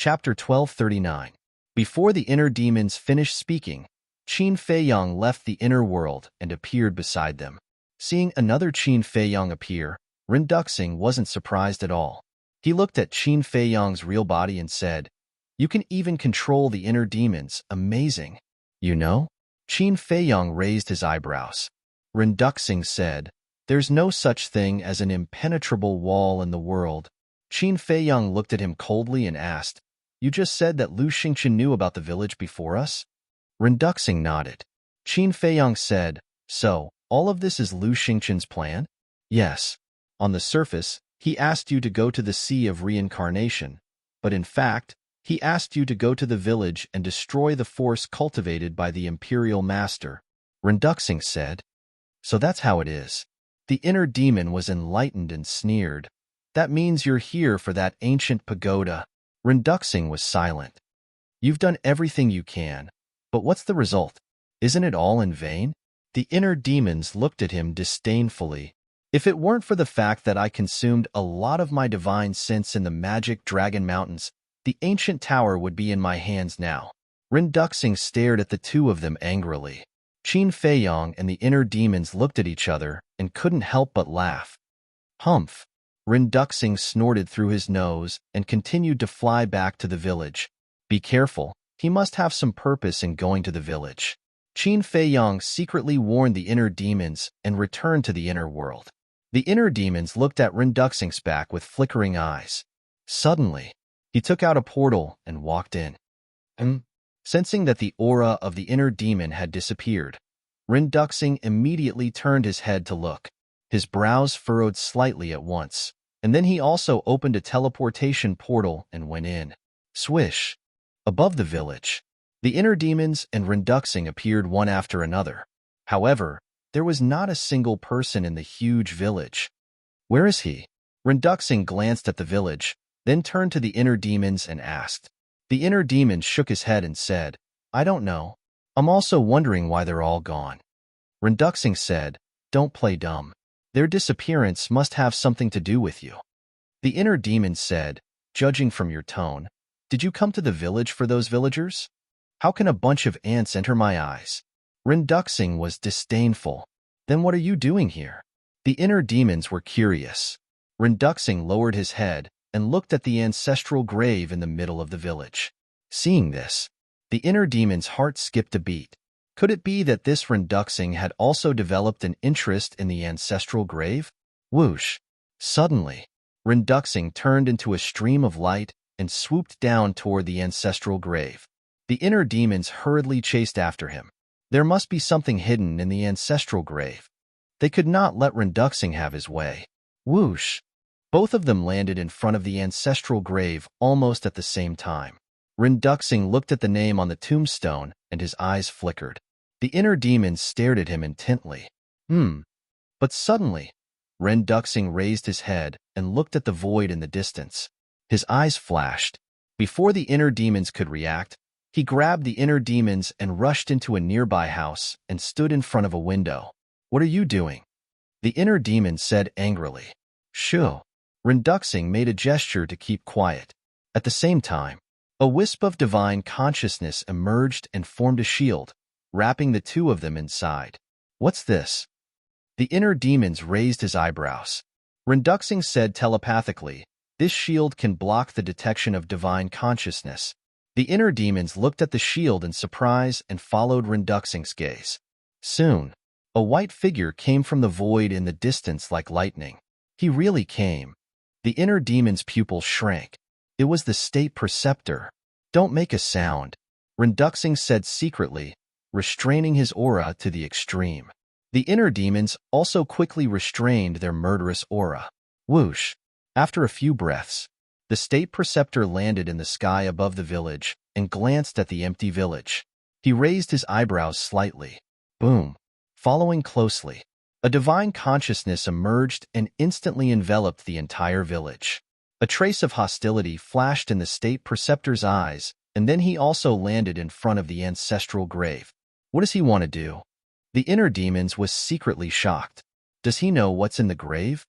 Chapter 1239. Before the inner demons finished speaking, Qin Feiyang left the inner world and appeared beside them. Seeing another Qin Feiyang appear, Ren Duxing wasn't surprised at all. He looked at Qin Feiyang's real body and said, "You can even control the inner demons, amazing." "You know?" Qin Feiyang raised his eyebrows. Ren Duxing said, "There's no such thing as an impenetrable wall in the world." Qin Feiyang looked at him coldly and asked, "You just said that Lu Xingchen knew about the village before us?" Ren Duxing nodded. Qin Feiyang said, "So, all of this is Lu Xingchen's plan?" "Yes. On the surface, he asked you to go to the Sea of Reincarnation, but in fact, he asked you to go to the village and destroy the force cultivated by the Imperial Master," Ren Duxing said. "So that's how it is." The inner demon was enlightened and sneered. "That means you're here for that ancient pagoda." Ren Duxing was silent. "You've done everything you can, but what's the result? Isn't it all in vain?" The inner demons looked at him disdainfully. "If it weren't for the fact that I consumed a lot of my divine sense in the magic Dragon Mountains, the ancient tower would be in my hands now." Ren Duxing stared at the two of them angrily. Qin Feiyang and the inner demons looked at each other and couldn't help but laugh. "Humph!" Ren Duxing snorted through his nose and continued to fly back to the village. "Be careful, he must have some purpose in going to the village." Qin Feiyang secretly warned the inner demons and returned to the inner world. The inner demons looked at Ren Duxing's back with flickering eyes. Suddenly, he took out a portal and walked in. Sensing that the aura of the inner demon had disappeared, Ren Duxing immediately turned his head to look. His brows furrowed slightly at once, and then he also opened a teleportation portal and went in. Swish! Above the village, the inner demons and Ren Duxing appeared one after another. However, there was not a single person in the huge village. "Where is he?" Ren Duxing glanced at the village, then turned to the inner demons and asked. The inner demon shook his head and said, "I don't know. I'm also wondering why they're all gone." Ren Duxing said, "Don't play dumb. Their disappearance must have something to do with you." The inner demon said, "Judging from your tone, did you come to the village for those villagers? How can a bunch of ants enter my eyes?" Ren Duxing was disdainful. "Then what are you doing here?" The inner demons were curious. Ren Duxing lowered his head and looked at the ancestral grave in the middle of the village. Seeing this, the inner demon's heart skipped a beat. Could it be that this Ren Duxing had also developed an interest in the ancestral grave? Whoosh! Suddenly, Ren Duxing turned into a stream of light and swooped down toward the ancestral grave. The inner demons hurriedly chased after him. There must be something hidden in the ancestral grave. They could not let Ren Duxing have his way. Whoosh! Both of them landed in front of the ancestral grave almost at the same time. Ren Duxing looked at the name on the tombstone and his eyes flickered. The inner demons stared at him intently. But suddenly, Ren Duxing raised his head and looked at the void in the distance. His eyes flashed. Before the inner demons could react, he grabbed the inner demons and rushed into a nearby house and stood in front of a window. "What are you doing?" the inner demon said angrily. "Shoo!" Ren Duxing made a gesture to keep quiet. At the same time, a wisp of divine consciousness emerged and formed a shield, wrapping the two of them inside. "What's this?" The inner demons raised his eyebrows. Ren Duxing said telepathically, "This shield can block the detection of divine consciousness." The inner demons looked at the shield in surprise and followed Ren Duxing's gaze. Soon, a white figure came from the void in the distance like lightning. He really came. The inner demon's pupil shrank. It was the state preceptor. "Don't make a sound," Ren Duxing said secretly, restraining his aura to the extreme. The inner demons also quickly restrained their murderous aura. Whoosh! After a few breaths, the state preceptor landed in the sky above the village and glanced at the empty village. He raised his eyebrows slightly. Boom! Following closely, a divine consciousness emerged and instantly enveloped the entire village. A trace of hostility flashed in the state preceptor's eyes, and then he also landed in front of the ancestral grave. What does he want to do? The inner demons was secretly shocked. Does he know what's in the grave?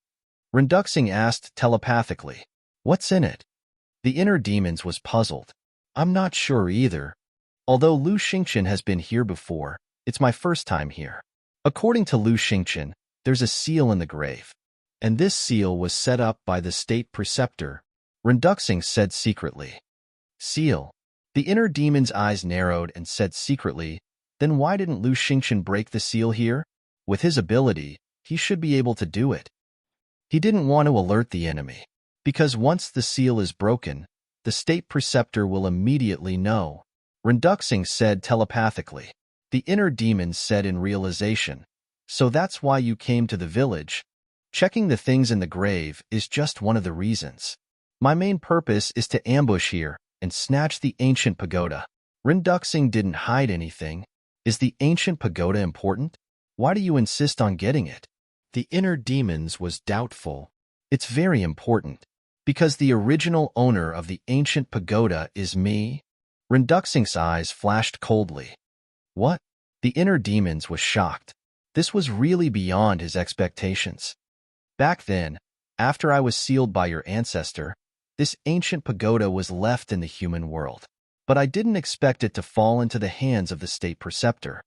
Ren Duxing asked telepathically. What's in it? The inner demons was puzzled. I'm not sure either. Although Lu Xingqian has been here before, it's my first time here. According to Lu Xingqian, there's a seal in the grave. And this seal was set up by the state preceptor, Renduxing said secretly. Seal. The inner demon's eyes narrowed and said secretly, then why didn't Lu Xingqian break the seal here? With his ability, he should be able to do it. He didn't want to alert the enemy, because once the seal is broken, the state preceptor will immediately know. Renduxing said telepathically. The inner demon said in realization, so that's why you came to the village. Checking the things in the grave is just one of the reasons. My main purpose is to ambush here and snatch the ancient pagoda. Renduxing didn't hide anything. Is the ancient pagoda important? Why do you insist on getting it? The inner demons was doubtful. It's very important, because the original owner of the ancient pagoda is me. Renduxing's eyes flashed coldly. What? The inner demons was shocked. This was really beyond his expectations. Back then, after I was sealed by your ancestor, this ancient pagoda was left in the human world. But I didn't expect it to fall into the hands of the state preceptor.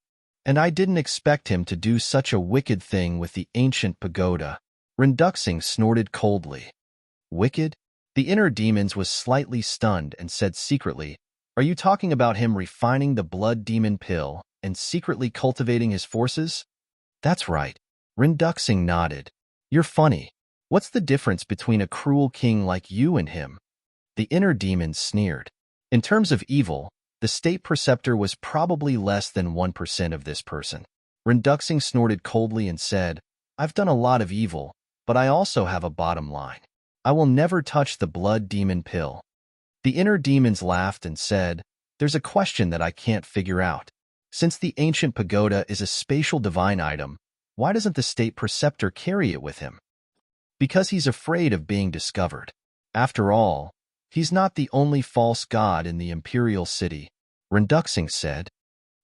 And I didn't expect him to do such a wicked thing with the ancient pagoda. Renduxing snorted coldly. Wicked? The inner demons was slightly stunned and said secretly, are you talking about him refining the blood demon pill and secretly cultivating his forces? That's right. Renduxing nodded. You're funny. What's the difference between a cruel king like you and him? The inner demon sneered. In terms of evil, the state preceptor was probably less than 1% of this person. Renduxing snorted coldly and said, I've done a lot of evil, but I also have a bottom line. I will never touch the blood demon pill. The inner demons laughed and said, there's a question that I can't figure out. Since the ancient pagoda is a spatial divine item, why doesn't the state preceptor carry it with him? Because he's afraid of being discovered. After all, he's not the only false god in the imperial city, Renduxing said.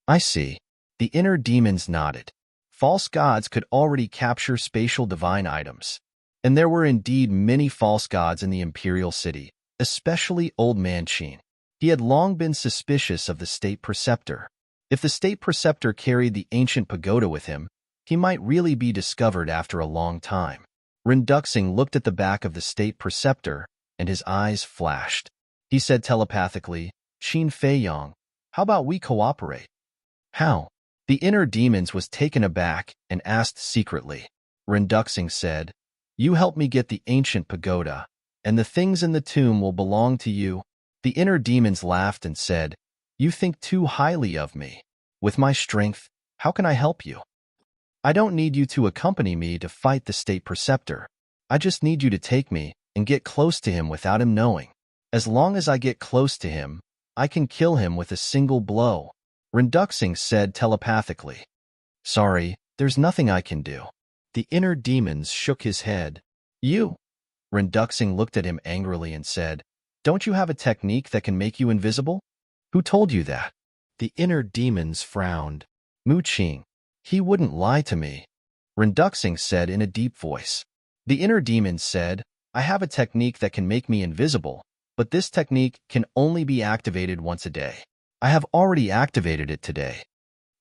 I see. The inner demons nodded. False gods could already capture spatial divine items. And there were indeed many false gods in the imperial city, especially Old Man Qin. He had long been suspicious of the state preceptor. If the state preceptor carried the ancient pagoda with him, he might really be discovered after a long time. Renduxing looked at the back of the state preceptor, and his eyes flashed. He said telepathically, Qin Feiyong, how about we cooperate? How? The inner demons was taken aback and asked secretly. Renduxing said, you help me get the ancient pagoda, and the things in the tomb will belong to you. The inner demons laughed and said, you think too highly of me. With my strength, how can I help you? I don't need you to accompany me to fight the state preceptor. I just need you to take me and get close to him without him knowing. As long as I get close to him, I can kill him with a single blow. Renduxing said telepathically. Sorry, there's nothing I can do. The inner demons shook his head. You? Renduxing looked at him angrily and said, don't you have a technique that can make you invisible? Who told you that? The inner demons frowned. Mu Qing. He wouldn't lie to me. Renduxing said in a deep voice. The inner demons said, I have a technique that can make me invisible, but this technique can only be activated once a day. I have already activated it today.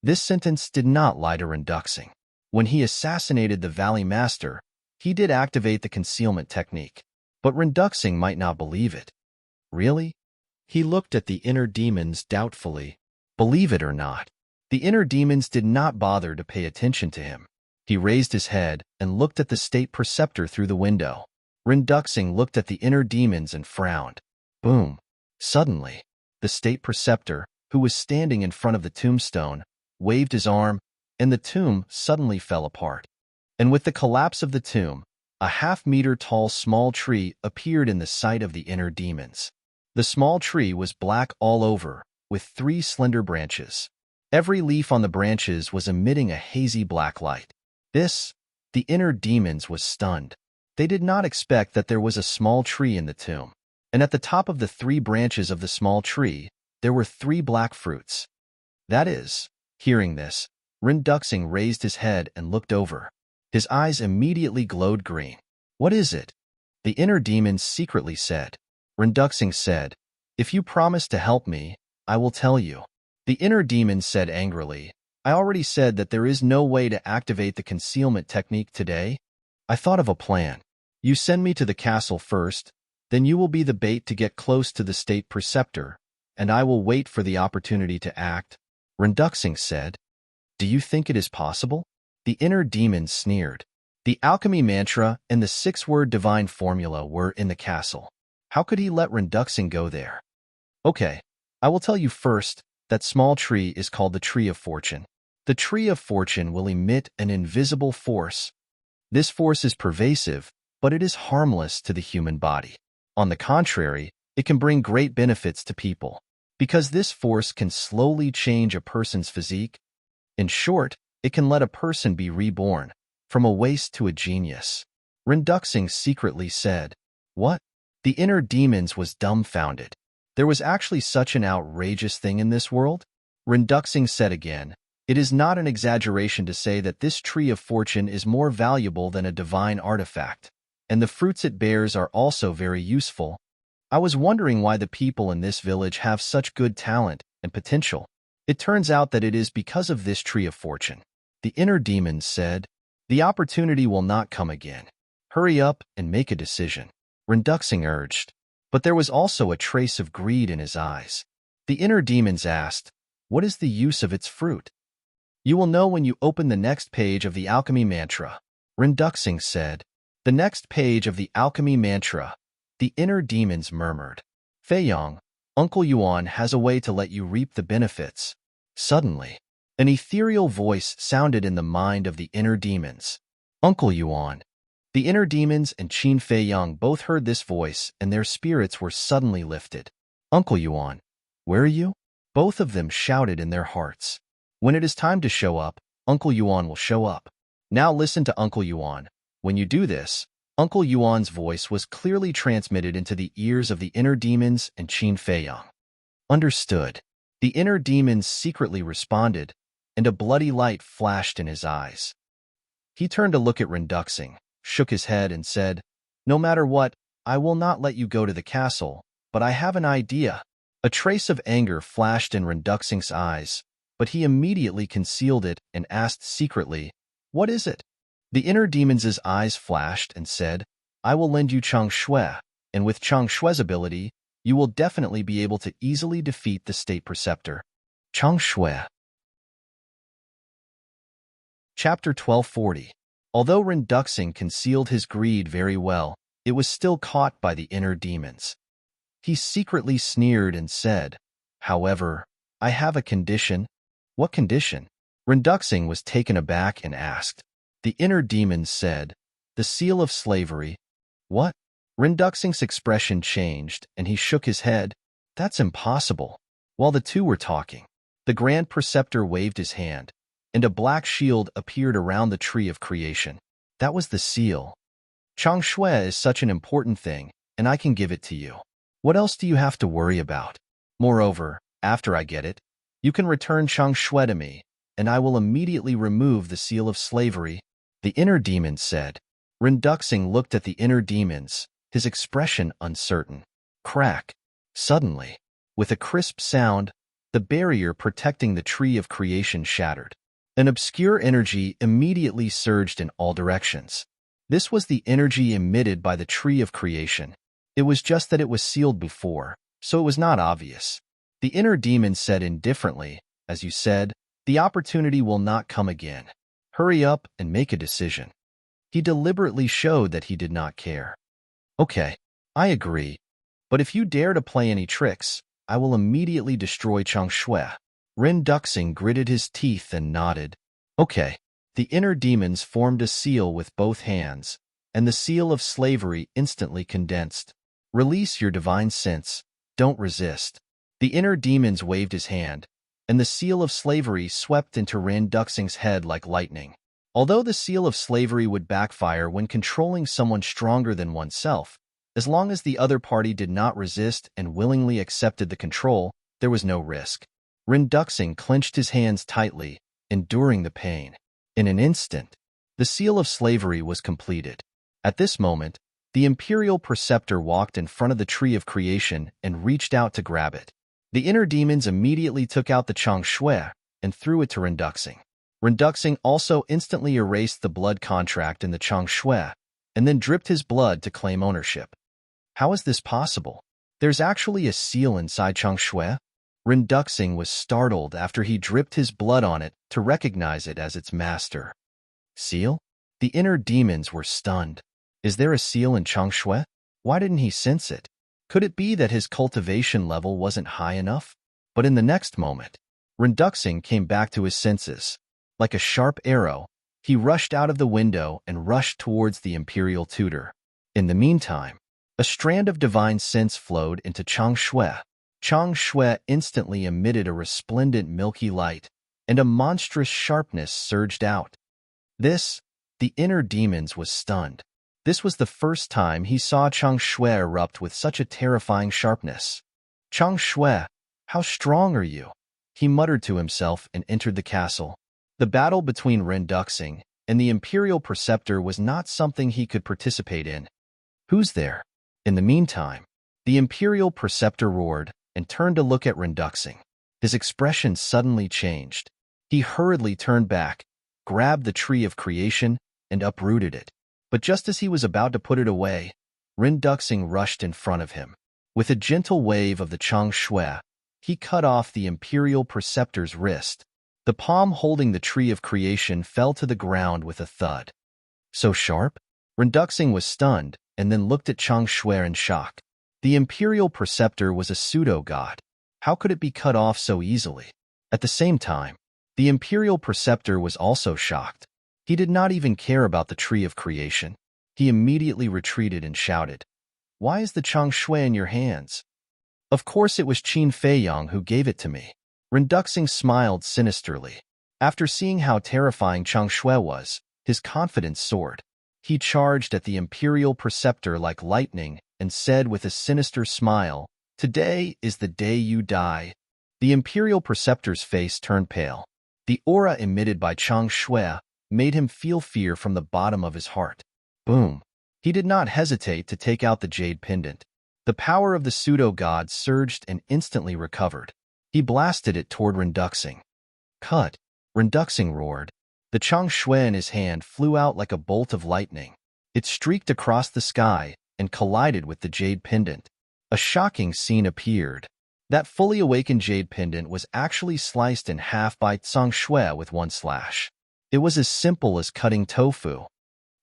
This sentence did not lie to Renduxing. When he assassinated the Valley Master, he did activate the concealment technique, but Renduxing might not believe it. Really? He looked at the inner demons doubtfully. Believe it or not, the inner demons did not bother to pay attention to him. He raised his head and looked at the state preceptor through the window. Renduxing looked at the inner demons and frowned. Boom. Suddenly, the state preceptor, who was standing in front of the tombstone, waved his arm, and the tomb suddenly fell apart. And with the collapse of the tomb, a half-meter-tall small tree appeared in the sight of the inner demons. The small tree was black all over, with 3 slender branches. Every leaf on the branches was emitting a hazy black light. The inner demons was stunned. They did not expect that there was a small tree in the tomb. And at the top of the 3 branches of the small tree, there were 3 black fruits. That is, hearing this, Renduxing raised his head and looked over. His eyes immediately glowed green. What is it? The inner demons secretly said. Renduxing said, "If you promise to help me, I will tell you." The inner demon said angrily, "I already said that there is no way to activate the concealment technique today. I thought of a plan. You send me to the castle first, then you will be the bait to get close to the state preceptor, and I will wait for the opportunity to act." Renduxing said, "Do you think it is possible?" The inner demon sneered. The alchemy mantra and the six-word divine formula were in the castle. How could he let Renduxing go there? "Okay, I will tell you first, that small tree is called the Tree of Fortune. The Tree of Fortune will emit an invisible force. This force is pervasive, but it is harmless to the human body. On the contrary, it can bring great benefits to people, because this force can slowly change a person's physique. In short, it can let a person be reborn, from a waste to a genius." Renduxing secretly said, "What?" The inner demons was dumbfounded. There was actually such an outrageous thing in this world? Renduxing said again, "It is not an exaggeration to say that this Tree of Fortune is more valuable than a divine artifact, and the fruits it bears are also very useful. I was wondering why the people in this village have such good talent and potential. It turns out that it is because of this Tree of Fortune." The inner demons said, "The opportunity will not come again. Hurry up and make a decision," Renduxing urged. But there was also a trace of greed in his eyes. The inner demons asked, "What is the use of its fruit?" "You will know when you open the next page of the alchemy mantra," Renduxing said. "The next page of the alchemy mantra," the inner demons murmured. "Feiyong, Uncle Yuan has a way to let you reap the benefits." Suddenly, an ethereal voice sounded in the mind of the inner demons. "Uncle Yuan." The inner demons and Qin Feiyong both heard this voice, and their spirits were suddenly lifted. "Uncle Yuan, where are you?" Both of them shouted in their hearts. "When it is time to show up, Uncle Yuan will show up. Now listen to Uncle Yuan. When you do this," Uncle Yuan's voice was clearly transmitted into the ears of the inner demons and Qin Feiyong. "Understood." The inner demons secretly responded, and a bloody light flashed in his eyes. He turned to look at Renduxing, shook his head, and said, "No matter what, I will not let you go to the castle, but I have an idea." A trace of anger flashed in Renduxing's eyes, but he immediately concealed it and asked secretly, "What is it?" The inner demons' eyes flashed and said, "I will lend you Chang Shui, and with Chang Shui's ability, you will definitely be able to easily defeat the state preceptor." Chang Shui. Chapter 1240. Although Renduxing concealed his greed very well, it was still caught by the inner demons. He secretly sneered and said, "However, I have a condition." "What condition?" Renduxing was taken aback and asked. The inner demons said, "The seal of slavery." "What?" Renduxing's expression changed, and he shook his head. "That's impossible." While the two were talking, the Grand Preceptor waved his hand, and a black shield appeared around the Tree of Creation. That was the seal. "Chang Shui is such an important thing, and I can give it to you. What else do you have to worry about? Moreover, after I get it, you can return Chang Shui to me, and I will immediately remove the seal of slavery." The inner demons said. Renduxing looked at the inner demons, his expression uncertain. Crack. Suddenly, with a crisp sound, the barrier protecting the Tree of Creation shattered. An obscure energy immediately surged in all directions. This was the energy emitted by the Tree of Creation. It was just that it was sealed before, so it was not obvious. The inner demon said indifferently, "As you said, the opportunity will not come again. Hurry up and make a decision." He deliberately showed that he did not care. "Okay, I agree. But if you dare to play any tricks, I will immediately destroy Chang Shui." Renduxing gritted his teeth and nodded. "Okay." The inner demons formed a seal with both hands, and the seal of slavery instantly condensed. "Release your divine sense. Don't resist." The inner demons waved his hand, and the seal of slavery swept into Renduxing's head like lightning. Although the seal of slavery would backfire when controlling someone stronger than oneself, as long as the other party did not resist and willingly accepted the control, there was no risk. Renduxing clenched his hands tightly, enduring the pain. In an instant, the seal of slavery was completed. At this moment, The Imperial Preceptor walked in front of the Tree of Creation and reached out to grab it. The inner demons immediately took out the Chang Shui and threw it to Renduxing. Renduxing also instantly erased the blood contract in the Chang Shui and then dripped his blood to claim ownership. How is this possible? There's actually a seal inside Chang Shui? Renduxing was startled after he dripped his blood on it to recognize it as its master. Seal? The inner demons were stunned. Is there a seal in Chang Shui? Why didn't he sense it? Could it be that his cultivation level wasn't high enough? But in the next moment, Renduxing came back to his senses. Like a sharp arrow, he rushed out of the window and rushed towards the Imperial Tutor. In the meantime, a strand of divine sense flowed into Chang Shui. Chang Shui instantly emitted a resplendent milky light, and a monstrous sharpness surged out. The inner demons was stunned. This was the first time he saw Chang Shui erupt with such a terrifying sharpness. Chang Shui, how strong are you? He muttered to himself and entered the castle. The battle between Renduxing and the Imperial Preceptor was not something he could participate in. Who's there? In the meantime, the Imperial Preceptor roared and turned to look at Renduxing. His expression suddenly changed. He hurriedly turned back, grabbed the Tree of Creation, and uprooted it. But just as he was about to put it away, Renduxing rushed in front of him. With a gentle wave of the Chang Shui, he cut off the Imperial Preceptor's wrist. The palm holding the Tree of Creation fell to the ground with a thud. So sharp? Renduxing was stunned and then looked at Chang Shui in shock. The Imperial Preceptor was a pseudo-god. How could it be cut off so easily? At the same time, the Imperial Preceptor was also shocked. He did not even care about the Tree of Creation. He immediately retreated and shouted, "Why is the Chang Shui in your hands?" "Of course it was Qin Feiyang who gave it to me." Renduxing smiled sinisterly. After seeing how terrifying Chang Shui was, his confidence soared. He charged at the Imperial Preceptor like lightning and said with a sinister smile, "Today is the day you die." The Imperial Preceptor's face turned pale. The aura emitted by Chang Shui made him feel fear from the bottom of his heart. Boom! He did not hesitate to take out the jade pendant. The power of the pseudo-god surged and instantly recovered. He blasted it toward Renduxing. "Cut!" Renduxing roared. The Chang Shui in his hand flew out like a bolt of lightning. It streaked across the sky and collided with the jade pendant. A shocking scene appeared. That fully awakened jade pendant was actually sliced in half by Chang Shui with one slash. It was as simple as cutting tofu.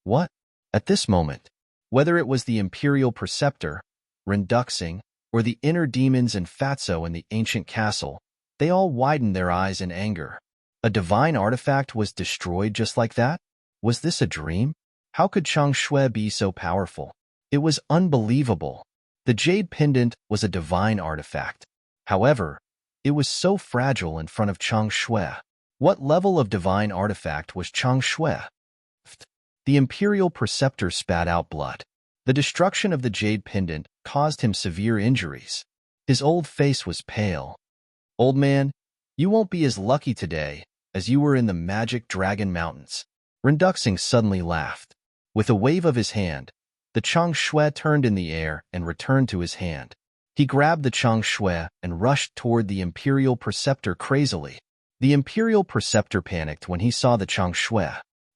What? At this moment, whether it was the Imperial Preceptor, Renduxing, or the inner demons and Fatso in the ancient castle, they all widened their eyes in anger. A divine artifact was destroyed just like that? Was this a dream? How could Chang Shui be so powerful? It was unbelievable. The jade pendant was a divine artifact. However, it was so fragile in front of Chang Shui. What level of divine artifact was Chang Shui? The Imperial Preceptor spat out blood. The destruction of the jade pendant caused him severe injuries. His old face was pale. "Old man, you won't be as lucky today as you were in the Magic Dragon Mountains." Renduxing suddenly laughed. With a wave of his hand, the Chang Shui turned in the air and returned to his hand. He grabbed the Chang Shui and rushed toward the Imperial Preceptor crazily. The Imperial Preceptor panicked when he saw the Chang Shui.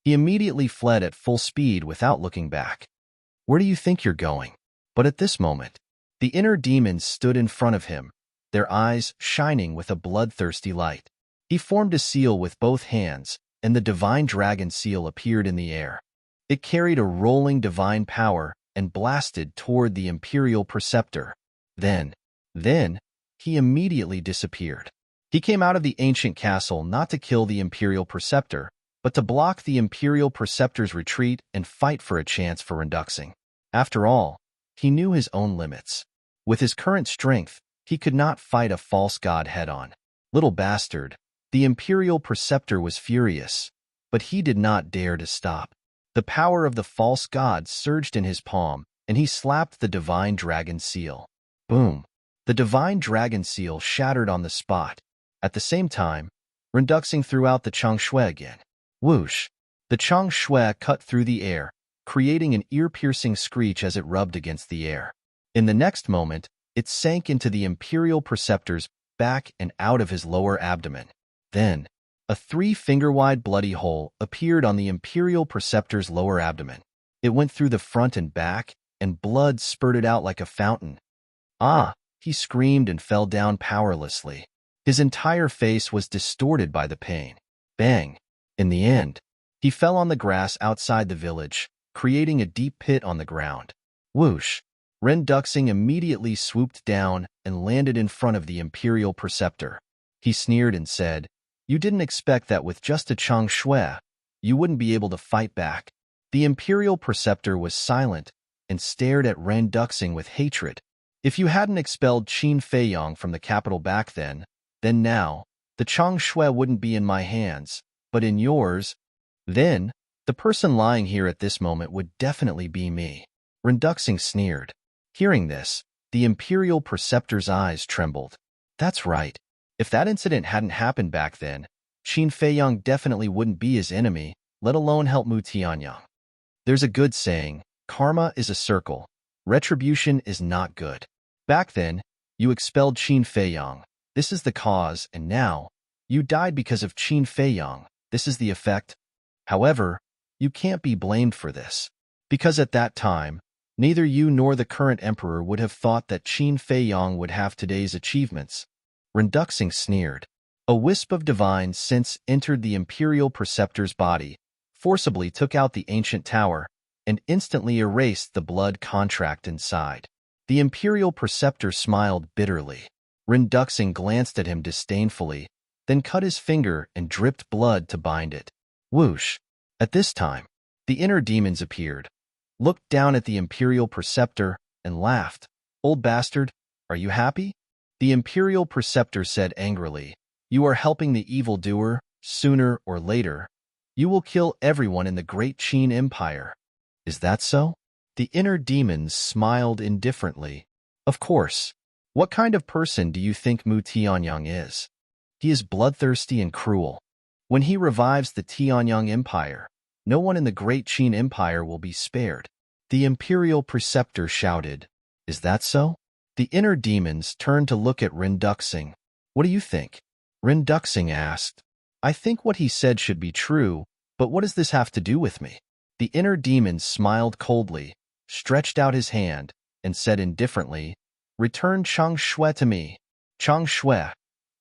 He immediately fled at full speed without looking back. "Where do you think you're going?" But at this moment, the inner demons stood in front of him, their eyes shining with a bloodthirsty light. He formed a seal with both hands, and the divine dragon seal appeared in the air. It carried a rolling divine power and blasted toward the Imperial Preceptor. Then, he immediately disappeared. He came out of the ancient castle not to kill the Imperial Preceptor, but to block the Imperial Preceptor's retreat and fight for a chance for Renduxing. After all, he knew his own limits. With his current strength, he could not fight a false god head-on. Little bastard, the Imperial Preceptor was furious, but he did not dare to stop. The power of the false god surged in his palm, and he slapped the divine dragon seal. Boom! The divine dragon seal shattered on the spot. At the same time, Renduxing threw out the Chang Shui again. Whoosh! The Chang Shui cut through the air, creating an ear-piercing screech as it rubbed against the air. In the next moment, it sank into the Imperial Preceptor's back and out of his lower abdomen. Then, a 3-finger-wide bloody hole appeared on the Imperial Preceptor's lower abdomen. It went through the front and back, and blood spurted out like a fountain. Ah! He screamed and fell down powerlessly. His entire face was distorted by the pain. Bang! In the end, he fell on the grass outside the village, creating a deep pit on the ground. Whoosh! Renduxing immediately swooped down and landed in front of the Imperial Preceptor. He sneered and said, "You didn't expect that with just a Chang Shui, you wouldn't be able to fight back." The Imperial Preceptor was silent and stared at Renduxing with hatred. "If you hadn't expelled Qin Feiyong from the capital back then now, the Chang Shui wouldn't be in my hands, but in yours. Then, the person lying here at this moment would definitely be me." Renduxing sneered. Hearing this, the Imperial Preceptor's eyes trembled. That's right. If that incident hadn't happened back then, Qin Feiyong definitely wouldn't be his enemy, let alone help Mu Tianyang. There's a good saying, karma is a circle. Retribution is not good. Back then, you expelled Qin Feiyong. This is the cause, and now, you died because of Qin Feiyong. This is the effect. However, you can't be blamed for this, because at that time, neither you nor the current emperor would have thought that Qin Feiyong would have today's achievements. Renduxing sneered. A wisp of divine sense entered the Imperial Preceptor's body, forcibly took out the ancient tower, and instantly erased the blood contract inside. The Imperial Preceptor smiled bitterly. Renduxing glanced at him disdainfully, then cut his finger and dripped blood to bind it. Whoosh! At this time, the inner demons appeared, looked down at the Imperial Preceptor, and laughed. "Old bastard, are you happy?" The Imperial Preceptor said angrily, "You are helping the evildoer. Sooner or later, you will kill everyone in the great Qin Empire. Is that so?" The inner demons smiled indifferently. "Of course. What kind of person do you think Mu Tianyang is? He is bloodthirsty and cruel. When he revives the Tianyang Empire, no one in the great Qin Empire will be spared." The Imperial Preceptor shouted, "Is that so?" The inner demons turned to look at Renduxing. "What do you think?" Renduxing asked. "I think what he said should be true, but what does this have to do with me?" The inner demon smiled coldly, stretched out his hand, and said indifferently, "Return Chang Shui to me." Chang Shui.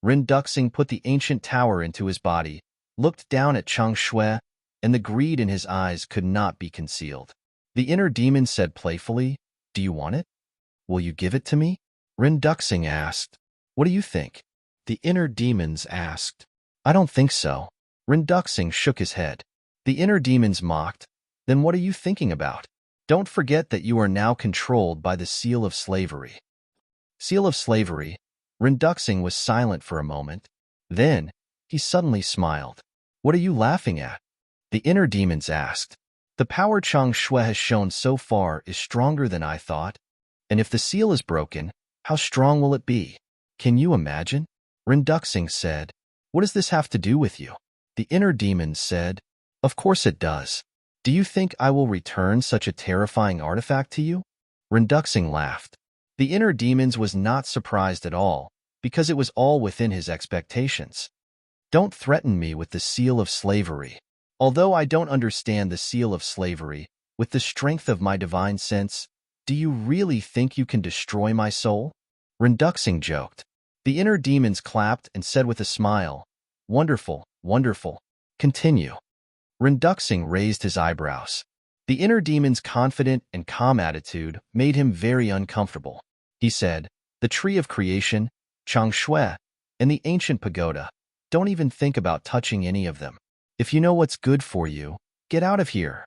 Renduxing put the ancient tower into his body, looked down at Chang Shui, and the greed in his eyes could not be concealed. The inner demon said playfully, "Do you want it? Will you give it to me?" Renduxing asked, "What do you think?" The inner demons asked. "I don't think so." Renduxing shook his head. The inner demons mocked, "Then what are you thinking about? Don't forget that you are now controlled by the seal of slavery." Seal of slavery. Renduxing was silent for a moment. Then, he suddenly smiled. "What are you laughing at?" The inner demons asked. "The power Chang Shui has shown so far is stronger than I thought. And if the seal is broken, how strong will it be? Can you imagine?" Renduxing said, "What does this have to do with you?" The inner demons said, "Of course it does. Do you think I will return such a terrifying artifact to you?" Renduxing laughed. The inner demons was not surprised at all, because it was all within his expectations. "Don't threaten me with the seal of slavery. Although I don't understand the seal of slavery, with the strength of my divine sense, do you really think you can destroy my soul?" Renduxing joked. The inner demons clapped and said with a smile, "Wonderful, wonderful. Continue." Renduxing raised his eyebrows. The inner demon's confident and calm attitude made him very uncomfortable. He said, "The tree of creation, Chang Shui, and the ancient pagoda, don't even think about touching any of them. If you know what's good for you, get out of here."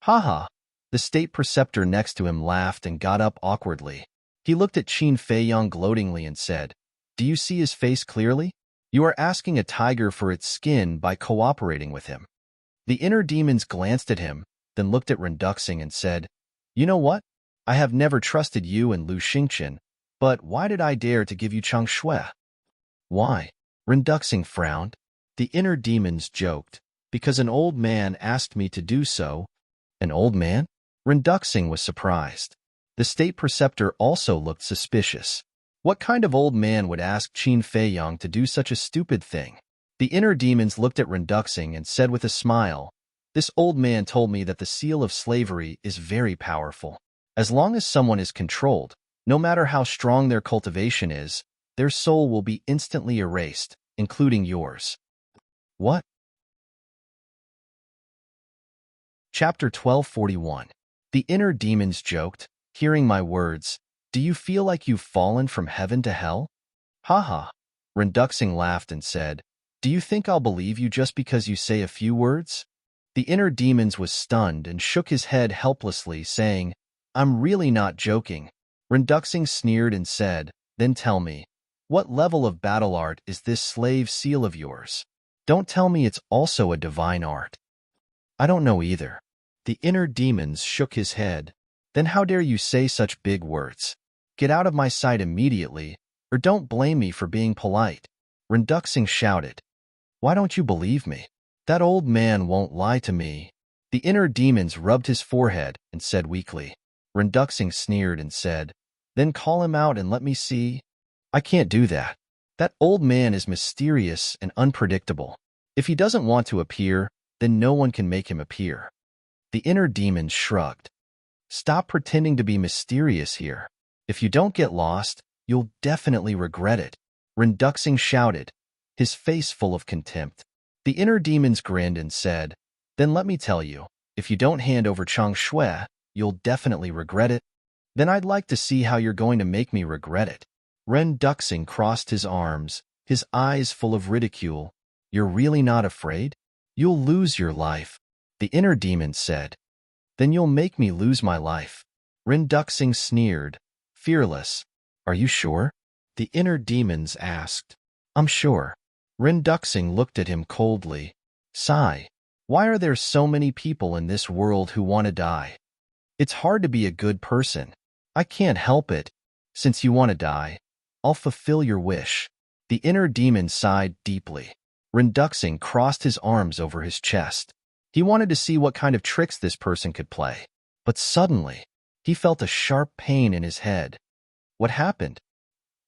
"Ha." The state preceptor next to him laughed and got up awkwardly. He looked at Qin Feiyong gloatingly and said, "Do you see his face clearly? You are asking a tiger for its skin by cooperating with him." The inner demons glanced at him, then looked at Renduxing and said, "You know what? I have never trusted you and Lu Xingqian, but why did I dare to give you Chang Shui?" "Why?" Renduxing frowned. The inner demons joked, "Because an old man asked me to do so." An old man? Renduxing was surprised. The state preceptor also looked suspicious. What kind of old man would ask Qin Feiyang to do such a stupid thing? The inner demons looked at Renduxing and said with a smile, "This old man told me that the seal of slavery is very powerful. As long as someone is controlled, no matter how strong their cultivation is, their soul will be instantly erased, including yours." What? Chapter 1241. The inner demons joked, hearing my words, "Do you feel like you've fallen from heaven to hell?" "Ha." Renduxing laughed and said, "Do you think I'll believe you just because you say a few words?" The inner demons was stunned and shook his head helplessly, saying, "I'm really not joking." Renduxing sneered and said, "Then tell me, what level of battle art is this slave seal of yours? Don't tell me it's also a divine art." "I don't know either." The inner demons shook his head. "Then how dare you say such big words? Get out of my sight immediately, or don't blame me for being polite." Renduxing shouted, "Why don't you believe me? That old man won't lie to me." The inner demons rubbed his forehead and said weakly. Renduxing sneered and said, "Then call him out and let me see." "I can't do that. That old man is mysterious and unpredictable. If he doesn't want to appear, then no one can make him appear." The inner demons shrugged. "Stop pretending to be mysterious here. If you don't get lost, you'll definitely regret it." Renduxing shouted, his face full of contempt. The inner demons grinned and said, "Then let me tell you, if you don't hand over Chang Shui, you'll definitely regret it." "Then I'd like to see how you're going to make me regret it." Renduxing crossed his arms, his eyes full of ridicule. "You're really not afraid? You'll lose your life." The inner demon said, "Then you'll make me lose my life." Renduxing sneered, fearless. "Are you sure?" The inner demons asked. "I'm sure." Renduxing looked at him coldly. "Sigh. Why are there so many people in this world who want to die? It's hard to be a good person. I can't help it. Since you want to die, I'll fulfill your wish." The inner demon sighed deeply. Renduxing crossed his arms over his chest. He wanted to see what kind of tricks this person could play. But suddenly, he felt a sharp pain in his head. What happened?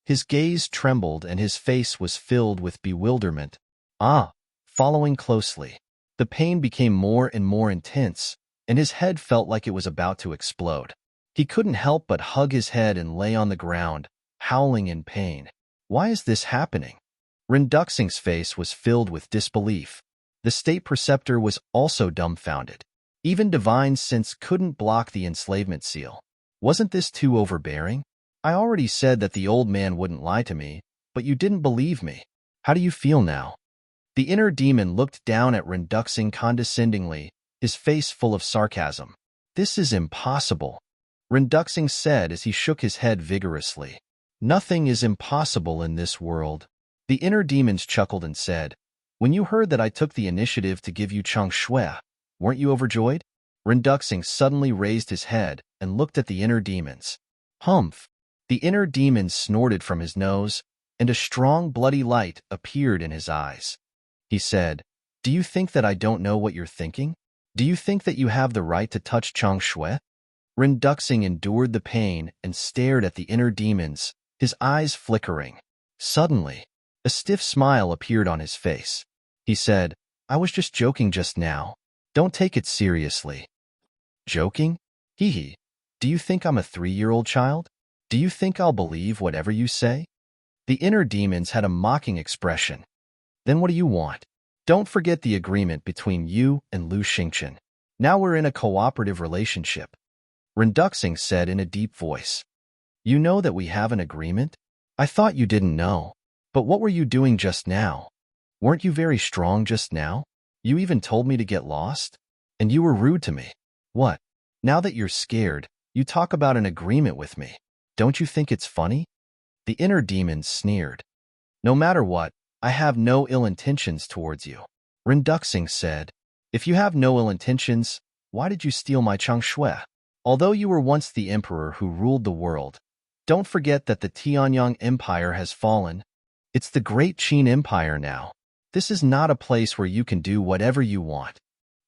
His gaze trembled and his face was filled with bewilderment. Following closely. The pain became more and more intense, and his head felt like it was about to explode. He couldn't help but hug his head and lay on the ground, howling in pain. Why is this happening? Renduxing's face was filled with disbelief. The state preceptor was also dumbfounded. Even divine sense couldn't block the enslavement seal. Wasn't this too overbearing? I already said that the old man wouldn't lie to me, but you didn't believe me. How do you feel now? The inner demon looked down at Renduxing condescendingly, his face full of sarcasm. "This is impossible," Renduxing said as he shook his head vigorously. "Nothing is impossible in this world." The inner demons chuckled and said, "When you heard that I took the initiative to give you Chang Shui, weren't you overjoyed?" Renduxing suddenly raised his head and looked at the inner demons. "Humph." The inner demon snorted from his nose, and a strong bloody light appeared in his eyes. He said, "Do you think that I don't know what you're thinking? Do you think that you have the right to touch Chang Shui?" Renduxing endured the pain and stared at the inner demons, his eyes flickering. Suddenly, a stiff smile appeared on his face. He said, "I was just joking just now. Don't take it seriously." "Joking? Hee hee. Do you think I'm a 3-year-old child? Do you think I'll believe whatever you say?" The inner demons had a mocking expression. "Then what do you want? Don't forget the agreement between you and Lu Xingchen. Now we're in a cooperative relationship," Renduxing said in a deep voice. "You know that we have an agreement? I thought you didn't know. But what were you doing just now? Weren't you very strong just now? You even told me to get lost? And you were rude to me. What? Now that you're scared, you talk about an agreement with me. Don't you think it's funny?" The inner demons sneered. "No matter what, I have no ill intentions towards you," Renduxing said. "If you have no ill intentions, why did you steal my Chang Shui? Although you were once the emperor who ruled the world, don't forget that the Tianyang Empire has fallen. It's the Great Qin Empire now. This is not a place where you can do whatever you want."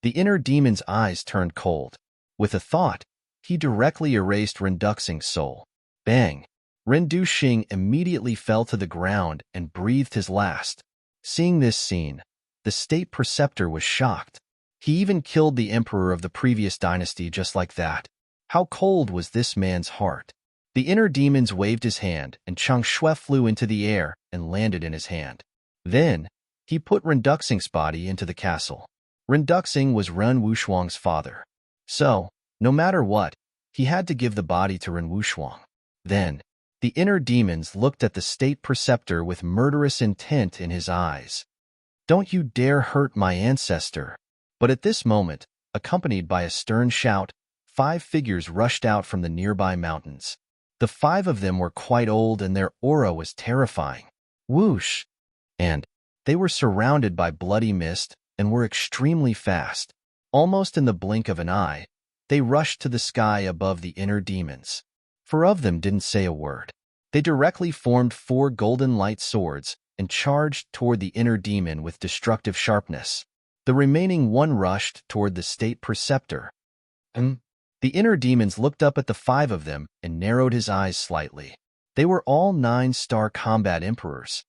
The inner demon's eyes turned cold. With a thought, he directly erased Renduxing's soul. Bang! Renduxing immediately fell to the ground and breathed his last. Seeing this scene, the state preceptor was shocked. He even killed the emperor of the previous dynasty just like that. How cold was this man's heart? The inner demons waved his hand, and Chang Shui flew into the air and landed in his hand. Then, he put Renduxing's body into the castle. Renduxing was Ren Wushuang's father. So, no matter what, he had to give the body to Ren Wushuang. Then, the inner demons looked at the state preceptor with murderous intent in his eyes. "Don't you dare hurt my ancestor." But at this moment, accompanied by a stern shout, 5 figures rushed out from the nearby mountains. The 5 of them were quite old and their aura was terrifying. Whoosh! And they were surrounded by bloody mist and were extremely fast. Almost in the blink of an eye, they rushed to the sky above the inner demons. 4 of them didn't say a word. They directly formed 4 golden light swords and charged toward the inner demon with destructive sharpness. The remaining 1 rushed toward the state preceptor. The inner demons looked up at the 5 of them and narrowed his eyes slightly. They were all 9-star combat emperors.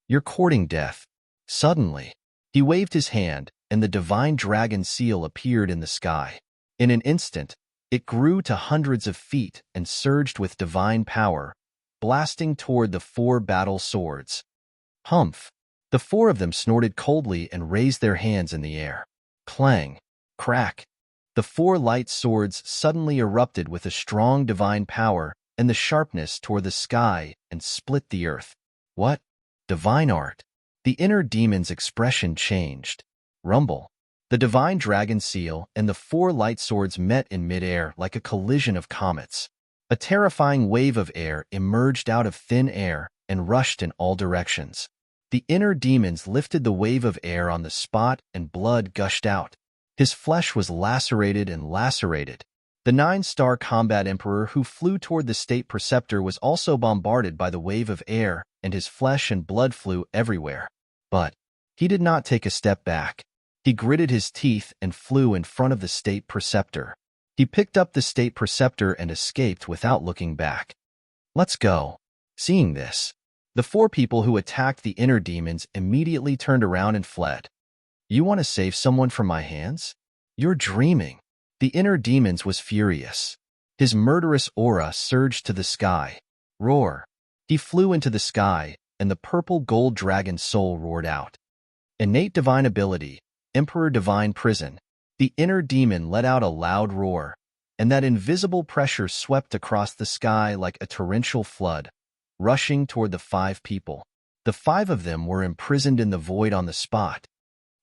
"You're courting death." Suddenly, he waved his hand, and the divine dragon seal appeared in the sky. In an instant, it grew to hundreds of feet and surged with divine power, blasting toward the 4 battle swords. Humph! The 4 of them snorted coldly and raised their hands in the air. Clang! Crack! The 4 light swords suddenly erupted with a strong divine power and the sharpness toward the sky and split the earth. What? Divine art! The inner demon's expression changed. Rumble! The divine dragon seal and the 4 light swords met in midair like a collision of comets. A terrifying wave of air emerged out of thin air and rushed in all directions. The inner demons lifted the wave of air on the spot and blood gushed out. His flesh was lacerated and lacerated. The 9-star combat emperor who flew toward the state preceptor was also bombarded by the wave of air, and his flesh and blood flew everywhere. But he did not take a step back. He gritted his teeth and flew in front of the state preceptor. He picked up the state preceptor and escaped without looking back. "Let's go." Seeing this, the 4 people who attacked the inner demons immediately turned around and fled. "You want to save someone from my hands? You're dreaming." The inner demons was furious. His murderous aura surged to the sky. Roar! He flew into the sky, and the purple gold dragon soul roared out. Innate divine ability, Emperor Divine Prison. The inner demon let out a loud roar, and that invisible pressure swept across the sky like a torrential flood, rushing toward the 5 people. The 5 of them were imprisoned in the void on the spot.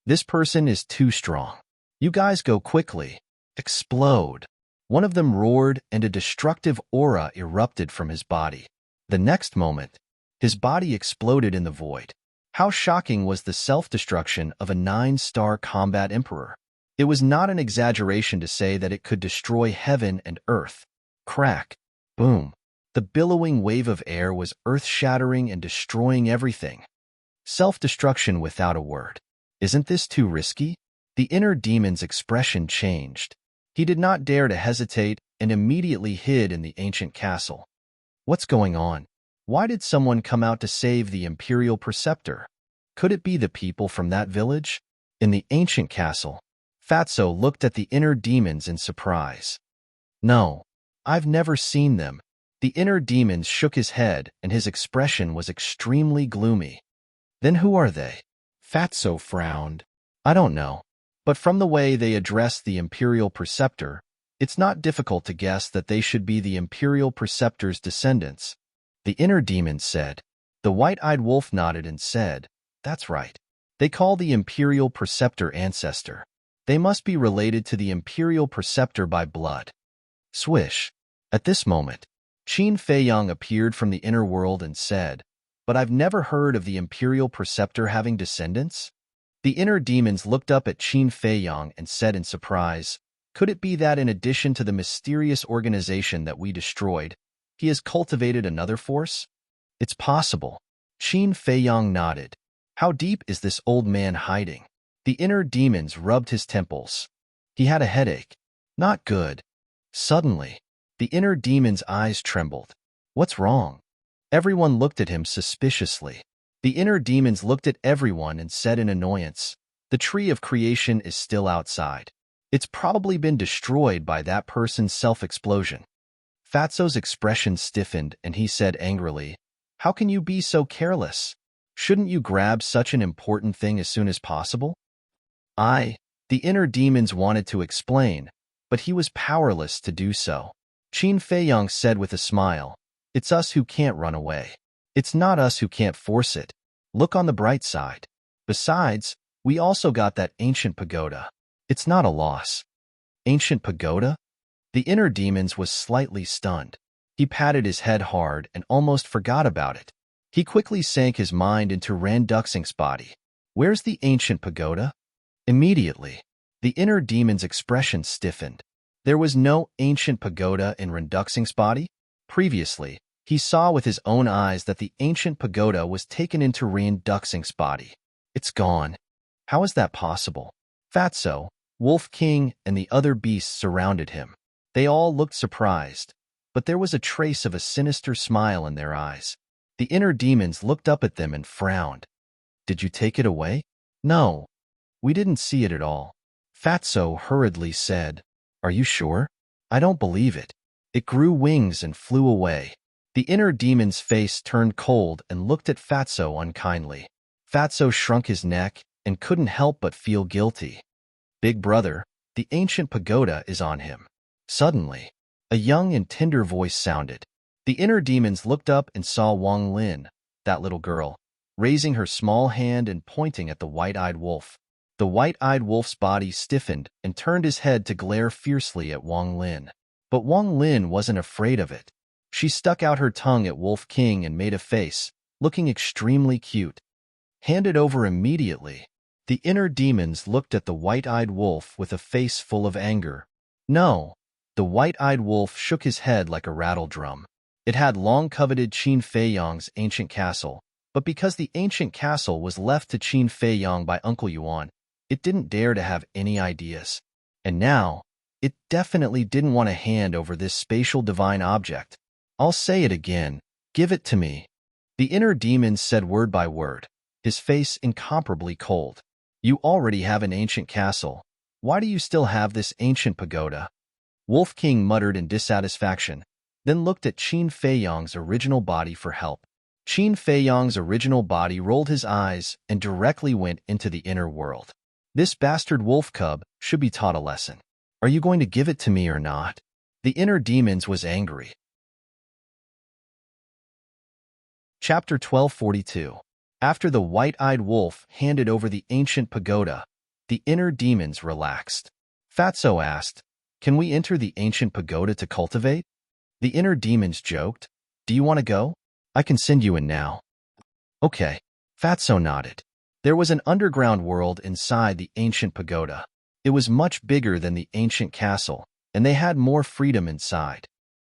"This person is too strong. You guys go quickly." Explode! One of them roared, and a destructive aura erupted from his body. The next moment, his body exploded in the void. How shocking was the self-destruction of a 9-star combat emperor. It was not an exaggeration to say that it could destroy heaven and earth. Crack! Boom! The billowing wave of air was earth-shattering and destroying everything. Self-destruction without a word. Isn't this too risky? The inner demon's expression changed. He did not dare to hesitate and immediately hid in the ancient castle. What's going on? Why did someone come out to save the imperial preceptor? Could it be the people from that village? In the ancient castle, Fatso looked at the inner demons in surprise. "No, I've never seen them." The inner demon shook his head and his expression was extremely gloomy. "Then who are they?" Fatso frowned. "I don't know. But from the way they address the imperial preceptor, it's not difficult to guess that they should be the imperial preceptor's descendants." The inner demon said. The white-eyed wolf nodded and said, "That's right. They call the imperial preceptor ancestor. They must be related to the imperial preceptor by blood." Swish! At this moment, Qin Feiyang appeared from the inner world and said, "But I've never heard of the imperial preceptor having descendants?" The inner demons looked up at Qin Feiyang and said in surprise, "Could it be that in addition to the mysterious organization that we destroyed, he has cultivated another force?" "It's possible." Qin Feiyang nodded. "How deep is this old man hiding?" The inner demons rubbed his temples. He had a headache. Not good. Suddenly, the inner demon's eyes trembled. What's wrong? Everyone looked at him suspiciously. The inner demons looked at everyone and said in annoyance, "The tree of creation is still outside. It's probably been destroyed by that person's self-explosion." Fatso's expression stiffened and he said angrily, "How can you be so careless? Shouldn't you grab such an important thing as soon as possible?" The inner demons wanted to explain, but he was powerless to do so. Qin Feiyang said with a smile, "It's us who can't run away. It's not us who can't force it. Look on the bright side. Besides, we also got that ancient pagoda. It's not a loss." Ancient pagoda? The inner demons was slightly stunned. He patted his head hard and almost forgot about it. He quickly sank his mind into Randuxing's body. "Where's the ancient pagoda?" Immediately, the inner demon's expression stiffened. There was no ancient pagoda in Randuxing's body. Previously, he saw with his own eyes that the ancient pagoda was taken into Randuxing's body. It's gone. How is that possible? Fatso, Wolf King, and the other beasts surrounded him. They all looked surprised, but there was a trace of a sinister smile in their eyes. The inner demons looked up at them and frowned. "Did you take it away?" "No. We didn't see it at all." Fatso hurriedly said, "Are you sure?" "I don't believe it. It grew wings and flew away." The inner demon's face turned cold and looked at Fatso unkindly. Fatso shrunk his neck and couldn't help but feel guilty. "Big brother, the ancient pagoda is on him." Suddenly, a young and tender voice sounded. The inner demons looked up and saw Wang Lin, that little girl, raising her small hand and pointing at the white-eyed wolf. The white-eyed wolf's body stiffened and turned his head to glare fiercely at Wang Lin. But Wang Lin wasn't afraid of it. She stuck out her tongue at Wolf King and made a face, looking extremely cute. "Hand it over immediately." The inner demons looked at the white-eyed wolf with a face full of anger. "No." The white-eyed wolf shook his head like a rattle drum. It had long coveted Qin Feiyang's ancient castle, but because the ancient castle was left to Qin Feiyang by Uncle Yuan, it didn't dare to have any ideas. And now, it definitely didn't want to hand over this spatial divine object. "I'll say it again. Give it to me." The inner demon said word by word, his face incomparably cold. "You already have an ancient castle. Why do you still have this ancient pagoda?" Wolf King muttered in dissatisfaction, then looked at Qin Feiyang's original body for help. Qin Feiyang's original body rolled his eyes and directly went into the inner world. "This bastard wolf cub should be taught a lesson. Are you going to give it to me or not?" The inner demons was angry. Chapter 1242. After the white-eyed wolf handed over the ancient pagoda, the inner demons relaxed. Fatso asked, "Can we enter the ancient pagoda to cultivate?" The inner demons joked, "Do you want to go? I can send you in now." "Okay." Fatso nodded. There was an underground world inside the ancient pagoda. It was much bigger than the ancient castle, and they had more freedom inside.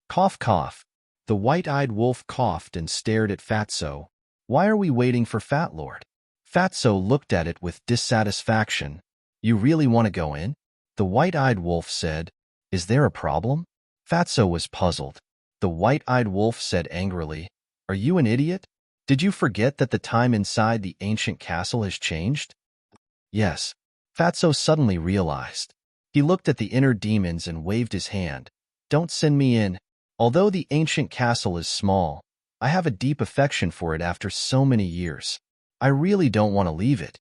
Cough, cough. The white-eyed wolf coughed and stared at Fatso. "Why are we waiting for Fat Lord?" Fatso looked at it with dissatisfaction. "You really want to go in?" The white-eyed wolf said, "Is there a problem?" Fatso was puzzled. The white-eyed wolf said angrily, "Are you an idiot? Did you forget that the time inside the ancient castle has changed?" "Yes." Fatso suddenly realized. He looked at the inner demons and waved his hand. "Don't send me in. Although the ancient castle is small, I have a deep affection for it after so many years. I really don't want to leave it."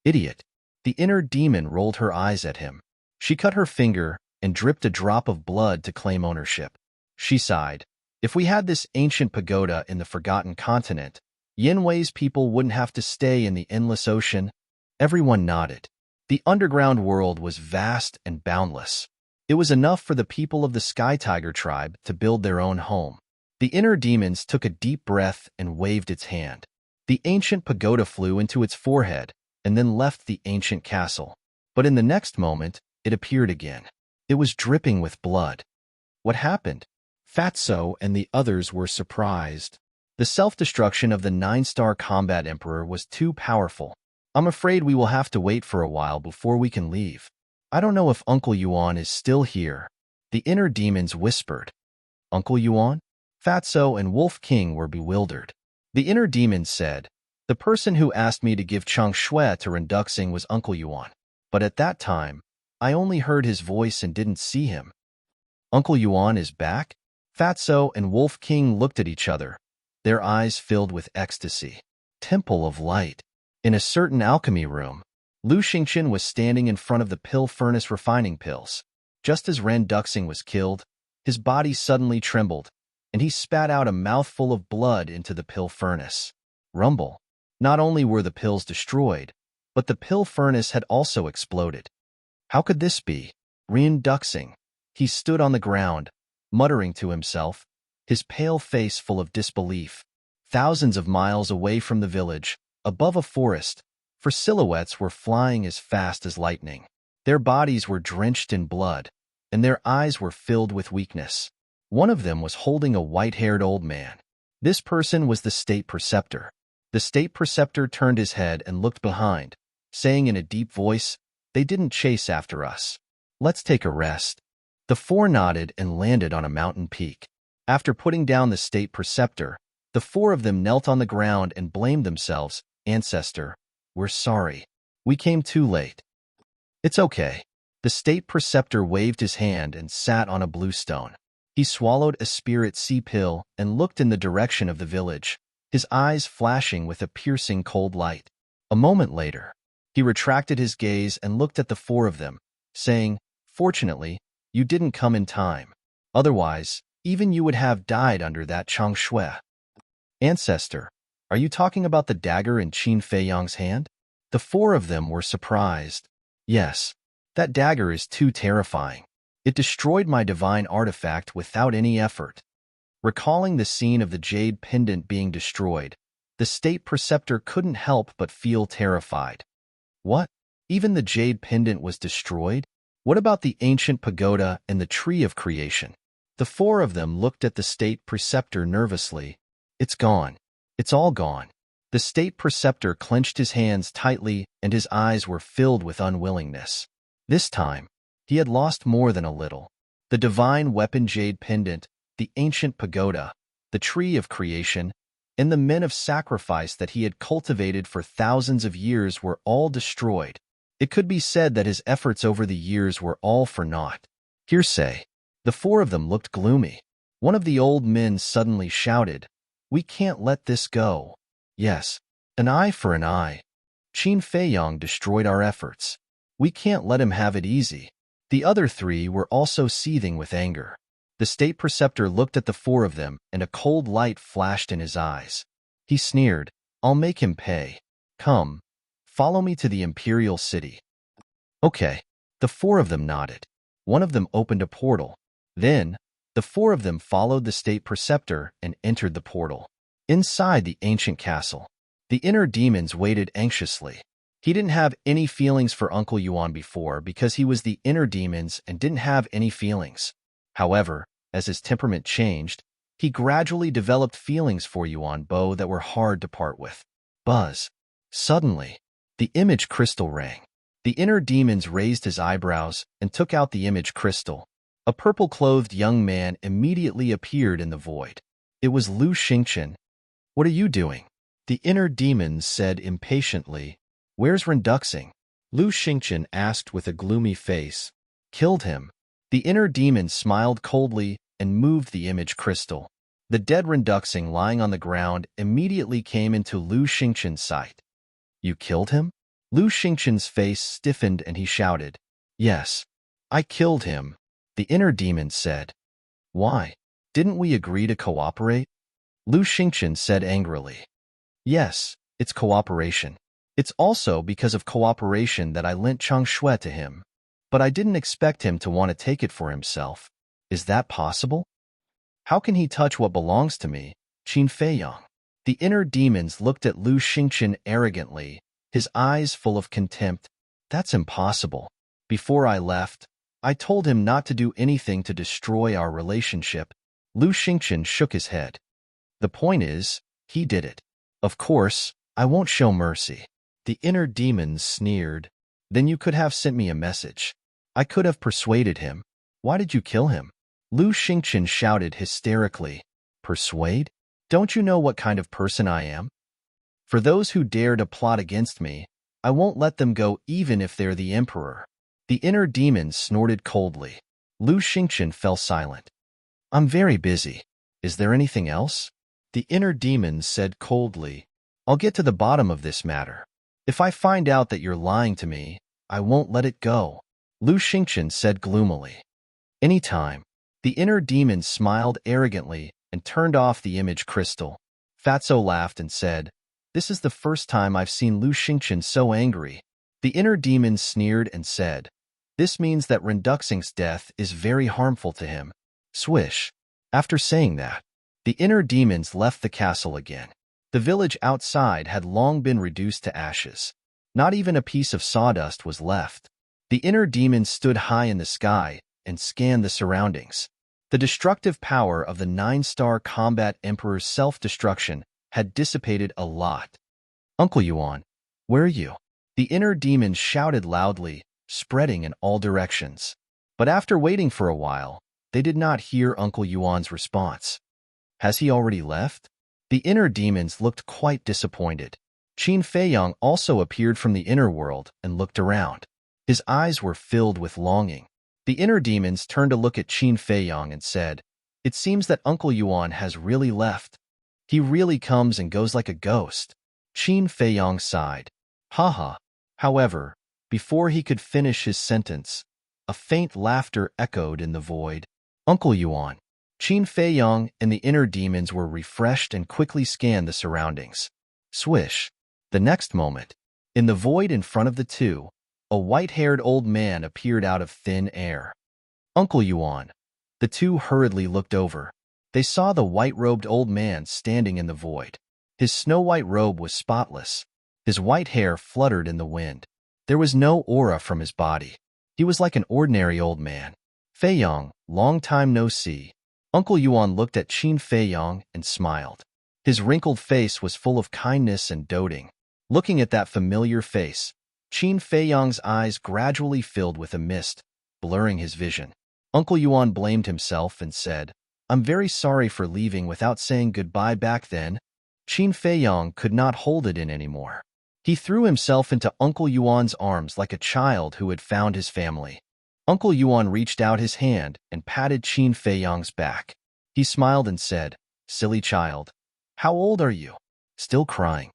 "Idiot." The inner demon rolled her eyes at him. She cut her finger and dripped a drop of blood to claim ownership. She sighed. "If we had this ancient pagoda in the Forgotten Continent, Yinwei's people wouldn't have to stay in the endless ocean." Everyone nodded. The underground world was vast and boundless. It was enough for the people of the Sky Tiger tribe to build their own home. The inner demons took a deep breath and waved its hand. The ancient pagoda flew into its forehead and then left the ancient castle. But in the next moment, it appeared again. It was dripping with blood. What happened? Fatso and the others were surprised. The self-destruction of the 9-star combat emperor was too powerful. "I'm afraid we will have to wait for a while before we can leave." I don't know if Uncle Yuan is still here, the inner demons whispered. Uncle Yuan? Fatso and Wolf King were bewildered. The inner demons said, the person who asked me to give Chang Shui to Renduxing was Uncle Yuan. But at that time, I only heard his voice and didn't see him. Uncle Yuan is back? Fatso and Wolf King looked at each other, their eyes filled with ecstasy. Temple of Light. In a certain alchemy room, Lu Xingqian was standing in front of the pill furnace refining pills. Just as Ren Duxing was killed, his body suddenly trembled, and he spat out a mouthful of blood into the pill furnace. Rumble. Not only were the pills destroyed, but the pill furnace had also exploded. How could this be? Ren Duxing. He stood on the ground, muttering to himself, his pale face full of disbelief. Thousands of miles away from the village, above a forest, for silhouettes were flying as fast as lightning. Their bodies were drenched in blood, and their eyes were filled with weakness. One of them was holding a white-haired old man. This person was the state preceptor. The state preceptor turned his head and looked behind, saying in a deep voice, "They didn't chase after us. Let's take a rest." The four nodded and landed on a mountain peak. After putting down the state preceptor, the four of them knelt on the ground and blamed themselves. Ancestor, we're sorry. We came too late. It's okay. The state preceptor waved his hand and sat on a blue stone. He swallowed a spirit sea pill and looked in the direction of the village, his eyes flashing with a piercing cold light. A moment later, he retracted his gaze and looked at the four of them, saying, "Fortunately, you didn't come in time. Otherwise, even you would have died under that Chang Shui." Ancestor, are you talking about the dagger in Qin Fei Yang's hand? The four of them were surprised. Yes, that dagger is too terrifying. It destroyed my divine artifact without any effort. Recalling the scene of the jade pendant being destroyed, the state preceptor couldn't help but feel terrified. What? Even the jade pendant was destroyed? What about the ancient pagoda and the tree of creation? The four of them looked at the state preceptor nervously. It's gone. It's all gone. The state preceptor clenched his hands tightly and his eyes were filled with unwillingness. This time, he had lost more than a little. The divine weapon jade pendant, the ancient pagoda, the tree of creation, and the men of sacrifice that he had cultivated for thousands of years were all destroyed. It could be said that his efforts over the years were all for naught. Hearsay. The four of them looked gloomy. One of the old men suddenly shouted, "We can't let this go." Yes, an eye for an eye. Qin Fei Yang destroyed our efforts. We can't let him have it easy. The other three were also seething with anger. The state preceptor looked at the four of them, and a cold light flashed in his eyes. He sneered, "I'll make him pay. Come, follow me to the imperial city." Okay. The four of them nodded. One of them opened a portal. Then, the four of them followed the state preceptor and entered the portal. Inside the ancient castle, the inner demons waited anxiously. He didn't have any feelings for Uncle Yuan before because he was the inner demons and didn't have any feelings. However, as his temperament changed, he gradually developed feelings for Yuan Bo that were hard to part with. Buzz. Suddenly, the image crystal rang. The inner demons raised his eyebrows and took out the image crystal. A purple-clothed young man immediately appeared in the void. It was Lu Xingqian. "What are you doing?" The inner demons said impatiently. "Where's Renduxing?" Lu Xingqian asked with a gloomy face. "Killed him." The inner demon smiled coldly and moved the image crystal. The dead Renduxing lying on the ground immediately came into Lu Xingqian's sight. "You killed him?" Lu Xingqian's face stiffened and he shouted, "Yes, I killed him," the inner demon said. "Why? Didn't we agree to cooperate?" Lu Xingqian said angrily. "Yes, it's cooperation. It's also because of cooperation that I lent Chang Shui to him. But I didn't expect him to want to take it for himself. Is that possible? How can he touch what belongs to me, Qin Fei Yang?" The inner demons looked at Lu Xingqian arrogantly, his eyes full of contempt. "That's impossible. Before I left, I told him not to do anything to destroy our relationship." Lu Xingqian shook his head. "The point is, he did it. Of course, I won't show mercy." The inner demons sneered. "Then you could have sent me a message." I could have persuaded him. Why did you kill him? Lu Xingqian shouted hysterically. Persuade? Don't you know what kind of person I am? For those who dare to plot against me, I won't let them go even if they're the emperor. The inner demon snorted coldly. Lu Xingqian fell silent. I'm very busy. Is there anything else? The inner demon said coldly. I'll get to the bottom of this matter. If I find out that you're lying to me, I won't let it go. Lu Xingqian said gloomily. Any time. The inner demon smiled arrogantly and turned off the image crystal. Fatso laughed and said, This is the first time I've seen Lu Xingqian so angry. The inner demon sneered and said, This means that Renduxing's death is very harmful to him. Swish. After saying that, the inner demons left the castle again. The village outside had long been reduced to ashes. Not even a piece of sawdust was left. The inner demons stood high in the sky and scanned the surroundings. The destructive power of the 9-star combat emperor's self-destruction had dissipated a lot. Uncle Yuan, where are you? The inner demons shouted loudly, spreading in all directions. But after waiting for a while, they did not hear Uncle Yuan's response. Has he already left? The inner demons looked quite disappointed. Qin Feiyang also appeared from the inner world and looked around. His eyes were filled with longing. The inner demons turned to look at Qin Feiyang and said, It seems that Uncle Yuan has really left. He really comes and goes like a ghost. Qin Feiyang sighed. Haha. However, before he could finish his sentence, a faint laughter echoed in the void. Uncle Yuan. Qin Feiyang and the inner demons were refreshed and quickly scanned the surroundings. Swish. The next moment, in the void in front of the two, a white-haired old man appeared out of thin air. Uncle Yuan. The two hurriedly looked over. They saw the white-robed old man standing in the void. His snow-white robe was spotless. His white hair fluttered in the wind. There was no aura from his body. He was like an ordinary old man. Feiyang, long time no see. Uncle Yuan looked at Qin Feiyang and smiled. His wrinkled face was full of kindness and doting. Looking at that familiar face, Qin Feiyang's eyes gradually filled with a mist, blurring his vision. Uncle Yuan blamed himself and said, I'm very sorry for leaving without saying goodbye back then. Qin Feiyang could not hold it in anymore. He threw himself into Uncle Yuan's arms like a child who had found his family. Uncle Yuan reached out his hand and patted Qin Feiyang's back. He smiled and said, Silly child, how old are you? Still crying?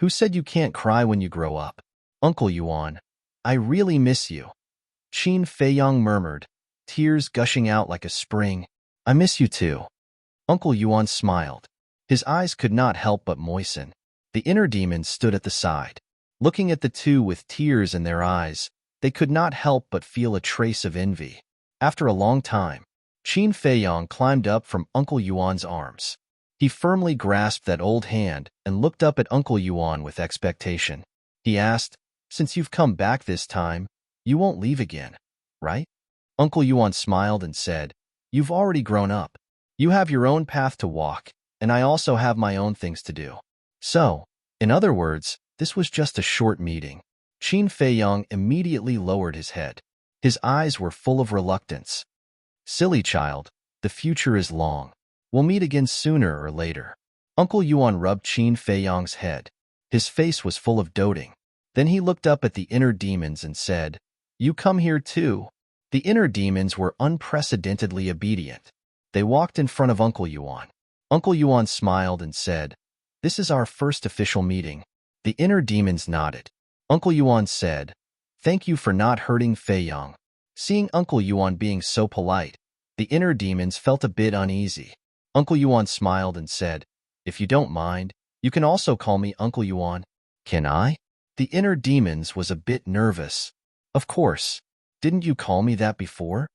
Who said you can't cry when you grow up? Uncle Yuan, I really miss you. Qin Feiyang murmured, tears gushing out like a spring. I miss you too. Uncle Yuan smiled. His eyes could not help but moisten. The inner demons stood at the side. Looking at the two with tears in their eyes, they could not help but feel a trace of envy. After a long time, Qin Feiyang climbed up from Uncle Yuan's arms. He firmly grasped that old hand and looked up at Uncle Yuan with expectation. He asked, Since you've come back this time, you won't leave again, right? Uncle Yuan smiled and said, You've already grown up. You have your own path to walk, and I also have my own things to do. So, in other words, this was just a short meeting. Qin Feiyang immediately lowered his head. His eyes were full of reluctance. Silly child, the future is long. We'll meet again sooner or later. Uncle Yuan rubbed Qin Feiyang's head. His face was full of doting. Then he looked up at the inner demons and said, You come here too. The inner demons were unprecedentedly obedient. They walked in front of Uncle Yuan. Uncle Yuan smiled and said, This is our first official meeting. The inner demons nodded. Uncle Yuan said, Thank you for not hurting Feiyang. Seeing Uncle Yuan being so polite, the inner demons felt a bit uneasy. Uncle Yuan smiled and said, If you don't mind, you can also call me Uncle Yuan. Can I? The inner demons was a bit nervous. Of course. Didn't you call me that before?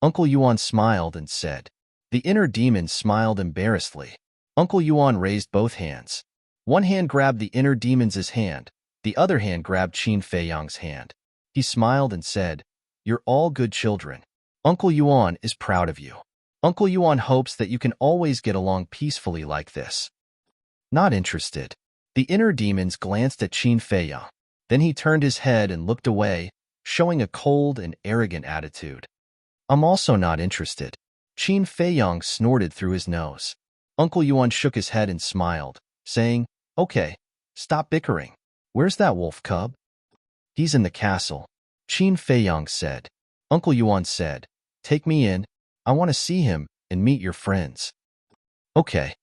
Uncle Yuan smiled and said. The inner demons smiled embarrassedly. Uncle Yuan raised both hands. One hand grabbed the inner demon's hand. The other hand grabbed Qin Feiyang's hand. He smiled and said, You're all good children. Uncle Yuan is proud of you. Uncle Yuan hopes that you can always get along peacefully like this. Not interested. The inner demons glanced at Qin Feiyang. Then he turned his head and looked away, showing a cold and arrogant attitude. I'm also not interested. Qin Feiyang snorted through his nose. Uncle Yuan shook his head and smiled, saying, "Okay, stop bickering. Where's that wolf cub?" "He's in the castle," Qin Feiyang said. Uncle Yuan said, "Take me in. I want to see him and meet your friends." "Okay."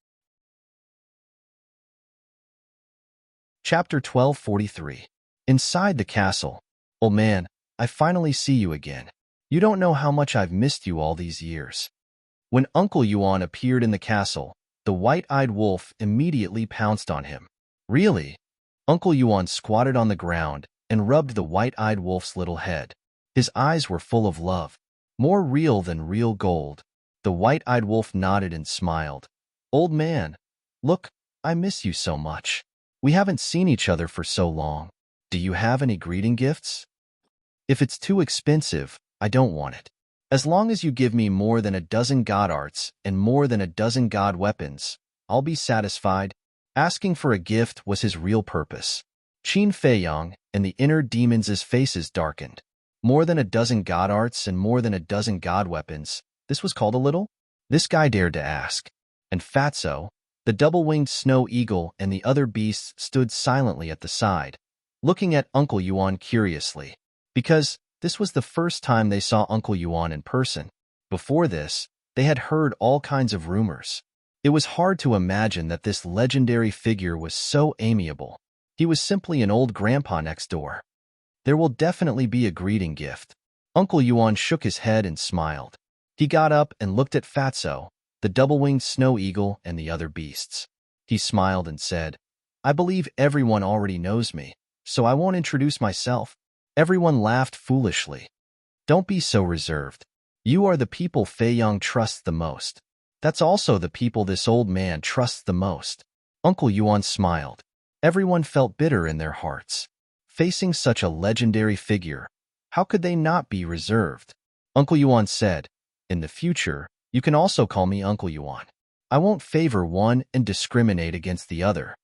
Chapter 1243. Inside the castle. "Old man, I finally see you again. You don't know how much I've missed you all these years." When Uncle Yuan appeared in the castle, the white-eyed wolf immediately pounced on him. "Really?" Uncle Yuan squatted on the ground and rubbed the white-eyed wolf's little head. His eyes were full of love, more real than real gold. The white-eyed wolf nodded and smiled. "Old man, look, I miss you so much. We haven't seen each other for so long. Do you have any greeting gifts? If it's too expensive, I don't want it. As long as you give me more than a dozen god arts and more than a dozen god weapons, I'll be satisfied." Asking for a gift was his real purpose. Qin Feiyang and the inner demons' faces darkened. More than a dozen god arts and more than a dozen god weapons. This was called a little? This guy dared to ask. And Fatso, the double-winged snow eagle, and the other beasts stood silently at the side, looking at Uncle Yuan curiously. Because this was the first time they saw Uncle Yuan in person. Before this, they had heard all kinds of rumors. It was hard to imagine that this legendary figure was so amiable. He was simply an old grandpa next door. There will definitely be a greeting gift. Uncle Yuan shook his head and smiled. He got up and looked at Fatso, the double-winged snow eagle, and the other beasts. He smiled and said, "I believe everyone already knows me, so I won't introduce myself." Everyone laughed foolishly. "Don't be so reserved. You are the people Feiyang trusts the most. That's also the people this old man trusts the most." Uncle Yuan smiled. Everyone felt bitter in their hearts. Facing such a legendary figure, how could they not be reserved? Uncle Yuan said, "In the future, you can also call me Uncle Yuan. I won't favor one and discriminate against the other."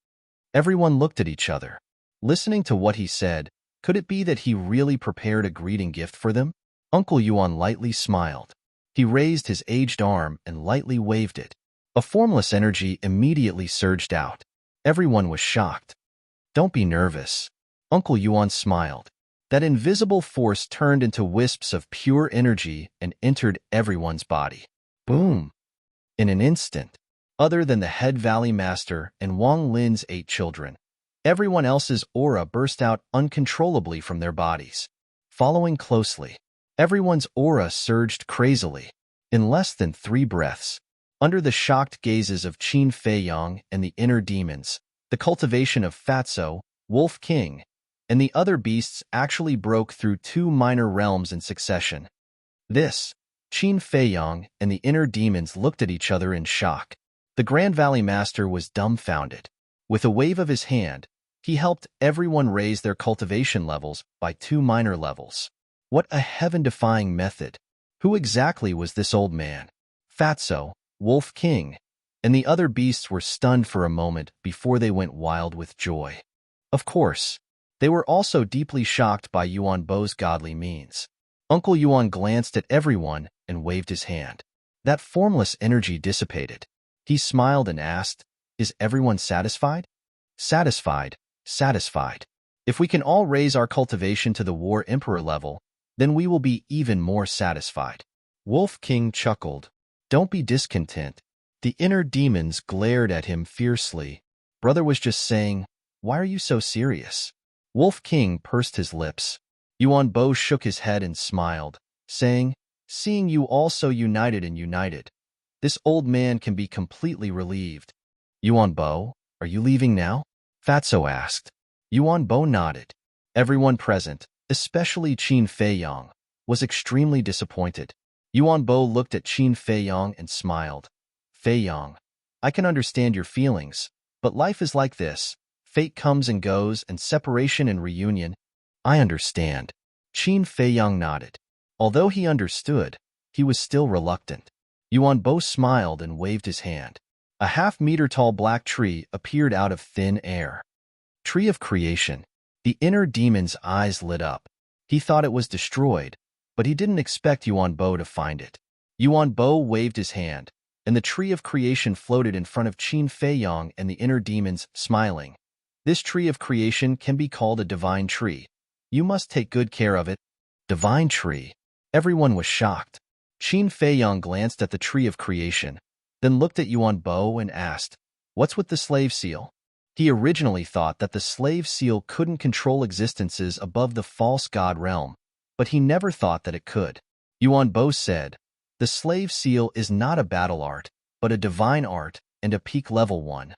Everyone looked at each other. Listening to what he said, could it be that he really prepared a greeting gift for them? Uncle Yuan lightly smiled. He raised his aged arm and lightly waved it. A formless energy immediately surged out. Everyone was shocked. "Don't be nervous." Uncle Yuan smiled. That invisible force turned into wisps of pure energy and entered everyone's body. Boom! In an instant, other than the head valley master and Wang Lin's 8 children, everyone else's aura burst out uncontrollably from their bodies. Following closely, everyone's aura surged crazily. In less than 3 breaths, under the shocked gazes of Qin Feiyang and the inner demons, the cultivation of Fatso, Wolf King, and the other beasts actually broke through 2 minor realms in succession. Qin Feiyang and the inner demons looked at each other in shock. The Grand Valley Master was dumbfounded. With a wave of his hand, he helped everyone raise their cultivation levels by 2 minor levels. What a heaven-defying method! Who exactly was this old man? Fatso, Wolf King, and the other beasts were stunned for a moment before they went wild with joy. Of course, they were also deeply shocked by Yuan Bo's godly means. Uncle Yuan glanced at everyone and waved his hand. That formless energy dissipated. He smiled and asked, "Is everyone satisfied?" "Satisfied, satisfied. If we can all raise our cultivation to the War Emperor level, then we will be even more satisfied." Wolf King chuckled. "Don't be discontent." The inner demons glared at him fiercely. Brother was just saying, "Why are you so serious?" Wolf King pursed his lips. Yuan Bo shook his head and smiled, saying, "Seeing you all so united and united, this old man can be completely relieved." "Yuan Bo, are you leaving now?" Fatso asked. Yuan Bo nodded. Everyone present, especially Qin Feiyang, was extremely disappointed. Yuan Bo looked at Qin Feiyang and smiled. "Feiyang, I can understand your feelings, but life is like this. Fate comes and goes, and separation and reunion." "I understand." Qin Feiyang nodded. Although he understood, he was still reluctant. Yuan Bo smiled and waved his hand. A half-meter-tall black tree appeared out of thin air. Tree of Creation. The inner demon's eyes lit up. He thought it was destroyed, but he didn't expect Yuan Bo to find it. Yuan Bo waved his hand, and the tree of creation floated in front of Qin Fei Yang and the inner demons, smiling. This tree of creation can be called a divine tree. You must take good care of it. Divine tree. Everyone was shocked. Qin Fei Yang glanced at the tree of creation, then looked at Yuan Bo and asked, "What's with the slave seal?" He originally thought that the slave seal couldn't control existences above the false god realm, but he never thought that it could. Yuan Bo said, "The slave seal is not a battle art, but a divine art and a peak level one."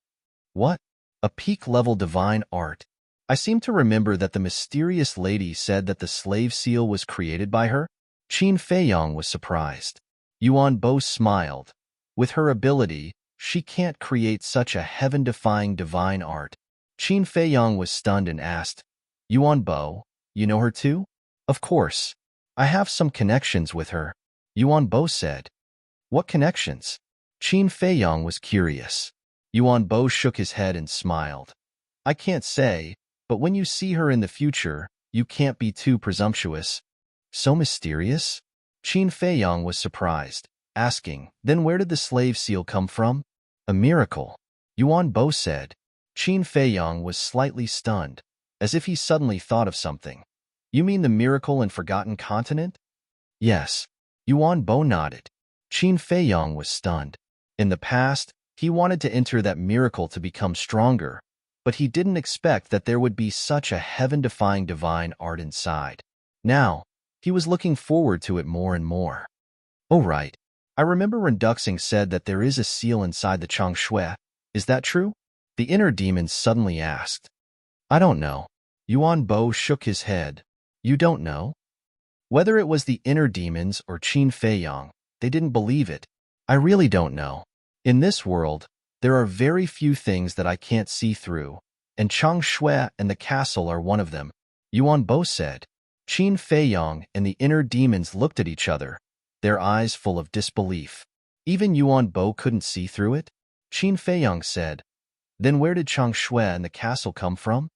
What? A peak level divine art? I seem to remember that the mysterious lady said that the slave seal was created by her. Qin Fei Yang was surprised. Yuan Bo smiled. With her ability, she can't create such a heaven-defying divine art. Qin Fei Yang was stunned and asked, "Yuan Bo, you know her too?" "Of course. I have some connections with her," Yuan Bo said. "What connections?" Qin Fei Yang was curious. Yuan Bo shook his head and smiled. "I can't say, but when you see her in the future, you can't be too presumptuous." "So mysterious?" Qin Fei Yang was surprised, asking, "Then where did the slave seal come from?" "A miracle," Yuan Bo said. Qin Fei Yang was slightly stunned, as if he suddenly thought of something. "You mean the miracle in Forgotten Continent?" "Yes." Yuan Bo nodded. Qin Fei Yang was stunned. In the past, he wanted to enter that miracle to become stronger, but he didn't expect that there would be such a heaven-defying divine art inside. Now, he was looking forward to it more and more. "Oh right. I remember Renduxing said that there is a seal inside the Changshui. Is that true?" The inner demon suddenly asked. "I don't know." Yuan Bo shook his head. "You don't know?" Whether it was the inner demons or Qin Fei Yang, they didn't believe it. "I really don't know. In this world, there are very few things that I can't see through, and Changshui and the castle are one of them," Yuan Bo said. Qin Fei Yang and the inner demons looked at each other, their eyes full of disbelief. Even Yuan Bo couldn't see through it? Qin Fei Yang said, "Then where did Changshui and the castle come from?"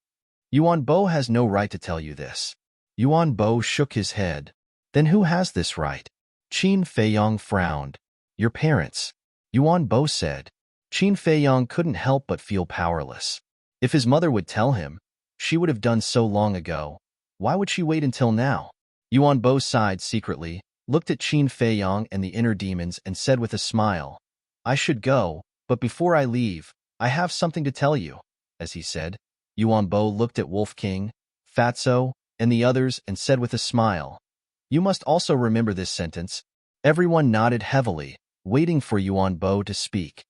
"Yuan Bo has no right to tell you this." Yuan Bo shook his head. "Then who has this right?" Qin Fei Yang frowned. "Your parents," Yuan Bo said. Qin Fei Yang couldn't help but feel powerless. If his mother would tell him, she would have done so long ago. Why would she wait until now? Yuan Bo sighed secretly, looked at Qin Fei Yang and the inner demons, and said with a smile, "I should go, but before I leave, I have something to tell you." As he said, Yuan Bo looked at Wolf King, Fatso, and the others and said with a smile, "You must also remember this sentence." Everyone nodded heavily, waiting for Yuan Bo to speak.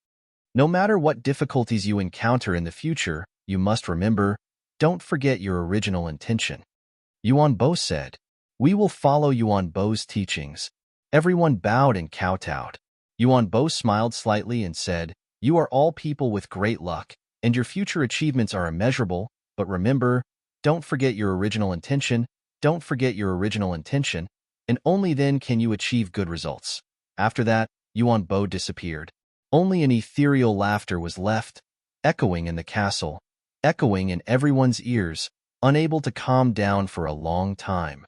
"No matter what difficulties you encounter in the future, you must remember, don't forget your original intention." Yuan Bo said, "We will follow Yuan Bo's teachings." Everyone bowed and kowtowed. Yuan Bo smiled slightly and said, "You are all people with great luck, and your future achievements are immeasurable, but remember, don't forget your original intention, don't forget your original intention, and only then can you achieve good results." After that, Yuan Bo disappeared. Only an ethereal laughter was left, echoing in the castle, echoing in everyone's ears, unable to calm down for a long time.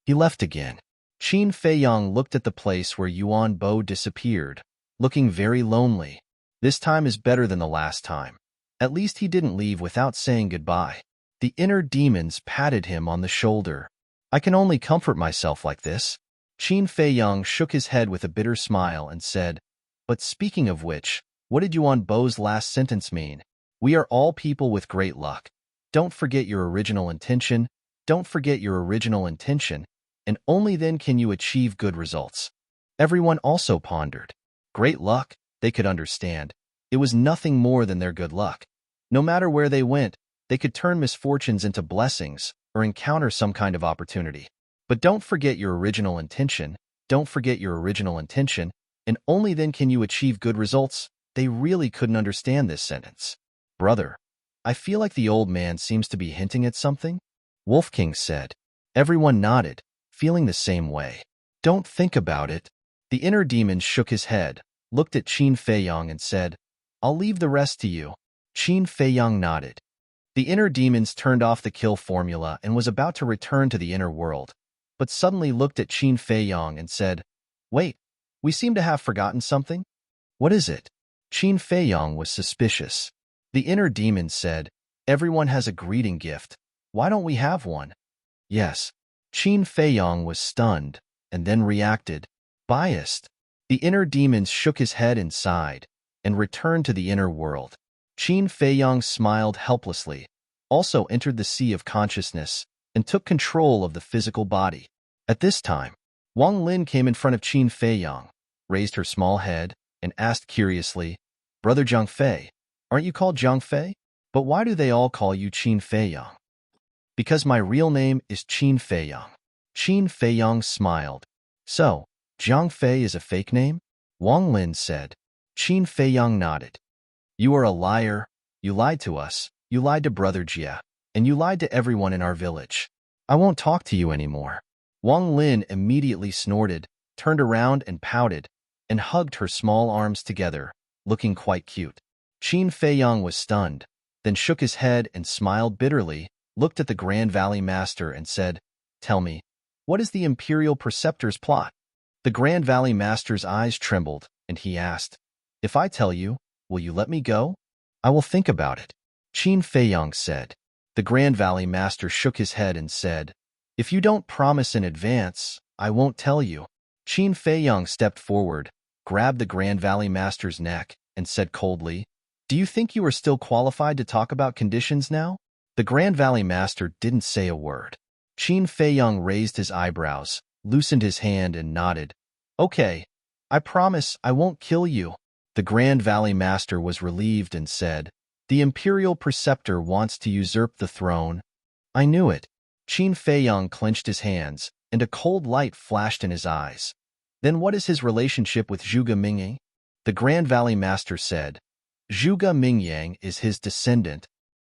He left again. Qin Fei Yang looked at the place where Yuan Bo disappeared, looking very lonely. This time is better than the last time. At least he didn't leave without saying goodbye. The inner demons patted him on the shoulder. "I can only comfort myself like this." Qin Fei Yang shook his head with a bitter smile and said, "But speaking of which, what did Yuan Bo's last sentence mean? We are all people with great luck. Don't forget your original intention, don't forget your original intention, and only then can you achieve good results." Everyone also pondered. Great luck, they could understand. It was nothing more than their good luck. No matter where they went, they could turn misfortunes into blessings or encounter some kind of opportunity. But don't forget your original intention, don't forget your original intention, and only then can you achieve good results. They really couldn't understand this sentence. "Brother, I feel like the old man seems to be hinting at something," Wolf King said. Everyone nodded, feeling the same way. "Don't think about it." The inner demon shook his head, looked at Qin Fei Yang and said, "I'll leave the rest to you." Qin Fei Yang nodded. The inner demons turned off the kill formula and was about to return to the inner world, but suddenly looked at Qin Fei Yang and said, "Wait, we seem to have forgotten something? What is it?" Qin Fei Yang was suspicious. The inner demon said, "Everyone has a greeting gift. Why don't we have one?" Yes. Qin Fei Yang was stunned, and then reacted, biased. The inner demons shook his head and sighed, and returned to the inner world. Qin Fei Yang smiled helplessly, also entered the sea of consciousness, and took control of the physical body. At this time, Wang Lin came in front of Qin Fei Yang, raised her small head, and asked curiously, "Brother Zhang Fei, aren't you called Zhang Fei? But why do they all call you Qin Fei Yang?" "Because my real name is Qin Fei Yang." Qin Fei Yang smiled. "So, Zhang Fei is a fake name?" Wang Lin said. Qin Fei Yang nodded. "You are a liar. You lied to us. You lied to Brother Jia. And you lied to everyone in our village. I won't talk to you anymore." Wang Lin immediately snorted, turned around and pouted, and hugged her small arms together, looking quite cute. Qin Fei Yang was stunned, then shook his head and smiled bitterly, looked at the Grand Valley Master and said, "Tell me, what is the Imperial Preceptor's plot?" The Grand Valley Master's eyes trembled, and he asked, "If I tell you, will you let me go?" "I will think about it," Qin Fei Yang said. The Grand Valley Master shook his head and said, "If you don't promise in advance, I won't tell you." Qin Fei Yang stepped forward, grabbed the Grand Valley Master's neck, and said coldly, "Do you think you are still qualified to talk about conditions now?" The Grand Valley Master didn't say a word. Qin Fei Yang raised his eyebrows, loosened his hand, and nodded. "Okay, I promise I won't kill you." The Grand Valley Master was relieved and said, "The Imperial Preceptor wants to usurp the throne." "I knew it." Qin Fei Yang clenched his hands, and a cold light flashed in his eyes. "Then what is his relationship with Zhuge Mingyang?" The Grand Valley Master said, "Zhuge Mingyang is his descendant."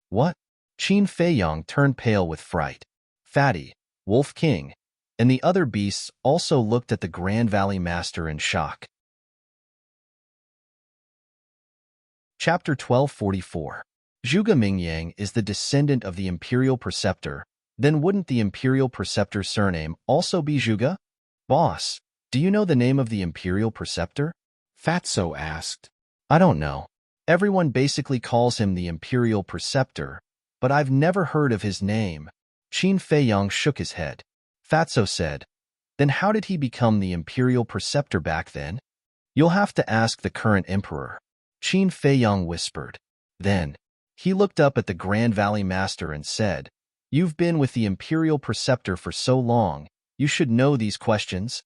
"What?" Qin Fei Yang turned pale with fright. Fatty, Wolf King, and the other beasts also looked at the Grand Valley Master in shock. Chapter 1244. Zhuge Mingyang is the descendant of the Imperial Preceptor. Then wouldn't the Imperial Preceptor's surname also be Zhuge? "Boss, do you know the name of the Imperial Preceptor?" Fatso asked. "I don't know. Everyone basically calls him the Imperial Preceptor, but I've never heard of his name." Qin Fei Yang shook his head. Fatso said, "Then how did he become the Imperial Preceptor back then?" "You'll have to ask the current emperor," Qin Fei Yang whispered. Then, he looked up at the Grand Valley Master and said, "You've been with the Imperial Preceptor for so long, you should know these questions."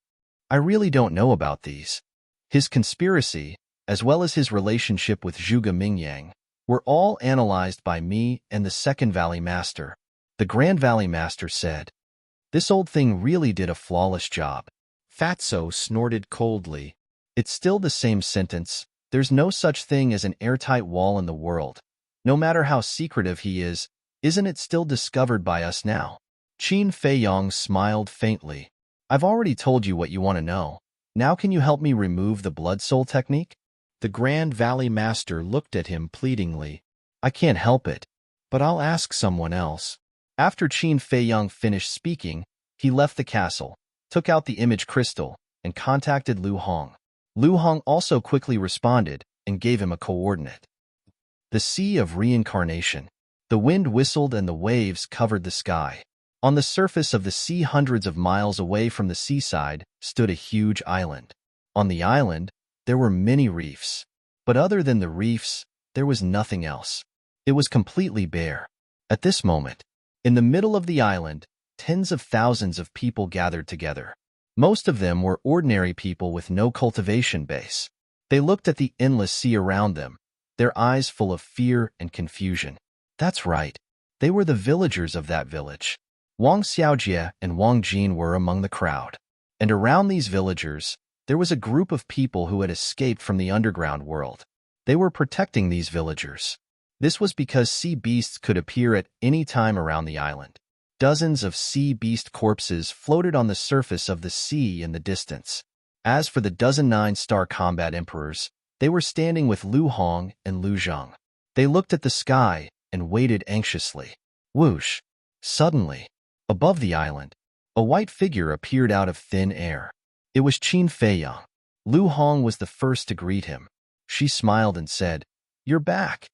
"I really don't know about these." His conspiracy, as well as his relationship with Zhuge Mingyang, were all analyzed by me and the Second Valley Master. The Grand Valley Master said, "This old thing really did a flawless job." Fatso snorted coldly. "It's still the same sentence. There's no such thing as an airtight wall in the world. No matter how secretive he is, isn't it still discovered by us now?" Qin Fei Yang smiled faintly. "I've already told you what you want to know. Now can you help me remove the blood soul technique?" The Grand Valley Master looked at him pleadingly. "I can't help it, but I'll ask someone else." After Qin Fei Yang finished speaking, he left the castle, took out the image crystal, and contacted Lu Hong. Lu Hong also quickly responded and gave him a coordinate. The Sea of Reincarnation. The wind whistled and the waves covered the sky. On the surface of the sea hundreds of miles away from the seaside stood a huge island. On the island, there were many reefs. But other than the reefs, there was nothing else. It was completely bare. At this moment, in the middle of the island, tens of thousands of people gathered together. Most of them were ordinary people with no cultivation base. They looked at the endless sea around them, their eyes full of fear and confusion. That's right. They were the villagers of that village. Wang Xiaojie and Wang Jin were among the crowd. And around these villagers, there was a group of people who had escaped from the underground world. They were protecting these villagers. This was because sea beasts could appear at any time around the island. Dozens of sea beast corpses floated on the surface of the sea in the distance. As for the dozen 9-star combat emperors, they were standing with Lu Hong and Lu Zhang. They looked at the sky, and waited anxiously. Whoosh! Suddenly, above the island, a white figure appeared out of thin air. It was Qin Feiyang. Lu Hong was the first to greet him. She smiled and said, "You're back."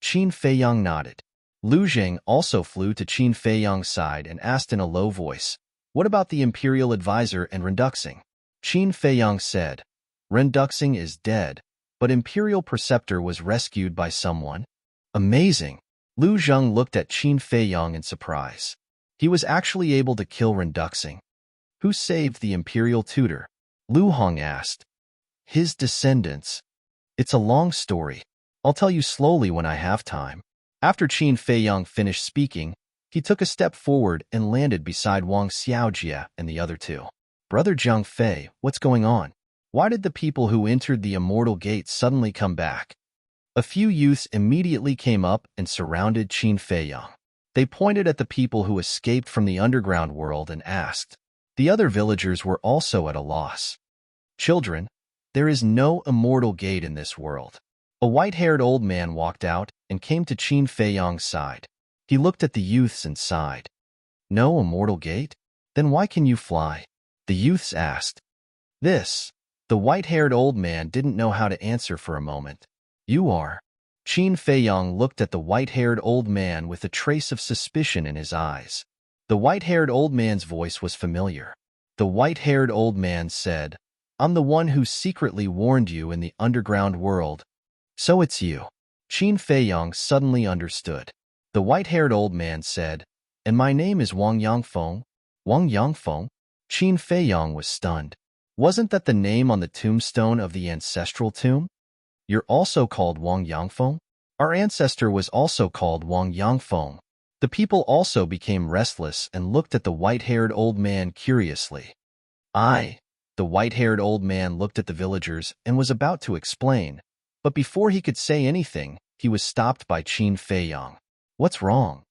Qin Feiyang nodded. Lu Zheng also flew to Qin Feiyang's side and asked in a low voice, "What about the Imperial Advisor and Renduxing?" Qin Feiyang said, "Renduxing is dead, but Imperial Preceptor was rescued by someone." Amazing! Lu Zheng looked at Qin Feiyang in surprise. He was actually able to kill Renduxing. Who saved the Imperial Tutor? Lu Hong asked. His descendants. It's a long story. I'll tell you slowly when I have time. After Qin Feiyang finished speaking, he took a step forward and landed beside Wang Xiaojia and the other two. "Brother Zhang Fei, what's going on? Why did the people who entered the Immortal Gate suddenly come back?" A few youths immediately came up and surrounded Qin Feiyang. They pointed at the people who escaped from the underground world and asked. The other villagers were also at a loss. "Children, there is no Immortal Gate in this world." A white-haired old man walked out and came to Qin Feiyang's side. He looked at the youths and sighed. "No Immortal Gate? Then why can you fly?" The youths asked. The white-haired old man didn't know how to answer for a moment. "You are." Qin Feiyang looked at the white-haired old man with a trace of suspicion in his eyes. The white-haired old man's voice was familiar. The white-haired old man said, "I'm the one who secretly warned you in the underground world." "So it's you." Qin Feiyang suddenly understood. The white-haired old man said, "And my name is Wang Yangfeng." Wang Yangfeng? Qin Feiyang was stunned. Wasn't that the name on the tombstone of the ancestral tomb? "You're also called Wang Yangfeng?" "Our ancestor was also called Wang Yangfeng." The people also became restless and looked at the white-haired old man curiously. The white-haired old man looked at the villagers and was about to explain, but before he could say anything, he was stopped by Qin Feiyang. "What's wrong?"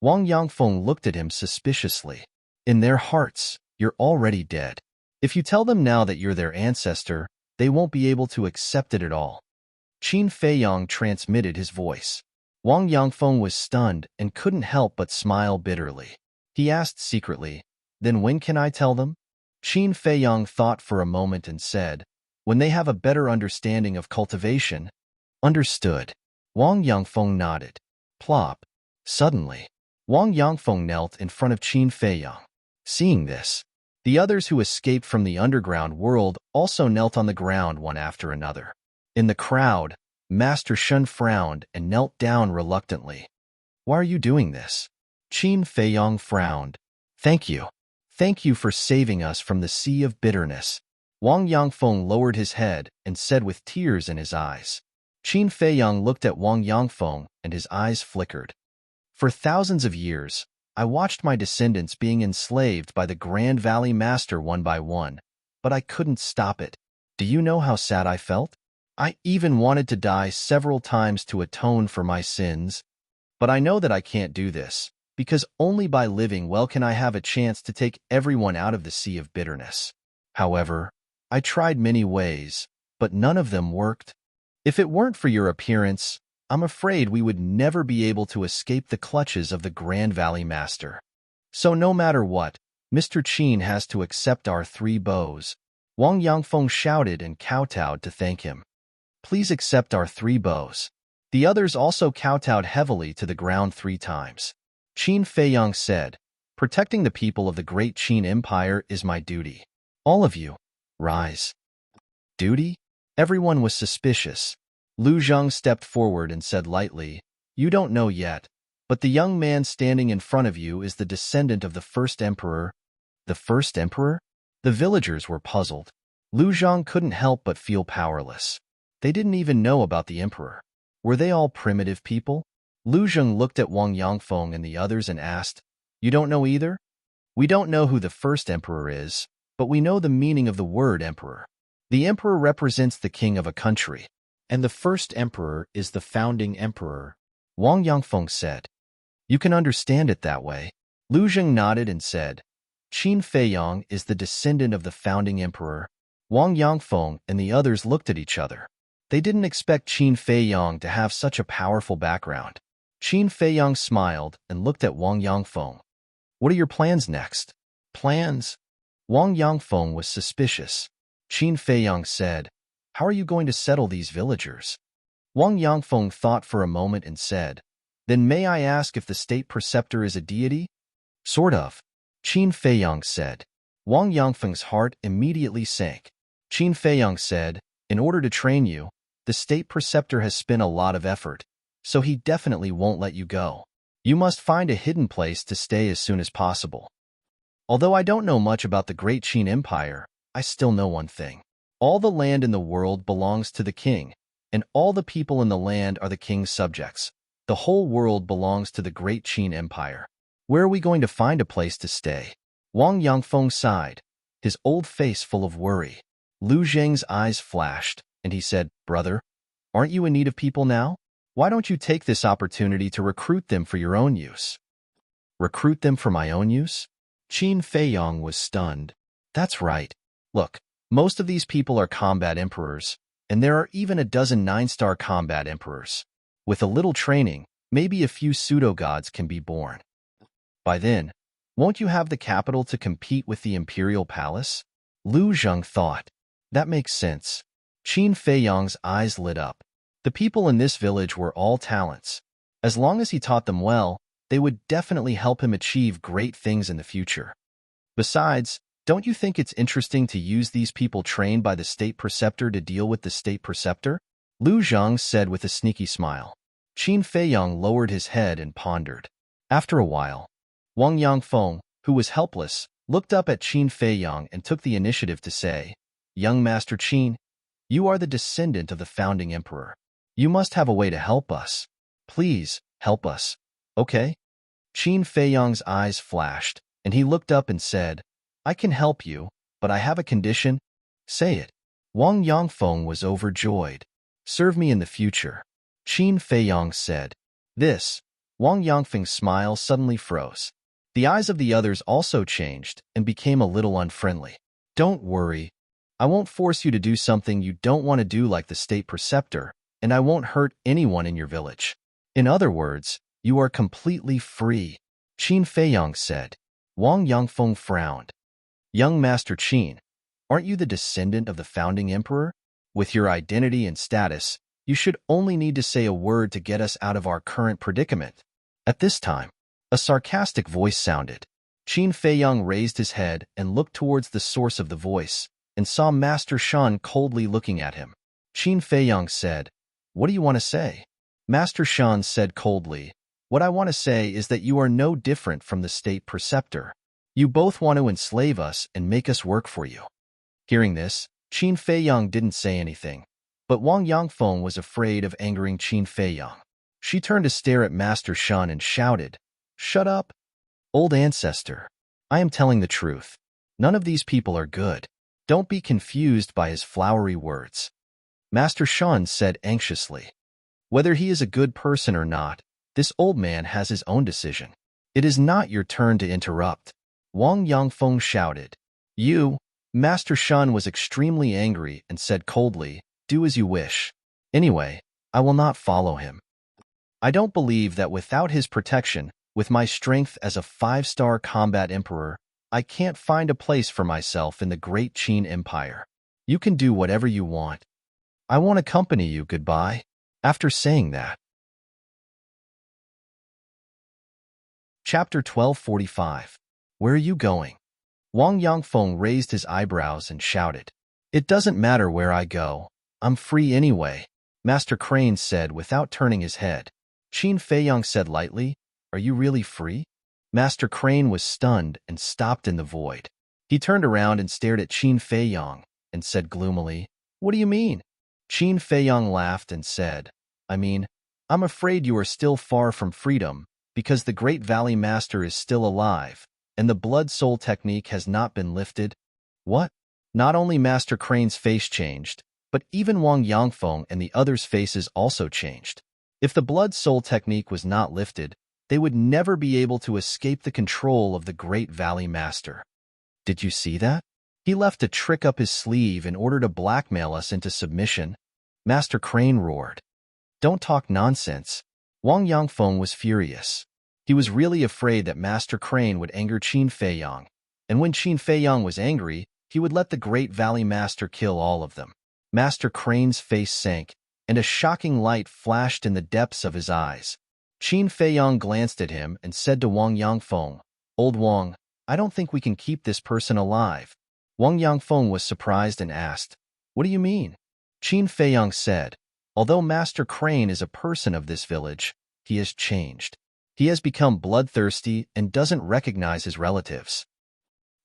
Wang Yangfeng looked at him suspiciously. "In their hearts, you're already dead. If you tell them now that you're their ancestor, they won't be able to accept it at all." Qin Feiyang transmitted his voice. Wang Yangfeng was stunned and couldn't help but smile bitterly. He asked secretly, "Then when can I tell them?" Qin Feiyang thought for a moment and said, "When they have a better understanding of cultivation." "Understood." Wang Yangfeng nodded. Plop. Suddenly, Wang Yangfeng knelt in front of Qin Feiyang. Seeing this, the others who escaped from the underground world also knelt on the ground one after another. In the crowd, Master Shun frowned and knelt down reluctantly. "Why are you doing this?" Qin Feiyang frowned. "Thank you. Thank you for saving us from the sea of bitterness." Wang Yangfeng lowered his head and said with tears in his eyes. Qin Feiyang looked at Wang Yangfeng and his eyes flickered. "For thousands of years, I watched my descendants being enslaved by the Grand Valley Master one by one, but I couldn't stop it. Do you know how sad I felt? I even wanted to die several times to atone for my sins. But I know that I can't do this, because only by living well can I have a chance to take everyone out of the sea of bitterness. However, I tried many ways, but none of them worked. If it weren't for your appearance, I'm afraid we would never be able to escape the clutches of the Grand Valley Master. So no matter what, Mr. Qin has to accept our 3 bows." Wang Yangfeng shouted and kowtowed to thank him. "Please accept our 3 bows." The others also kowtowed heavily to the ground 3 times. Qin Feiyang said, "Protecting the people of the great Qin Empire is my duty. All of you, rise." Duty? Everyone was suspicious. Lu Zheng stepped forward and said lightly, "You don't know yet, but the young man standing in front of you is the descendant of the first emperor." "The first emperor?" The villagers were puzzled. Lu Zheng couldn't help but feel powerless. They didn't even know about the emperor. Were they all primitive people? Lu Zheng looked at Wang Yangfeng and the others and asked, "You don't know either?" "We don't know who the first emperor is, but we know the meaning of the word emperor. The emperor represents the king of a country, and the first emperor is the founding emperor," Wang Yangfeng said. "You can understand it that way." Lu Zheng nodded and said, "Qin Feiyang is the descendant of the founding emperor." Wang Yangfeng and the others looked at each other. They didn't expect Qin Feiyang to have such a powerful background. Qin Feiyang smiled and looked at Wang Yangfeng. What are your plans next? Plans? Wang Yangfeng was suspicious. Qin Feiyang said, how are you going to settle these villagers? Wang Yangfeng thought for a moment and said, then may I ask if the state preceptor is a deity? Sort of. Qin Feiyang said. Wang Yangfeng's heart immediately sank. Qin Feiyang said, in order to train you, the state preceptor has spent a lot of effort, so he definitely won't let you go. You must find a hidden place to stay as soon as possible. Although I don't know much about the great Qin Empire, I still know one thing. All the land in the world belongs to the king, and all the people in the land are the king's subjects. The whole world belongs to the great Qin Empire. Where are we going to find a place to stay? Wang Yangfeng sighed, his old face full of worry. Lu Zheng's eyes flashed, and he said, brother, aren't you in need of people now? Why don't you take this opportunity to recruit them for your own use? Recruit them for my own use? Qin Feiyang was stunned. That's right. Look, most of these people are combat emperors, and there are even a dozen 9-star combat emperors. With a little training, maybe a few pseudo-gods can be born. By then, won't you have the capital to compete with the imperial palace? Lu Zheng thought. That makes sense. Qin Feiyang's eyes lit up. The people in this village were all talents. As long as he taught them well, they would definitely help him achieve great things in the future. Besides, don't you think it's interesting to use these people trained by the state preceptor to deal with the state preceptor? Lu Zheng said with a sneaky smile. Qin Feiyang lowered his head and pondered. After a while, Wang Yangfeng, who was helpless, looked up at Qin Feiyang and took the initiative to say, young Master Qin, you are the descendant of the founding emperor. You must have a way to help us. Please, help us. Okay? Qin Feiyang's eyes flashed, and he looked up and said, I can help you, but I have a condition. Say it. Wang Yangfeng was overjoyed. Serve me in the future. Qin Feiyang said. This. Wang Yangfeng's smile suddenly froze. The eyes of the others also changed and became a little unfriendly. Don't worry. I won't force you to do something you don't want to do like the state preceptor, and I won't hurt anyone in your village. In other words, you are completely free, Qin Feiyang said. Wang Yangfeng frowned. Young Master Qin, aren't you the descendant of the founding emperor? With your identity and status, you should only need to say a word to get us out of our current predicament. At this time, a sarcastic voice sounded. Qin Feiyang raised his head and looked towards the source of the voice, and saw Master Shan coldly looking at him. Qin Feiyang said, What do you want to say? Master Shan said coldly, What I want to say is that you are no different from the state preceptor. You both want to enslave us and make us work for you. Hearing this, Qin Feiyang didn't say anything, but Wang Yangfeng was afraid of angering Qin Feiyang. She turned to stare at Master Shan and shouted, Shut up! Old ancestor, I am telling the truth. None of these people are good. Don't be confused by his flowery words. Master Shan said anxiously. Whether he is a good person or not, this old man has his own decision. It is not your turn to interrupt. Wang Yangfeng shouted. You, Master Shan was extremely angry and said coldly, Do as you wish. Anyway, I will not follow him. I don't believe that without his protection, with my strength as a 5-star combat emperor, I can't find a place for myself in the great Qin Empire. You can do whatever you want. I won't accompany you, goodbye. After saying that. Chapter 1245. Where are you going? Wang Yangfeng raised his eyebrows and shouted. It doesn't matter where I go. I'm free anyway, Master Crane said without turning his head. Qin Feiyang said lightly, Are you really free? Master Crane was stunned and stopped in the void. He turned around and stared at Qin Feiyang and said gloomily, What do you mean? Qin Feiyang laughed and said, I mean, I'm afraid you are still far from freedom because the Great Valley Master is still alive and the Blood Soul technique has not been lifted. What? Not only Master Crane's face changed, but even Wang Yangfeng and the others' faces also changed. If the Blood Soul technique was not lifted, they would never be able to escape the control of the Great Valley Master. Did you see that? He left a trick up his sleeve in order to blackmail us into submission. Master Crane roared. Don't talk nonsense. Wang Yangfeng was furious. He was really afraid that Master Crane would anger Qin Feiyang, and when Qin Feiyang was angry, he would let the Great Valley Master kill all of them. Master Crane's face sank, and a shocking light flashed in the depths of his eyes. Qin Feiyang glanced at him and said to Wang Yangfeng, "Old Wang, I don't think we can keep this person alive." Wang Yangfeng was surprised and asked, "What do you mean?" Qin Feiyang said, "Although Master Crane is a person of this village, he has changed. He has become bloodthirsty and doesn't recognize his relatives."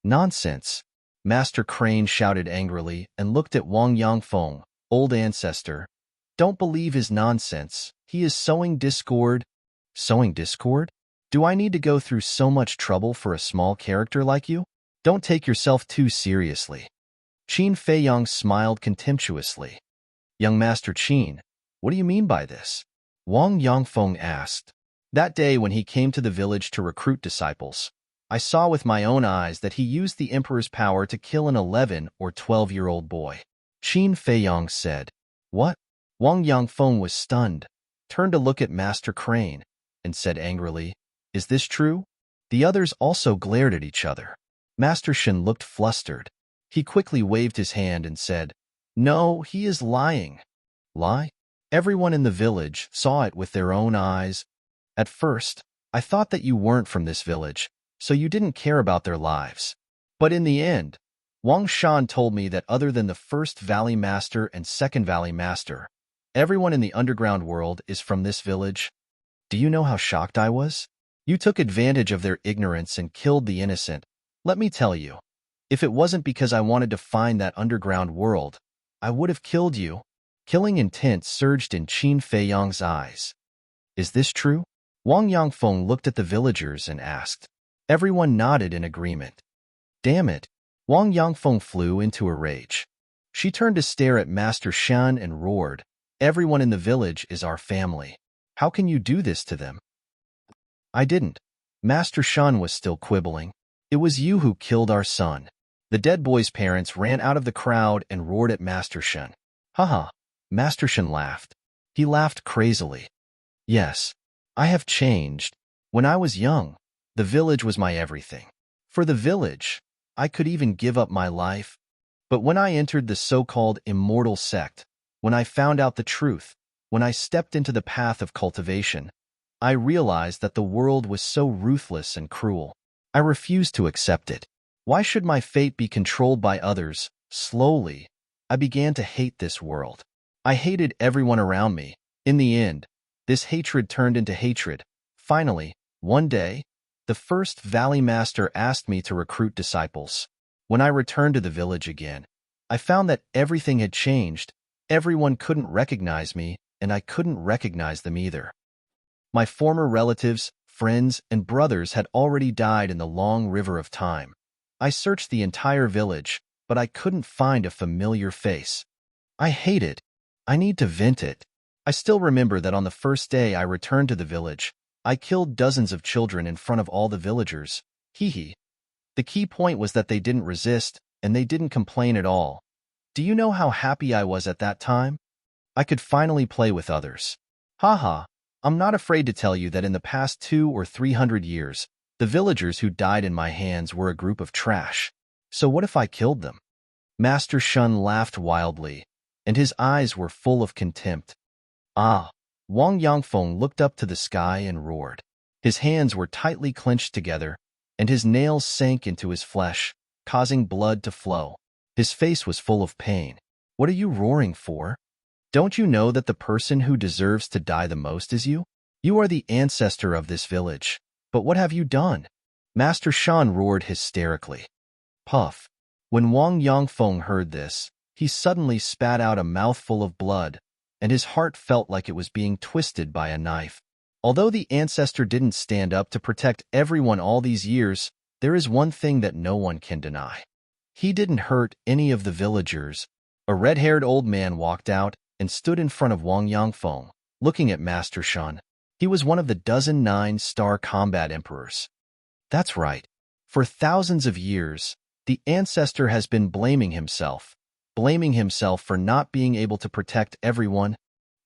"Nonsense!" Master Crane shouted angrily and looked at Wang Yangfeng, "Old ancestor. Don't believe his nonsense. He is sowing discord." "Sowing discord? Do I need to go through so much trouble for a small character like you? Don't take yourself too seriously." Qin Feiyang smiled contemptuously. "Young Master Qin, what do you mean by this?" Wang Yangfeng asked. "That day when he came to the village to recruit disciples, I saw with my own eyes that he used the Emperor's power to kill an 11 or 12-year-old boy." Qin Feiyang said. "What?" Wang Yangfeng was stunned, turned to look at Master Crane, and said angrily, "Is this true?" The others also glared at each other. Master Shen looked flustered. He quickly waved his hand and said, "No, he is lying." "Lie?" Everyone in the village saw it with their own eyes. "At first, I thought that you weren't from this village, so you didn't care about their lives. But in the end, Wang Shan told me that other than the first Valley Master and second Valley Master, everyone in the underground world is from this village. Do you know how shocked I was? You took advantage of their ignorance and killed the innocent. Let me tell you, if it wasn't because I wanted to find that underground world, I would have killed you." Killing intent surged in Qin Feiyang's eyes. "Is this true?" Wang Yangfeng looked at the villagers and asked. Everyone nodded in agreement. "Damn it!" Wang Yangfeng flew into a rage. She turned to stare at Master Shan and roared, "Everyone in the village is our family. How can you do this to them?" "I didn't." Master Shan was still quibbling. "It was you who killed our son." The dead boy's parents ran out of the crowd and roared at Master Shan. "Haha." Master Shan laughed. He laughed crazily. "Yes, I have changed. When I was young, the village was my everything. For the village, I could even give up my life. But when I entered the so-called immortal sect, when I found out the truth, when I stepped into the path of cultivation, I realized that the world was so ruthless and cruel. I refused to accept it. Why should my fate be controlled by others? Slowly, I began to hate this world. I hated everyone around me. In the end, this hatred turned into hatred. Finally, one day, the first Valley Master asked me to recruit disciples. When I returned to the village again, I found that everything had changed. Everyone couldn't recognize me, and I couldn't recognize them either. My former relatives, friends, and brothers had already died in the long river of time. I searched the entire village, but I couldn't find a familiar face. I hate it. I need to vent it. I still remember that on the first day I returned to the village, I killed dozens of children in front of all the villagers. Hee hee. The key point was that they didn't resist, and they didn't complain at all. Do you know how happy I was at that time? I could finally play with others. Haha, I'm not afraid to tell you that in the past 200 or 300 years, the villagers who died in my hands were a group of trash. So what if I killed them? Master Shun laughed wildly, and his eyes were full of contempt. Ah! Wang Yangfeng looked up to the sky and roared. His hands were tightly clenched together, and his nails sank into his flesh, causing blood to flow. His face was full of pain. What are you roaring for? Don't you know that the person who deserves to die the most is you? You are the ancestor of this village. But what have you done? Master Shan roared hysterically. Puff. When Wang Yangfeng heard this, he suddenly spat out a mouthful of blood, and his heart felt like it was being twisted by a knife. Although the ancestor didn't stand up to protect everyone all these years, there is one thing that no one can deny. He didn't hurt any of the villagers. A red-haired old man walked out and stood in front of Wang Yangfeng, looking at Master Shan. He was one of the dozen 9-star combat emperors. That's right. For thousands of years, the ancestor has been blaming himself for not being able to protect everyone.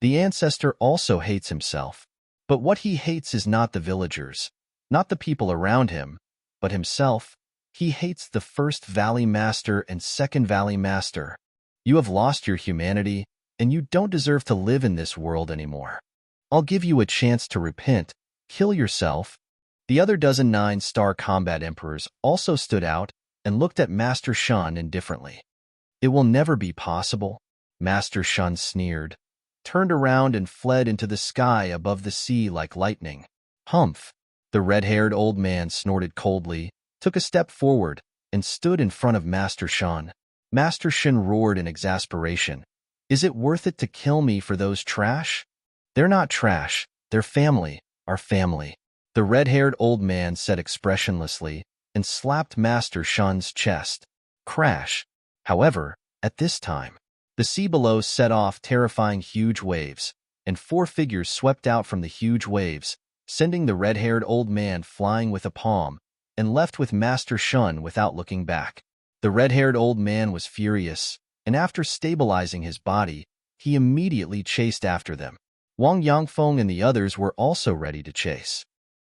The ancestor also hates himself. But what he hates is not the villagers, not the people around him, but himself. He hates the first Valley Master and second Valley Master. You have lost your humanity, and you don't deserve to live in this world anymore. I'll give you a chance to repent. Kill yourself. The other dozen 9-star combat emperors also stood out and looked at Master Shan indifferently. It will never be possible, Master Shan sneered, turned around and fled into the sky above the sea like lightning. Humph! The red-haired old man snorted coldly, took a step forward, and stood in front of Master Shan. Master Shan roared in exasperation. Is it worth it to kill me for those trash? They're not trash. They're family, our family. The red-haired old man said expressionlessly and slapped Master Shan's chest. Crash. However, at this time, the sea below set off terrifying huge waves, and 4 figures swept out from the huge waves, sending the red-haired old man flying with a palm, and left with Master Shan without looking back. The red-haired old man was furious, and after stabilizing his body, he immediately chased after them. Wang Yangfeng and the others were also ready to chase.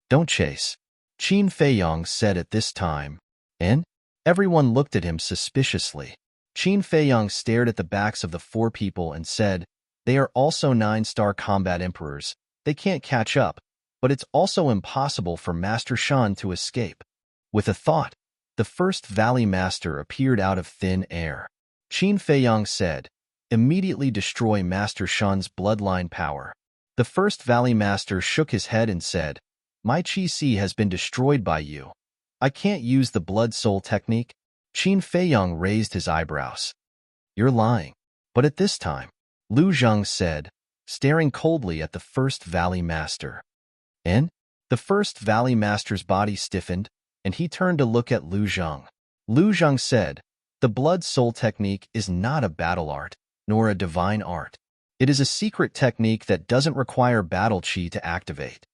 Don't chase, Qin Feiyong said at this time, and everyone looked at him suspiciously. Qin Feiyong stared at the backs of the 4 people and said, they are also 9-star combat emperors. They can't catch up, but it's also impossible for Master Shan to escape. With a thought, the first Valley Master appeared out of thin air. Qin Feiyong said, immediately destroy Master Shan's bloodline power. The first Valley Master shook his head and said, my Qi has been destroyed by you. I can't use the blood soul technique. Qin Feiyong raised his eyebrows. You're lying. But at this time, Lu Zheng said, staring coldly at the first Valley Master. And the first Valley Master's body stiffened, and he turned to look at Lu Zheng. Lu Zheng said, the blood soul technique is not a battle art, nor a divine art. It is a secret technique that doesn't require battle chi to activate.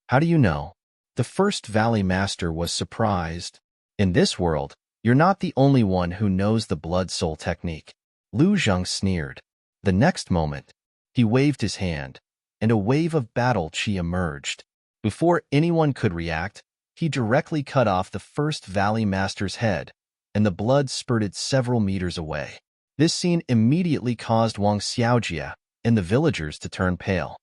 How do you know? The first Valley Master was surprised. In this world, you're not the only one who knows the blood soul technique. Lu Zheng sneered. The next moment, he waved his hand, and a wave of battle chi emerged. Before anyone could react, he directly cut off the first Valley Master's head, and the blood spurted several meters away. This scene immediately caused Wang Xiaojia and the villagers to turn pale.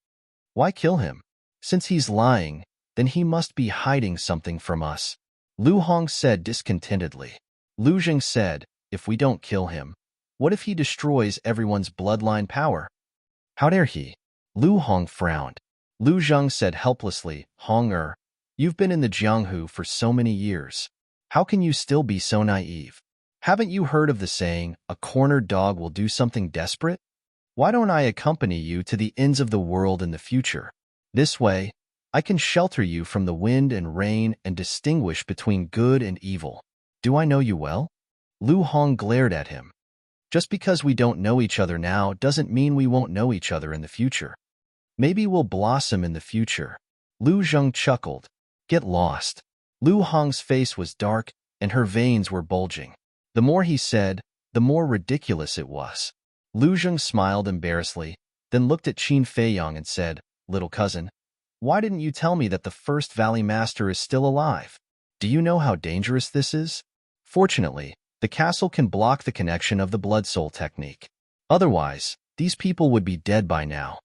Why kill him? Since he's lying, then he must be hiding something from us, Lu Hong said discontentedly. Lu Zheng said, if we don't kill him, what if he destroys everyone's bloodline power? How dare he? Lu Hong frowned. Lu Zheng said helplessly, Hong you've been in the Jianghu for so many years. How can you still be so naive? Haven't you heard of the saying, a cornered dog will do something desperate? Why don't I accompany you to the ends of the world in the future? This way, I can shelter you from the wind and rain and distinguish between good and evil. Do I know you well? Lu Hong glared at him. Just because we don't know each other now doesn't mean we won't know each other in the future. Maybe we'll blossom in the future. Lu Zheng chuckled. Get lost. Lu Hong's face was dark and her veins were bulging. The more he said, the more ridiculous it was. Lu Zheng smiled embarrassedly, then looked at Qin Feiyong and said, little cousin, why didn't you tell me that the first Valley Master is still alive? Do you know how dangerous this is? Fortunately, the castle can block the connection of the blood soul technique. Otherwise, these people would be dead by now.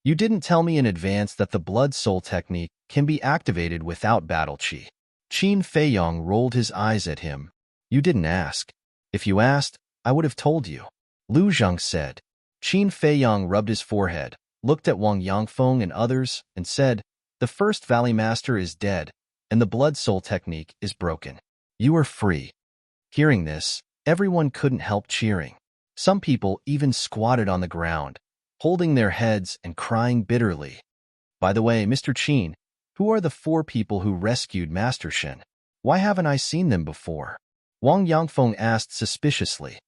You didn't tell me in advance that the blood soul technique can be activated without battle chi. Qin Feiyong rolled his eyes at him. You didn't ask. If you asked, I would have told you. Lu Zheng said. Qin Feiyong rubbed his forehead, looked at Wang Yangfeng and others, and said, the first Valley Master is dead, and the blood soul technique is broken. You are free. Hearing this, everyone couldn't help cheering. Some people even squatted on the ground, holding their heads and crying bitterly. By the way, Mr. Qin, who are the 4 people who rescued Master Shan? Why haven't I seen them before? Wang Yangfeng asked suspiciously.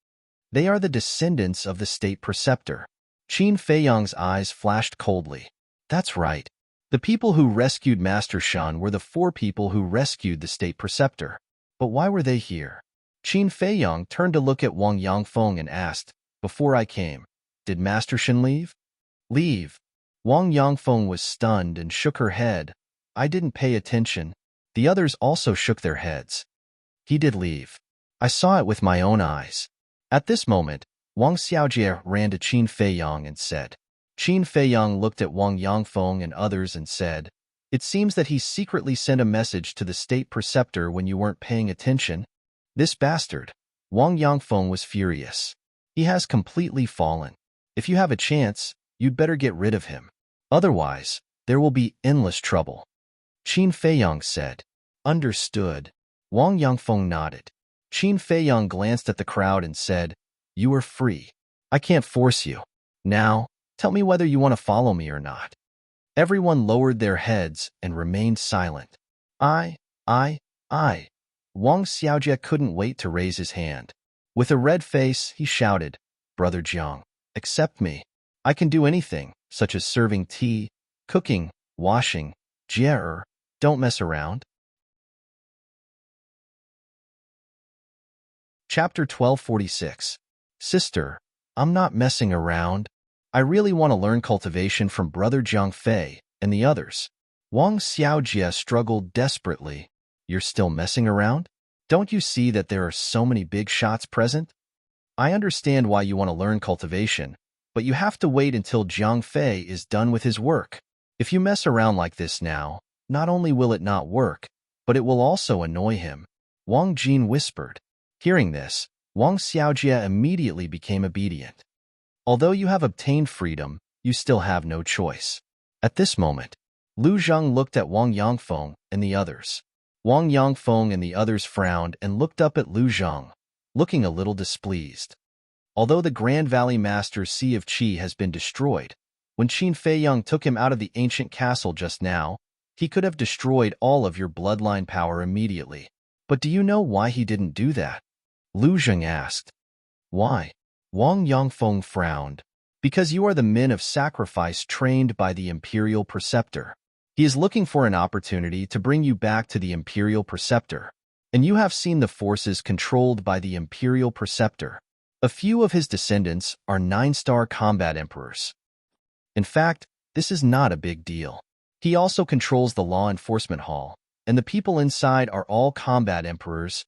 They are the descendants of the state preceptor. Qin Feiyong's eyes flashed coldly. That's right. The people who rescued Master Shan were the 4 people who rescued the state preceptor. But why were they here? Qin Feiyong turned to look at Wang Yangfeng and asked, before I came, did Master Shan leave? Leave? Wang Yangfeng was stunned and shook her head. I didn't pay attention. The others also shook their heads. He did leave. I saw it with my own eyes. At this moment, Wang Xiaojie ran to Qin Feiyang and said. Qin Feiyang looked at Wang Yangfeng and others and said, it seems that he secretly sent a message to the state preceptor when you weren't paying attention. This bastard. Wang Yangfeng was furious. He has completely fallen. If you have a chance, you'd better get rid of him. Otherwise, there will be endless trouble. Qin Feiyang said. Understood. Wang Yangfeng nodded. Qin Feiyang glanced at the crowd and said, you are free. I can't force you. Now, tell me whether you want to follow me or not. Everyone lowered their heads and remained silent. I. Wang Xiaojie couldn't wait to raise his hand. With a red face, he shouted, Brother Jiang, accept me. I can do anything, such as serving tea, cooking, washing. Jie, don't mess around. Chapter 1246. Sister, I'm not messing around. I really want to learn cultivation from Brother Jiang Fei and the others. Wang Xiaojie struggled desperately. You're still messing around? Don't you see that there are so many big shots present? I understand why you want to learn cultivation, but you have to wait until Jiang Fei is done with his work. If you mess around like this now, not only will it not work, but it will also annoy him. Wang Jin whispered. Hearing this, Wang Xiaojie immediately became obedient. Although you have obtained freedom, you still have no choice. At this moment, Lu Zheng looked at Wang Yangfeng and the others. Wang Yangfeng and the others frowned and looked up at Lu Zheng, looking a little displeased. Although the Grand Valley Master's Sea of Qi has been destroyed, when Qin Feiyang took him out of the ancient castle just now, he could have destroyed all of your bloodline power immediately. But do you know why he didn't do that? Lu Zheng asked. Why? Wang Yangfeng frowned. Because you are the men of sacrifice trained by the Imperial Preceptor. He is looking for an opportunity to bring you back to the Imperial Preceptor. And you have seen the forces controlled by the Imperial Preceptor. A few of his descendants are 9-star combat emperors. In fact, this is not a big deal. He also controls the law enforcement hall, and the people inside are all combat emperors.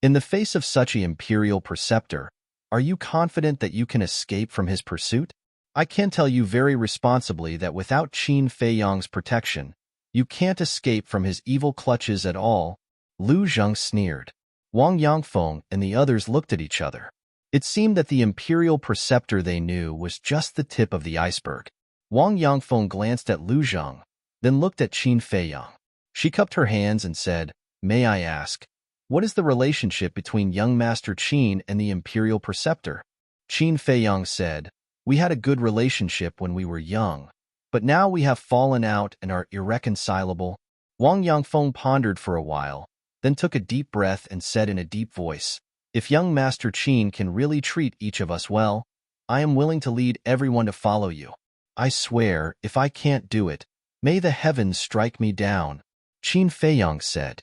In the face of such an Imperial Preceptor, are you confident that you can escape from his pursuit? I can tell you very responsibly that without Qin Feiyang's protection, you can't escape from his evil clutches at all. Lu Zheng sneered. Wang Yangfeng and the others looked at each other. It seemed that the Imperial Preceptor they knew was just the tip of the iceberg. Wang Yangfeng glanced at Lu Zheng, then looked at Qin Feiyang. She cupped her hands and said, May I ask, what is the relationship between young Master Qin and the Imperial Preceptor? Qin Feiyang said, We had a good relationship when we were young, but now we have fallen out and are irreconcilable. Wang Yangfeng pondered for a while, then took a deep breath and said in a deep voice, If young Master Qin can really treat each of us well, I am willing to lead everyone to follow you. I swear, if I can't do it, may the heavens strike me down. Qin Feiyang said.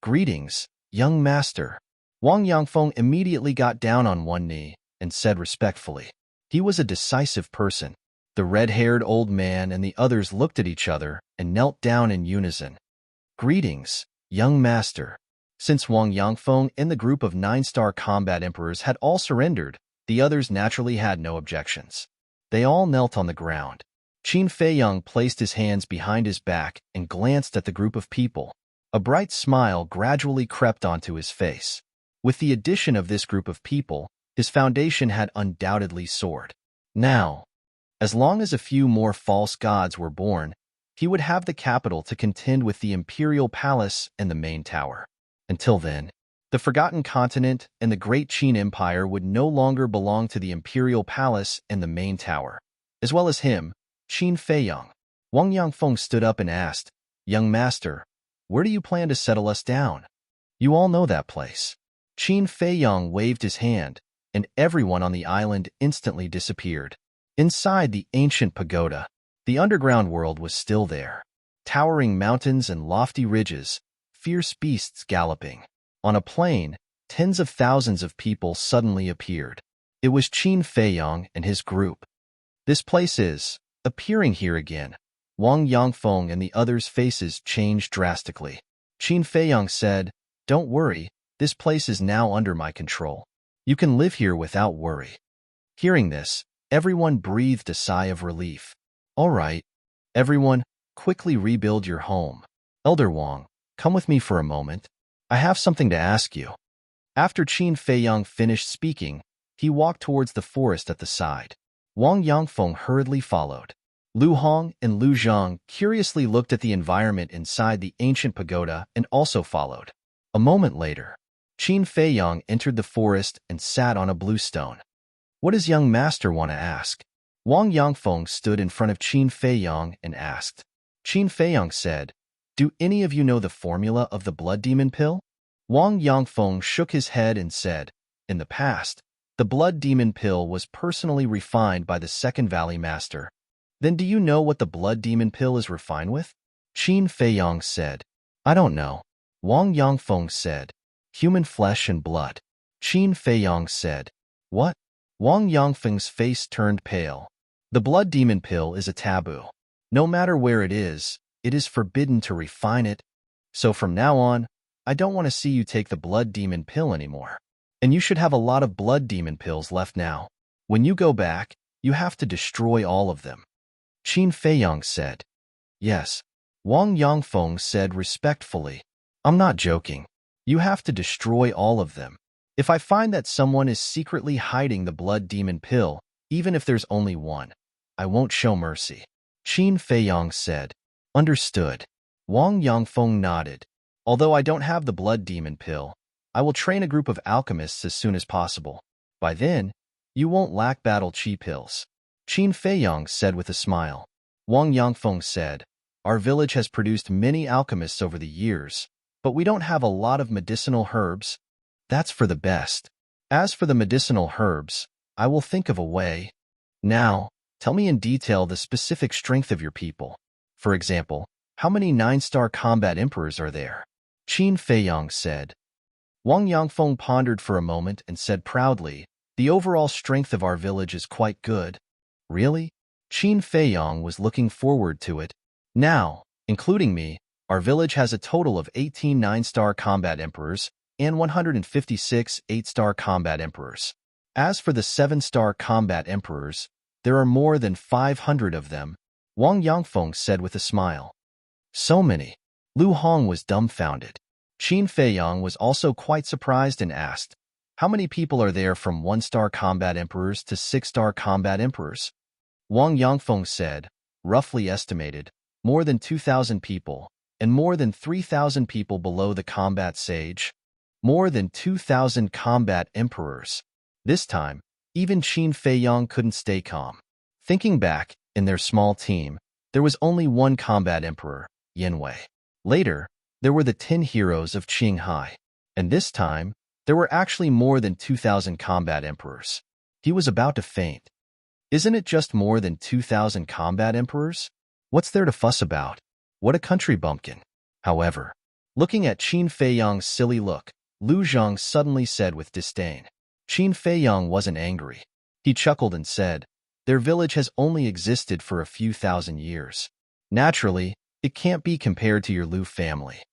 Greetings, young master. Wang Yangfeng immediately got down on one knee and said respectfully. He was a decisive person. The red-haired old man and the others looked at each other and knelt down in unison. Greetings, young master. Since Wang Yangfeng and the group of 9-star combat emperors had all surrendered, the others naturally had no objections. They all knelt on the ground. Qin Feiyang placed his hands behind his back and glanced at the group of people. A bright smile gradually crept onto his face. With the addition of this group of people, his foundation had undoubtedly soared. Now, as long as a few more false gods were born, he would have the capital to contend with the Imperial Palace and the main tower. Until then, the Forgotten Continent and the Great Qin Empire would no longer belong to the Imperial Palace and the main tower, as well as him, Qin Feiyang. Wang Yangfeng stood up and asked, Young master, where do you plan to settle us down? You all know that place. Qin Feiyang waved his hand, and everyone on the island instantly disappeared. Inside the ancient pagoda, the underground world was still there. Towering mountains and lofty ridges, fierce beasts galloping. On a plain, tens of thousands of people suddenly appeared. It was Qin Feiyang and his group. This place is Appearing here again, Wang Yangfeng and the others' faces changed drastically. Qin Feiyang said, "Don't worry, this place is now under my control. You can live here without worry." Hearing this, everyone breathed a sigh of relief. "All right, everyone, quickly rebuild your home. Elder Wang, come with me for a moment. I have something to ask you." After Qin Feiyang finished speaking, he walked towards the forest at the side. Wang Yangfeng hurriedly followed. Lu Hong and Lu Zhang curiously looked at the environment inside the ancient pagoda and also followed. A moment later, Qin Feiyang entered the forest and sat on a blue stone. "What does young master want to ask?" Wang Yangfeng stood in front of Qin Feiyang and asked. Qin Feiyang said, "Do any of you know the formula of the blood demon pill?" Wang Yangfeng shook his head and said, "In the past, the blood demon pill was personally refined by the Second Valley Master." "Then do you know what the blood demon pill is refined with?" Qin Feiyang said. "I don't know." Wang Yangfeng said, "Human flesh and blood." Qin Feiyang said, "What?" Wang Yangfeng's face turned pale. "The blood demon pill is a taboo. No matter where it is forbidden to refine it. So from now on, I don't want to see you take the blood demon pill anymore. And you should have a lot of blood demon pills left now. When you go back, you have to destroy all of them." Qin Feiyang said. "Yes." Wang Yangfeng said respectfully, "I'm not joking. You have to destroy all of them. If I find that someone is secretly hiding the blood demon pill, even if there's only one, I won't show mercy." Qin Feiyang said, "Understood." Wang Yangfeng nodded. "Although I don't have the blood demon pill, I will train a group of alchemists as soon as possible. By then, you won't lack battle chi pills." Qin Feiyang said with a smile. Wang Yangfeng said, "Our village has produced many alchemists over the years, but we don't have a lot of medicinal herbs. That's for the best. As for the medicinal herbs, I will think of a way. Now, tell me in detail the specific strength of your people. For example, how many 9-star combat emperors are there?" Qin Feiyang said. Wang Yangfeng pondered for a moment and said proudly, "The overall strength of our village is quite good." "Really?" Qin Feiyang was looking forward to it. "Now, including me, our village has a total of 18 9-star combat emperors and 156 8-star combat emperors. As for the 7-star combat emperors, there are more than 500 of them," Wang Yangfeng said with a smile. "So many." Lu Hong was dumbfounded. Qin Feiyang was also quite surprised and asked, "How many people are there from 1-star combat emperors to 6-star combat emperors?" Wang Yangfeng said, "Roughly estimated, more than 2,000 people, and more than 3,000 people below the combat sage. More than 2,000 combat emperors." This time, even Qin Feiyang couldn't stay calm. Thinking back, in their small team, there was only one combat emperor, Yanwei. Later, there were the 10 heroes of Qinghai. And this time, there were actually more than 2,000 combat emperors. He was about to faint. Isn't it just more than 2,000 combat emperors? What's there to fuss about? What a country bumpkin. However, looking at Qin Feiyang's silly look, Lu Zhang suddenly said with disdain. Qin Feiyang wasn't angry. He chuckled and said, "Their village has only existed for a few thousand years. Naturally, it can't be compared to your Lu family."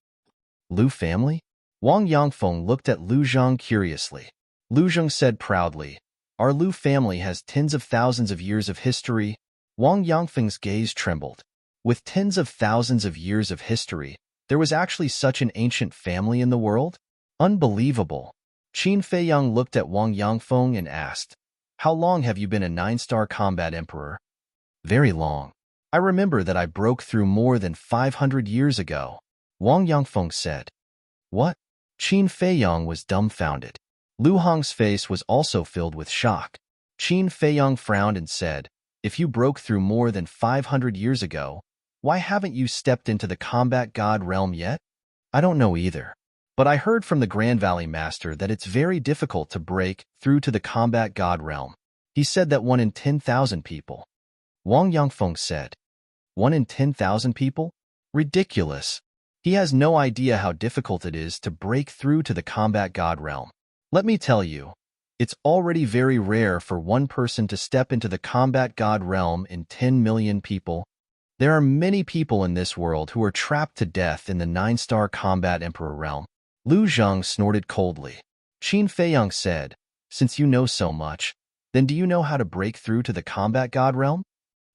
"Lu family?" Wang Yangfeng looked at Lu Zhang curiously. Lu Zhang said proudly, "Our Lu family has tens of thousands of years of history." Wang Yangfeng's gaze trembled. With tens of thousands of years of history, there was actually such an ancient family in the world? Unbelievable. Qin Feiyang looked at Wang Yangfeng and asked, "How long have you been a 9-star combat emperor?" "Very long. I remember that I broke through more than 500 years ago," Wang Yangfeng said. "What?" Qin Feiyang was dumbfounded. Lu Hong's face was also filled with shock. Qin Feiyang frowned and said, "If you broke through more than 500 years ago, why haven't you stepped into the combat god realm yet?" "I don't know either. But I heard from the Grand Valley Master that it's very difficult to break through to the combat god realm. He said that 1 in 10,000 people." Wang Yangfeng said. 1 in 10,000 people? Ridiculous. He has no idea how difficult it is to break through to the combat god realm. Let me tell you, It's already very rare for one person to step into the combat god realm in 10 million people. There are many people in this world who are trapped to death in the 9-star combat emperor realm. Lu Zheng snorted coldly. Qin Feiyang said, since you know so much, then do you know how to break through to the combat god realm?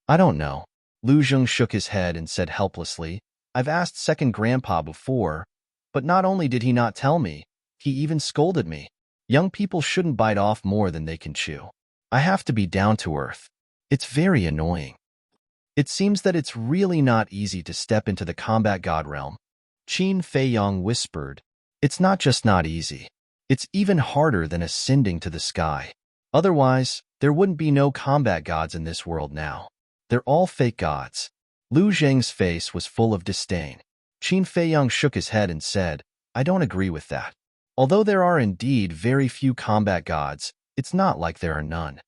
I don't know. Lu Zheng shook his head and said helplessly, I've asked second grandpa before, but not only did he not tell me, he even scolded me. Young people shouldn't bite off more than they can chew. I have to be down to earth. It's very annoying. It seems that it's really not easy to step into the combat god realm. Qin Feiyang whispered, it's not just not easy. It's even harder than ascending to the sky. Otherwise, there wouldn't be no combat gods in this world now. They're all fake gods. Lu Zheng's face was full of disdain. Qin Feiyang shook his head and said, I don't agree with that. Although there are indeed very few combat gods, it's not like there are none.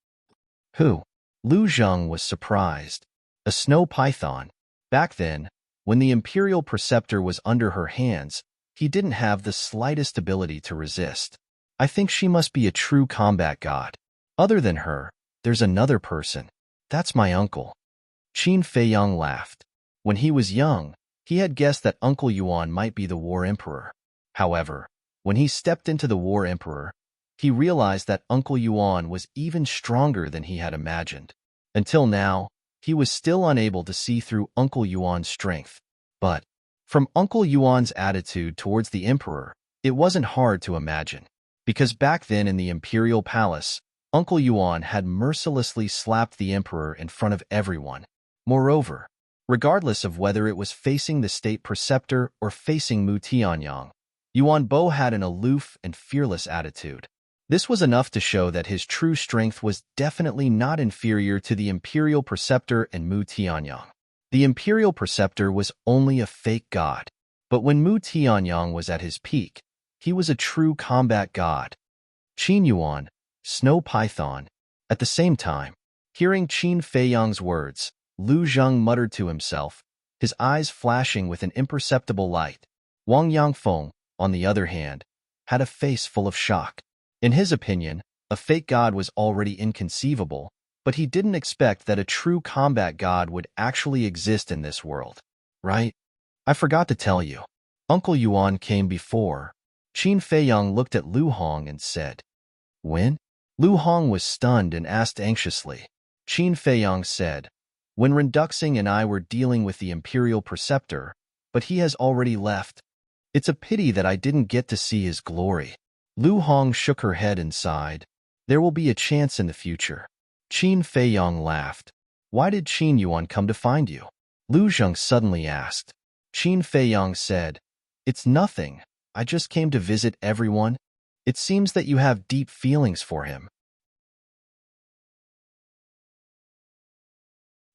Who? Lu Zheng was surprised. A snow python. Back then, when the imperial preceptor was under her hands, he didn't have the slightest ability to resist. I think she must be a true combat god. Other than her, there's another person. That's my uncle. Qin Feiyang laughed. When he was young, he had guessed that Uncle Yuan might be the War Emperor. However, when he stepped into the War Emperor, he realized that Uncle Yuan was even stronger than he had imagined. Until now, he was still unable to see through Uncle Yuan's strength. But, from Uncle Yuan's attitude towards the Emperor, it wasn't hard to imagine. Because back then in the Imperial Palace, Uncle Yuan had mercilessly slapped the Emperor in front of everyone. Moreover, regardless of whether it was facing the state preceptor or facing Mu Tianyang, Yuan Bo had an aloof and fearless attitude. This was enough to show that his true strength was definitely not inferior to the Imperial Preceptor and Mu Tianyang. The Imperial Preceptor was only a fake god, but when Mu Tianyang was at his peak, he was a true combat god. Qin Yuan, Snow Python. At the same time, hearing Qin Feiyang's words, Lu Zheng muttered to himself, his eyes flashing with an imperceptible light. Wang Yangfeng, on the other hand, had a face full of shock. In his opinion, a fake god was already inconceivable, but he didn't expect that a true combat god would actually exist in this world. Right? I forgot to tell you. Uncle Yuan came before. Qin Feiyang looked at Lu Hong and said, When? Lu Hong was stunned and asked anxiously. Qin Feiyang said, When Renduxing and I were dealing with the Imperial Preceptor, but he has already left. It's a pity that I didn't get to see his glory. Lu Hong shook her head and sighed. There will be a chance in the future. Qin Feiyang laughed. Why did Qin Yuan come to find you? Lu Zheng suddenly asked. Qin Feiyang said, It's nothing. I just came to visit everyone. It seems that you have deep feelings for him.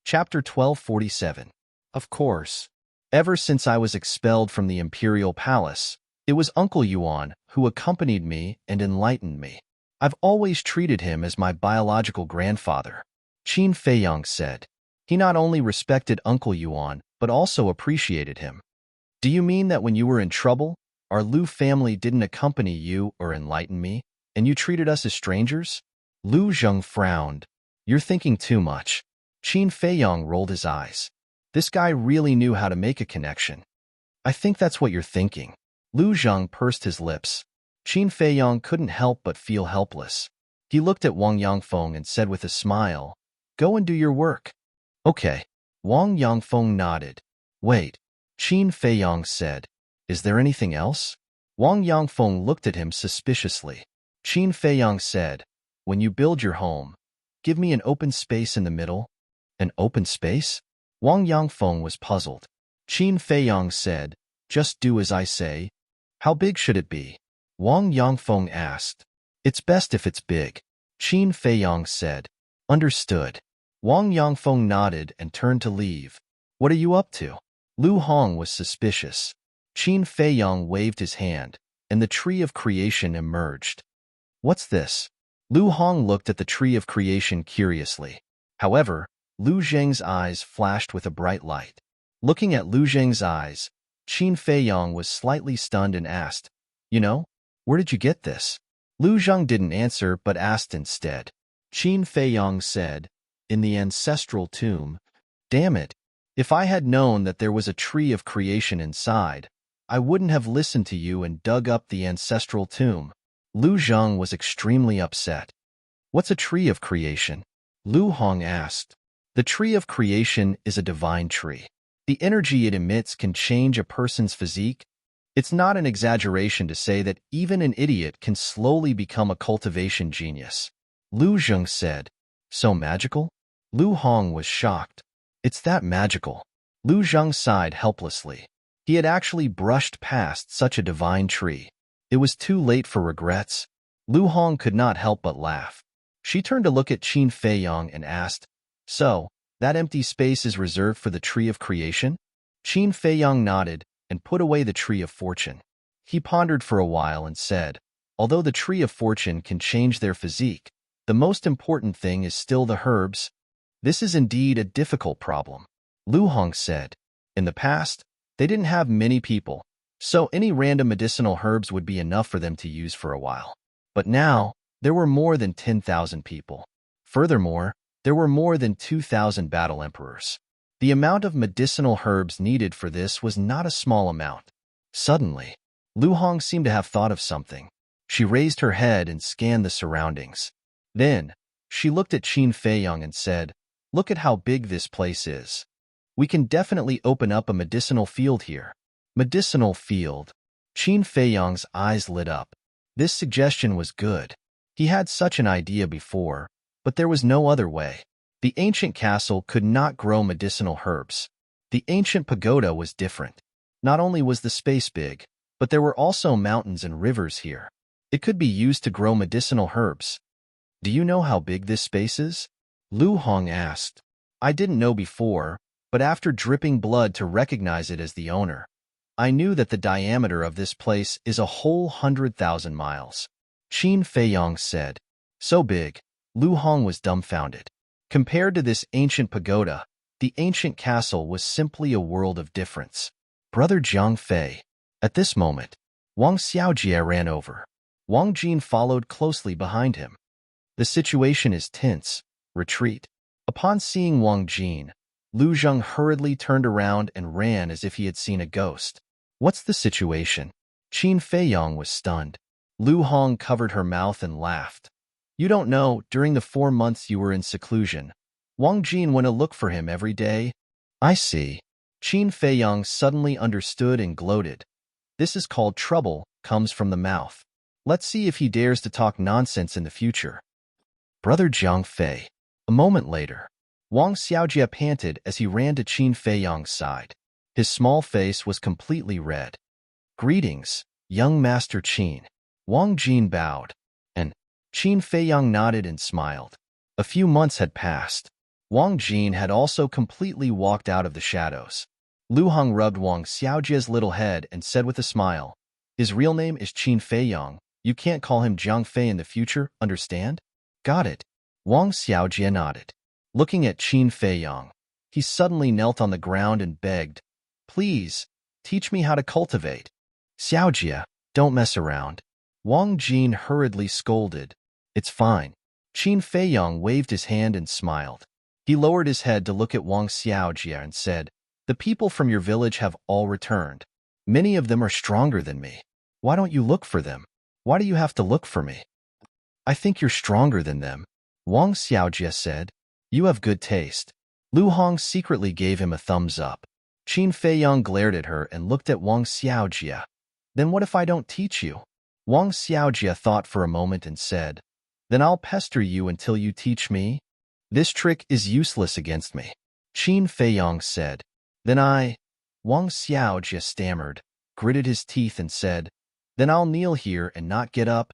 Chapter 1247. Of course. Ever since I was expelled from the Imperial Palace, it was Uncle Yuan who accompanied me and enlightened me. I've always treated him as my biological grandfather. Qin Feiyang said. He not only respected Uncle Yuan, but also appreciated him. Do you mean that when you were in trouble, our Lu family didn't accompany you or enlighten me, and you treated us as strangers? Lu Zheng frowned. You're thinking too much. Qin Feiyang rolled his eyes. This guy really knew how to make a connection. I think that's what you're thinking. Lu Zheng pursed his lips. Qin Feiyang couldn't help but feel helpless. He looked at Wang Yangfeng and said with a smile, Go and do your work. Okay. Wang Yangfeng nodded. Wait. Qin Feiyang said. Is there anything else? Wang Yangfeng looked at him suspiciously. Qin Feiyang said, When you build your home, give me an open space in the middle. An open space? Wang Yangfeng was puzzled. Qin Feiyang said, Just do as I say. How big should it be? Wang Yangfeng asked. It's best if it's big. Qin Feiyang said. Understood. Wang Yangfeng nodded and turned to leave. What are you up to? Lu Hong was suspicious. Qin Feiyang waved his hand, and the tree of creation emerged. What's this? Lu Hong looked at the tree of creation curiously. However, Lu Zheng's eyes flashed with a bright light. Looking at Lu Zheng's eyes, Qin Feiyang was slightly stunned and asked, You know, where did you get this? Lu Zheng didn't answer but asked instead. Qin Feiyang said, "In the ancestral tomb, damn it, if I had known that there was a tree of creation inside, I wouldn't have listened to you and dug up the ancestral tomb." Lu Zheng was extremely upset. "What's a tree of creation?" Lu Hong asked. "The tree of creation is a divine tree. The energy it emits can change a person's physique. It's not an exaggeration to say that even an idiot can slowly become a cultivation genius." Lu Zheng said. "So magical?" Lu Hong was shocked. "It's that magical." Lu Zheng sighed helplessly. He had actually brushed past such a divine tree. It was too late for regrets. Lu Hong could not help but laugh. She turned to look at Qin Feiyang and asked, "So, that empty space is reserved for the tree of creation?" Qin Feiyang nodded and put away the tree of fortune. He pondered for a while and said, "Although the tree of fortune can change their physique, the most important thing is still the herbs. This is indeed a difficult problem." Lu Hong said, "In the past, they didn't have many people, so any random medicinal herbs would be enough for them to use for a while. But now, there were more than 10,000 people. Furthermore, there were more than 2,000 battle emperors. The amount of medicinal herbs needed for this was not a small amount." Suddenly, Lu Hong seemed to have thought of something. She raised her head and scanned the surroundings. Then, she looked at Qin Feiyang and said, "Look at how big this place is. We can definitely open up a medicinal field here." Medicinal field. Qin Feiyang's eyes lit up. This suggestion was good. He had such an idea before, but there was no other way. The ancient castle could not grow medicinal herbs. The ancient pagoda was different. Not only was the space big, but there were also mountains and rivers here. It could be used to grow medicinal herbs. "Do you know how big this space is?" Lu Hong asked. "I didn't know before, but after dripping blood to recognize it as the owner, I knew that the diameter of this place is a whole 100,000 miles. Qin Feiyang said. "So big." Lu Hong was dumbfounded. Compared to this ancient pagoda, the ancient castle was simply a world of difference. "Brother Jiang Fei." At this moment, Wang Xiaojie ran over. Wang Jin followed closely behind him. "The situation is tense. Retreat." Upon seeing Wang Jin, Lu Zheng hurriedly turned around and ran as if he had seen a ghost. "What's the situation?" Qin Feiyang was stunned. Lu Hong covered her mouth and laughed. "You don't know, during the 4 months you were in seclusion, Wang Jin went to look for him every day." "I see." Qin Feiyang suddenly understood and gloated. "This is called trouble, comes from the mouth. Let's see if he dares to talk nonsense in the future." "Brother Jiang Fei." A moment later, Wang Xiaojie panted as he ran to Qin Feiyang's side. His small face was completely red. "Greetings, young Master Qin." Wang Jin bowed, and Qin Feiyang nodded and smiled. A few months had passed. Wang Jin had also completely walked out of the shadows. Lu Hong rubbed Wang Xiaojie's little head and said with a smile, "His real name is Qin Feiyang. You can't call him Jiang Fei in the future, understand?" "Got it." Wang Xiaojie nodded. Looking at Qin Feiyang, he suddenly knelt on the ground and begged, "Please, teach me how to cultivate." "Xiaojie, don't mess around." Wang Jin hurriedly scolded. "It's fine." Qin Feiyang waved his hand and smiled. He lowered his head to look at Wang Xiaojie and said, "The people from your village have all returned. Many of them are stronger than me. Why don't you look for them? Why do you have to look for me?" "I think you're stronger than them," Wang Xiaojie said. "You have good taste." Lu Hong secretly gave him a thumbs up. Qin Feiyang glared at her and looked at Wang Xiaojie. "Then what if I don't teach you?" Wang Xiaojie thought for a moment and said, "Then I'll pester you until you teach me." "This trick is useless against me," Qin Feiyang said. "Then Wang Xiaojie stammered, gritted his teeth and said, "Then I'll kneel here and not get up."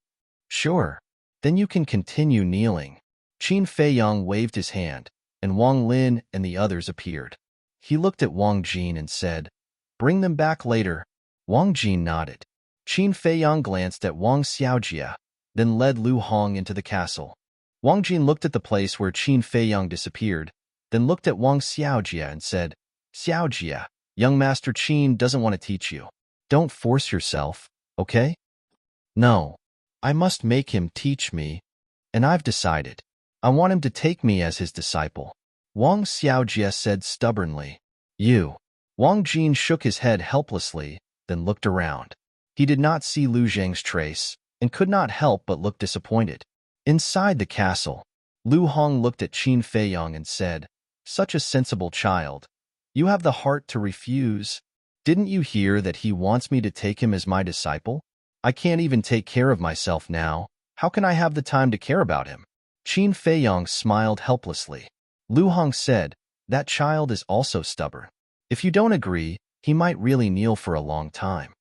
"Sure. Then you can continue kneeling." Qin Feiyang waved his hand, and Wang Lin and the others appeared. He looked at Wang Jin and said, "Bring them back later." Wang Jin nodded. Qin Feiyang glanced at Wang Xiaojie, then led Lu Hong into the castle. Wang Jin looked at the place where Qin Feiyang disappeared, then looked at Wang Xiaojie and said, "Xiaojie, young Master Qin doesn't want to teach you. Don't force yourself, okay?" "No, I must make him teach me, and I've decided. I want him to take me as his disciple. Wang Xiaojie said stubbornly. You. Wang Jin shook his head helplessly, then looked around. He did not see Lu Zheng's trace, and could not help but look disappointed. Inside the castle, Lu Hong looked at Qin Feiyang and said, Such a sensible child. You have the heart to refuse. Didn't you hear that he wants me to take him as my disciple? I can't even take care of myself now. How can I have the time to care about him? Qin Feiyang smiled helplessly. Lu Hong said, That child is also stubborn. If you don't agree, he might really kneel for a long time.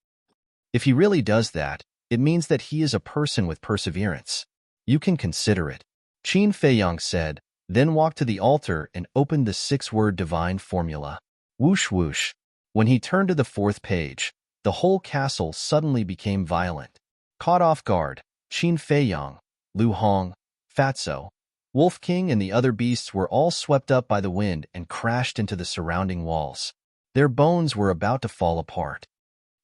If he really does that, it means that he is a person with perseverance. You can consider it. Qin Feiyang said, then walked to the altar and opened the 6-word divine formula. Whoosh whoosh. When he turned to the 4th page, the whole castle suddenly became violent. Caught off guard, Qin Feiyang, Lu Hong, Fatso, Wolf King and the other beasts were all swept up by the wind and crashed into the surrounding walls. Their bones were about to fall apart.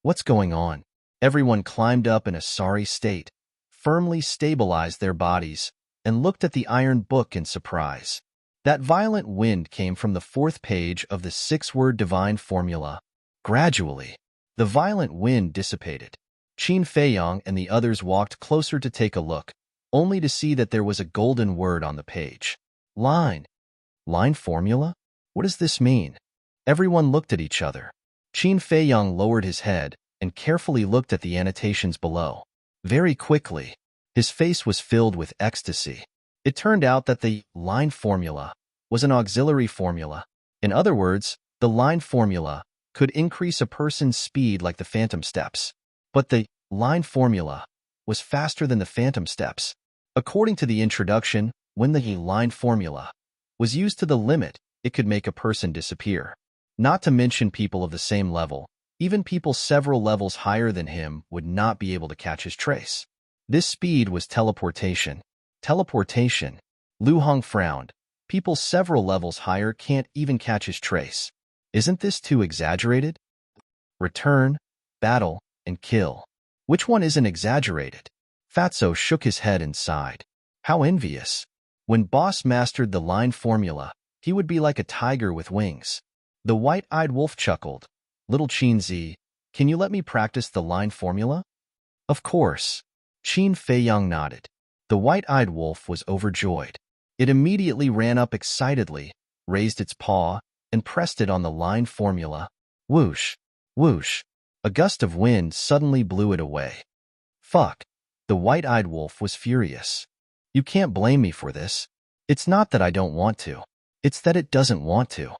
What's going on? Everyone climbed up in a sorry state, firmly stabilized their bodies, and looked at the iron book in surprise. That violent wind came from the 4th page of the 6-word divine formula. Gradually, the violent wind dissipated. Qin Feiyang and the others walked closer to take a look, only to see that there was a golden word on the page. Line. Line formula? What does this mean? Everyone looked at each other. Qin Feiyang lowered his head and carefully looked at the annotations below. Very quickly, his face was filled with ecstasy. It turned out that the line formula was an auxiliary formula. In other words, the line formula could increase a person's speed like the phantom steps. But the line formula was faster than the phantom steps. According to the introduction, when the line formula was used to the limit, it could make a person disappear. Not to mention people of the same level, even people several levels higher than him would not be able to catch his trace. This speed was teleportation. Teleportation. Lu Hong frowned. People several levels higher can't even catch his trace. Isn't this too exaggerated? Return, battle, and kill. Which one isn't exaggerated? Fatso shook his head and sighed. How envious. When Boss mastered the line formula, he would be like a tiger with wings. The white-eyed wolf chuckled. Little Qin, can you let me practice the line formula? Of course. Qin Feiyang nodded. The white-eyed wolf was overjoyed. It immediately ran up excitedly, raised its paw, and pressed it on the line formula. Whoosh, whoosh. A gust of wind suddenly blew it away. Fuck. The white-eyed wolf was furious. You can't blame me for this. It's not that I don't want to. It's that it doesn't want to.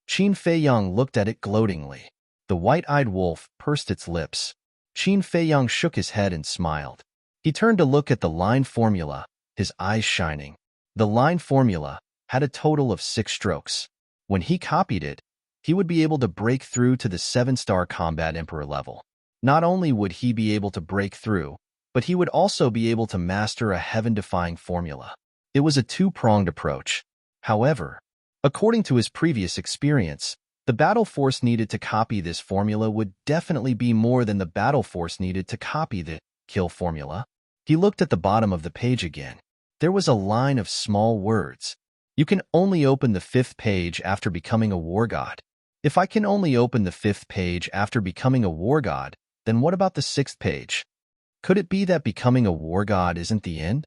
Qin Feiyang looked at it gloatingly. The white-eyed wolf pursed its lips. Qin Feiyang shook his head and smiled. He turned to look at the line formula, his eyes shining. The line formula had a total of 6 strokes. When he copied it, he would be able to break through to the 7-star combat emperor level. Not only would he be able to break through, but he would also be able to master a heaven-defying formula. It was a 2-pronged approach. However, according to his previous experience, the battle force needed to copy this formula would definitely be more than the battle force needed to copy the kill formula. He looked at the bottom of the page again. There was a line of small words. You can only open the 5th page after becoming a war god. If I can only open the 5th page after becoming a war god, then what about the 6th page? Could it be that becoming a war god isn't the end?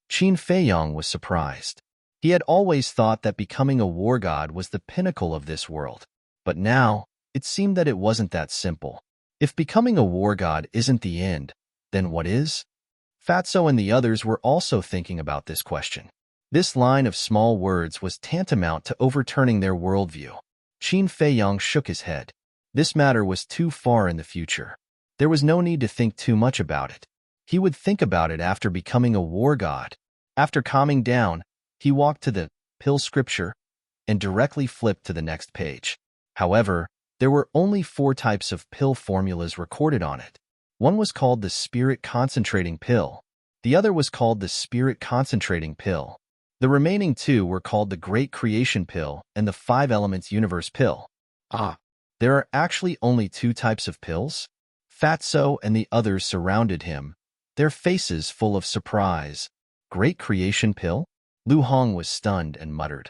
Qin Feiyang was surprised. He had always thought that becoming a war god was the pinnacle of this world. But now, it seemed that it wasn't that simple. If becoming a war god isn't the end, then what is? Fatso and the others were also thinking about this question. This line of small words was tantamount to overturning their worldview. Qin Feiyang shook his head. This matter was too far in the future. There was no need to think too much about it. He would think about it after becoming a war god. After calming down, he walked to the pill scripture and directly flipped to the next page. However, there were only 4 types of pill formulas recorded on it. One was called the Spirit Concentrating Pill. The other was called the Spirit Concentrating Pill. The remaining 2 were called the Great Creation Pill and the 5 Elements Universe Pill. There are actually only 2 types of pills? Fatso and the others surrounded him, their faces full of surprise. Great creation pill? Lu Hong was stunned and muttered.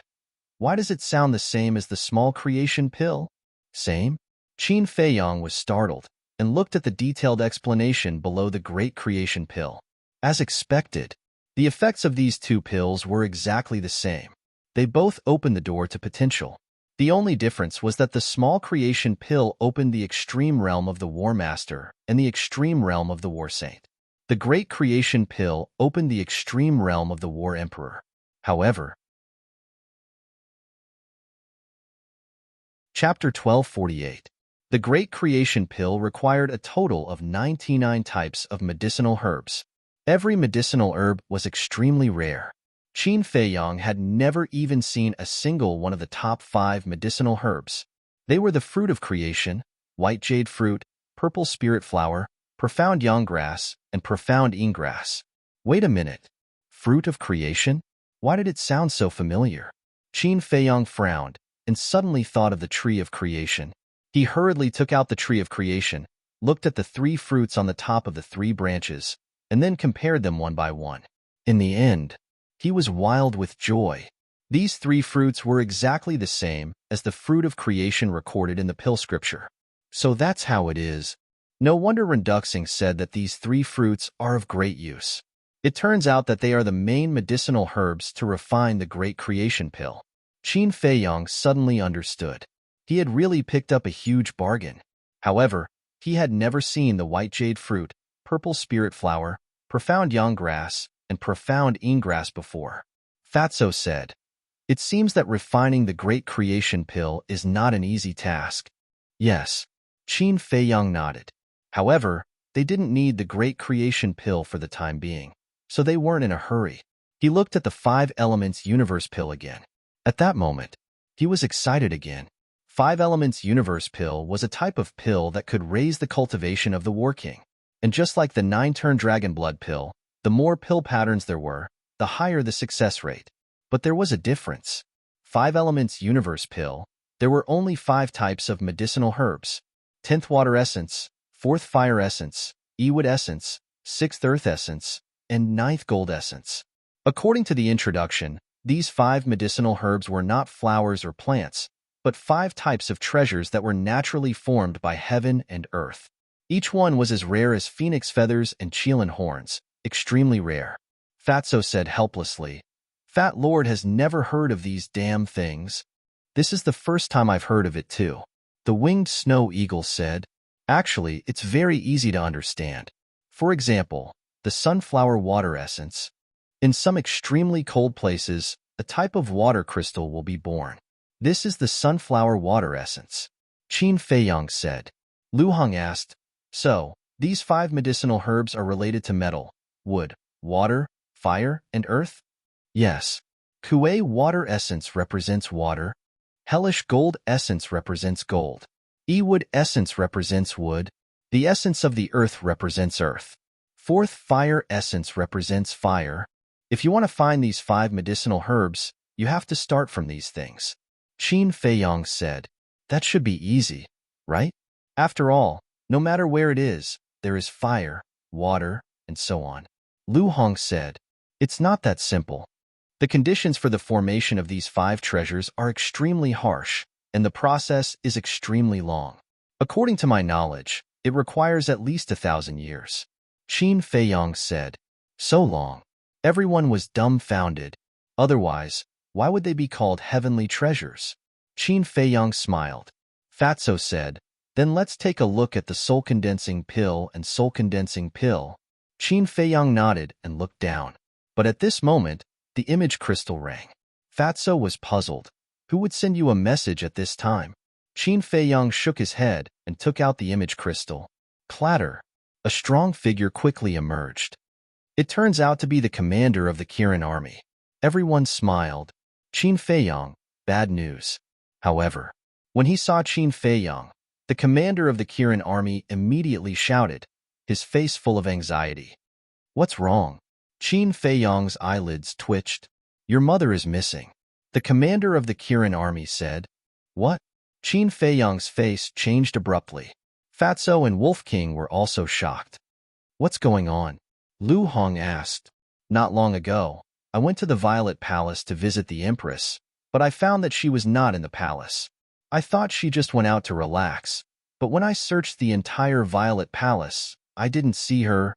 Why does it sound the same as the small creation pill? Same? Qin Feiyong was startled and looked at the detailed explanation below the great creation pill. As expected, the effects of these two pills were exactly the same. They both opened the door to potential. The only difference was that the small creation pill opened the extreme realm of the War Master and the extreme realm of the War Saint. The great creation pill opened the extreme realm of the War Emperor. However, Chapter 1248. The Great Creation Pill required a total of 99 types of medicinal herbs. Every medicinal herb was extremely rare. Qin Feiyong had never even seen a single one of the top 5 medicinal herbs. They were the fruit of creation, white jade fruit, purple spirit flower, profound yang grass, and profound yin grass. Wait a minute. Fruit of creation? Why did it sound so familiar? Qin Feiyong frowned and suddenly thought of the tree of creation. He hurriedly took out the tree of creation, looked at the 3 fruits on the top of the 3 branches, and then compared them one by one. In the end, he was wild with joy. These 3 fruits were exactly the same as the fruit of creation recorded in the pill scripture. So that's how it is. No wonder Renduxing said that these 3 fruits are of great use. It turns out that they are the main medicinal herbs to refine the great creation pill. Qin Feiyong suddenly understood. He had really picked up a huge bargain. However, he had never seen the white jade fruit, purple spirit flower, profound yang grass, and profound yin grass before. Fatso said, "It seems that refining the great creation pill is not an easy task." Yes, Qin Feiyong nodded. However, they didn't need the great creation pill for the time being, so they weren't in a hurry. He looked at the 5 elements universe pill again. At that moment, he was excited again. 5 elements universe pill was a type of pill that could raise the cultivation of the War King. And just like the 9-turn dragon blood pill, the more pill patterns there were, the higher the success rate. But there was a difference. 5 elements universe pill, there were only 5 types of medicinal herbs. 10th water essence, 4th fire essence, E-wood essence, 6th earth essence, and 9th gold essence. According to the introduction, these 5 medicinal herbs were not flowers or plants, but 5 types of treasures that were naturally formed by heaven and earth. Each one was as rare as phoenix feathers and Qilin horns, extremely rare. Fatso said helplessly, "Fat Lord has never heard of these damn things." "This is the first time I've heard of it too." The winged snow eagle said, "Actually, it's very easy to understand. For example, the sunflower water essence. In some extremely cold places, a type of water crystal will be born. This is the sunflower water essence." Qin Feiyong said. Lu Hong asked, "So, these 5 medicinal herbs are related to metal, wood, water, fire, and earth?" "Yes. Kuei water essence represents water. Hellish gold essence represents gold. E-wood essence represents wood. The essence of the earth represents earth. 4th fire essence represents fire. If you want to find these 5 medicinal herbs, you have to start from these things." Qin Feiyong said, "That should be easy, right? After all, no matter where it is, there is fire, water, and so on." Lu Hong said, "It's not that simple. The conditions for the formation of these 5 treasures are extremely harsh, and the process is extremely long. According to my knowledge, it requires at least 1,000 years." Qin Feiyong said, "So long." Everyone was dumbfounded. Otherwise, why would they be called heavenly treasures? Qin Feiyong smiled. Fatso said, "Then let's take a look at the soul-condensing pill and soul-condensing pill." Qin Feiyong nodded and looked down. But at this moment, the image crystal rang. Fatso was puzzled. Who would send you a message at this time? Qin Feiyong shook his head and took out the image crystal. Clatter! A strong figure quickly emerged. It turns out to be the commander of the Kirin army. Everyone smiled. Qin Feiyong, bad news. However, when he saw Qin Feiyong, the commander of the Kirin army immediately shouted, his face full of anxiety. "What's wrong?" Qin Feiyong's eyelids twitched. "Your mother is missing." The commander of the Kirin army said. "What?" Qin Feiyong's face changed abruptly. Fatso and Wolf King were also shocked. "What's going on?" Lu Hong asked. Not long ago, I went to the Violet Palace to visit the Empress, but I found that she was not in the palace. I thought she just went out to relax, but when I searched the entire Violet Palace, I didn't see her.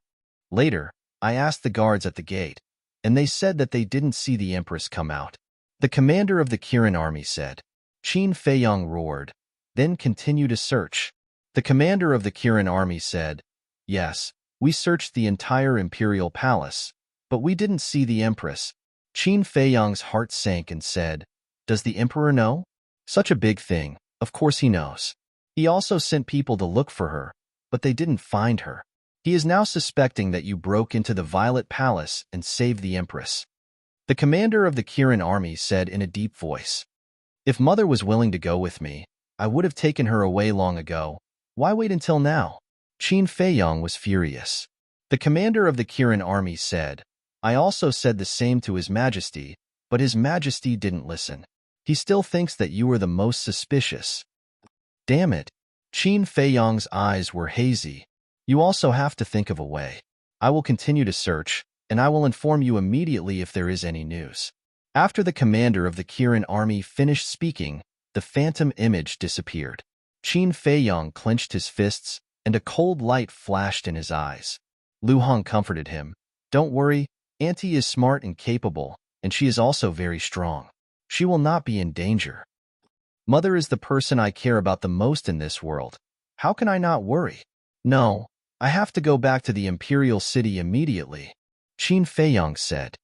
Later, I asked the guards at the gate, and they said that they didn't see the Empress come out. The commander of the Kirin army said. Qin Feiyong roared, then continued to search. The commander of the Kirin army said, Yes, we searched the entire imperial palace, but we didn't see the Empress. Qin Feiyong's heart sank and said, Does the Emperor know? Such a big thing, of course he knows. He also sent people to look for her, but they didn't find her. He is now suspecting that you broke into the Violet Palace and saved the Empress. The commander of the Kirin army said in a deep voice, If Mother was willing to go with me, I would have taken her away long ago. Why wait until now? Qin Feiyong was furious. The commander of the Kirin army said, I also said the same to His Majesty, but His Majesty didn't listen. He still thinks that you are the most suspicious. Damn it. Qin Feiyong's eyes were hazy. You also have to think of a way. I will continue to search, and I will inform you immediately if there is any news. After the commander of the Kirin army finished speaking, the phantom image disappeared. Qin Feiyong clenched his fists, and a cold light flashed in his eyes. Lu Hong comforted him. Don't worry, Auntie is smart and capable, and she is also very strong. She will not be in danger. Mother is the person I care about the most in this world. How can I not worry? No, I have to go back to the imperial city immediately. Qin Feiyong said.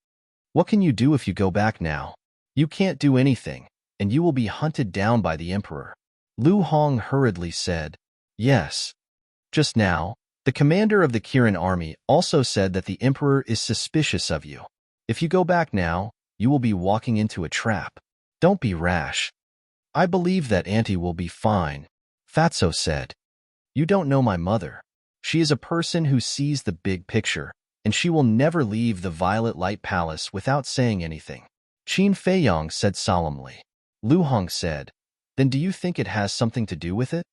What can you do if you go back now? You can't do anything, and you will be hunted down by the emperor. Lu Hong hurriedly said. Yes. Just now, the commander of the Kirin army also said that the emperor is suspicious of you. If you go back now, you will be walking into a trap. Don't be rash. I believe that Auntie will be fine, Fatso said. You don't know my mother. She is a person who sees the big picture, and she will never leave the Violet Light Palace without saying anything. Qin Feiyong said solemnly. Lu Hong said, Then do you think it has something to do with it?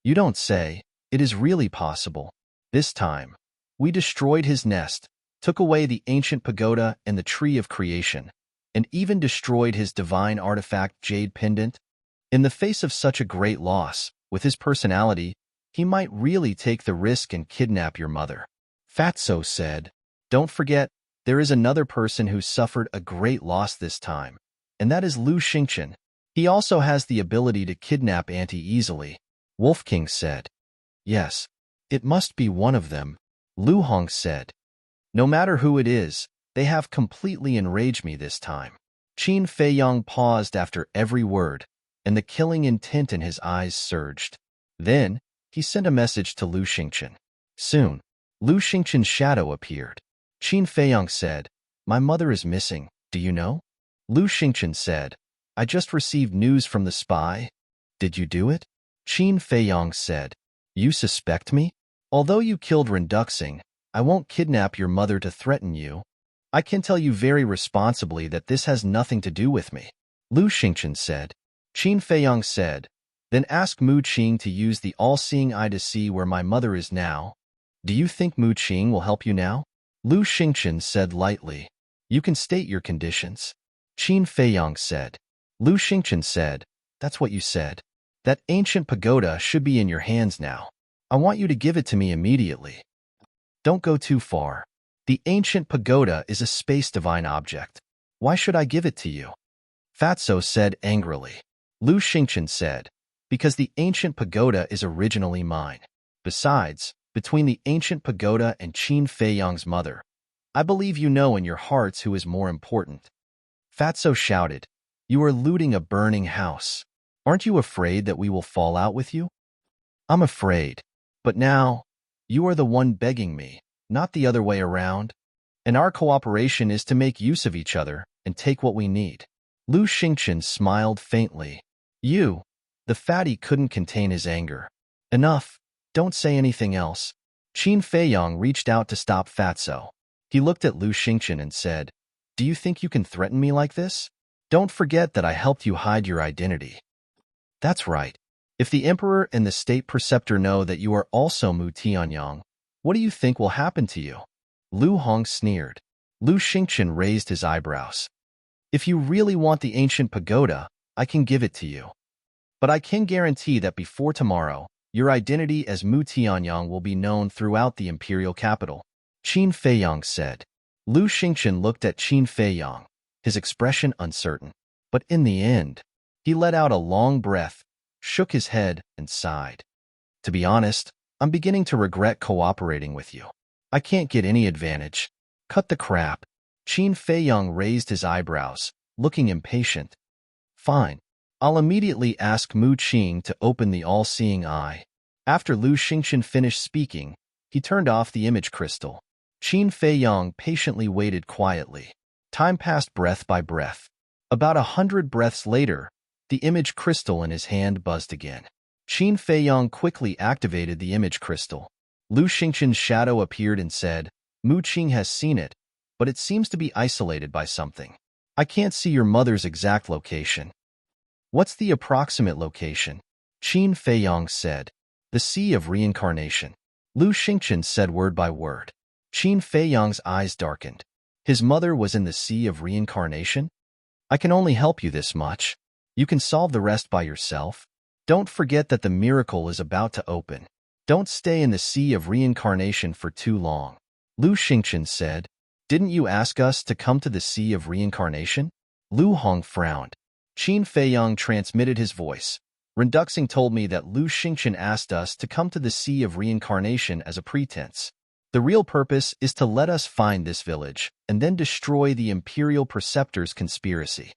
You don't say. It is really possible. This time, we destroyed his nest, took away the ancient pagoda and the tree of creation, and even destroyed his divine artifact jade pendant. In the face of such a great loss, with his personality, he might really take the risk and kidnap your mother. Fatso said, Don't forget, there is another person who suffered a great loss this time, and that is Lu Xingqian. He also has the ability to kidnap Auntie easily. Wolf King said. Yes, it must be one of them, Lu Hong said. No matter who it is, they have completely enraged me this time. Qin Feiyong paused after every word, and the killing intent in his eyes surged. Then, he sent a message to Lu Xingqian. Soon, Lu Xingqian's shadow appeared. Qin Feiyong said, My mother is missing, do you know? Lu Xingqian said, I just received news from the spy. Did you do it? Qin Feiyong said, You suspect me? Although you killed Renduxing, I won't kidnap your mother to threaten you. I can tell you very responsibly that this has nothing to do with me. Lu Xingqian said. Qin Feiyong said, Then ask Mu Qing to use the all-seeing eye to see where my mother is now. Do you think Mu Qing will help you now? Lu Xingqian said lightly. You can state your conditions. Qin Feiyong said. Lu Xingqian said, That's what you said. That ancient pagoda should be in your hands now. I want you to give it to me immediately. Don't go too far. The ancient pagoda is a space divine object. Why should I give it to you? Fatso said angrily. Lu Xingqian said, Because the ancient pagoda is originally mine. Besides, between the ancient pagoda and Qin Feiyong's mother, I believe you know in your hearts who is more important. Fatso shouted, You are looting a burning house. Aren't you afraid that we will fall out with you? I'm afraid. But now, you are the one begging me, not the other way around. And our cooperation is to make use of each other and take what we need. Lu Xingqian smiled faintly. The fatty couldn't contain his anger. Enough, don't say anything else. Qin Feiyong reached out to stop Fatso. He looked at Lu Xingqian and said, Do you think you can threaten me like this? Don't forget that I helped you hide your identity. That's right. If the Emperor and the State Preceptor know that you are also Mu Tianyang, what do you think will happen to you? Lu Hong sneered. Lu Xingchen raised his eyebrows. If you really want the ancient pagoda, I can give it to you. But I can guarantee that before tomorrow, your identity as Mu Tianyang will be known throughout the imperial capital, Qin Feiyang said. Lu Xingchen looked at Qin Feiyang, his expression uncertain. But in the end, he let out a long breath, shook his head, and sighed. To be honest, I'm beginning to regret cooperating with you. I can't get any advantage. Cut the crap. Qin Feiyang raised his eyebrows, looking impatient. Fine. I'll immediately ask Mu Qing to open the all-seeing eye. After Lu Xingchen finished speaking, he turned off the image crystal. Qin Feiyang patiently waited quietly. Time passed breath by breath. About 100 breaths later, the image crystal in his hand buzzed again. Qin Feiyang quickly activated the image crystal. Lu Xingchen's shadow appeared and said, Mu Qing has seen it, but it seems to be isolated by something. I can't see your mother's exact location. What's the approximate location? Qin Feiyang said. The Sea of Reincarnation. Lu Xingchen said word by word. Qin Feiyang's eyes darkened. His mother was in the Sea of Reincarnation? I can only help you this much. You can solve the rest by yourself. Don't forget that the miracle is about to open. Don't stay in the Sea of Reincarnation for too long. Lu Xingchen said. Didn't you ask us to come to the Sea of Reincarnation? Lu Hong frowned. Qin Feiyang transmitted his voice. Renduxing told me that Lu Xingchen asked us to come to the Sea of Reincarnation as a pretense. The real purpose is to let us find this village and then destroy the Imperial Preceptor's conspiracy.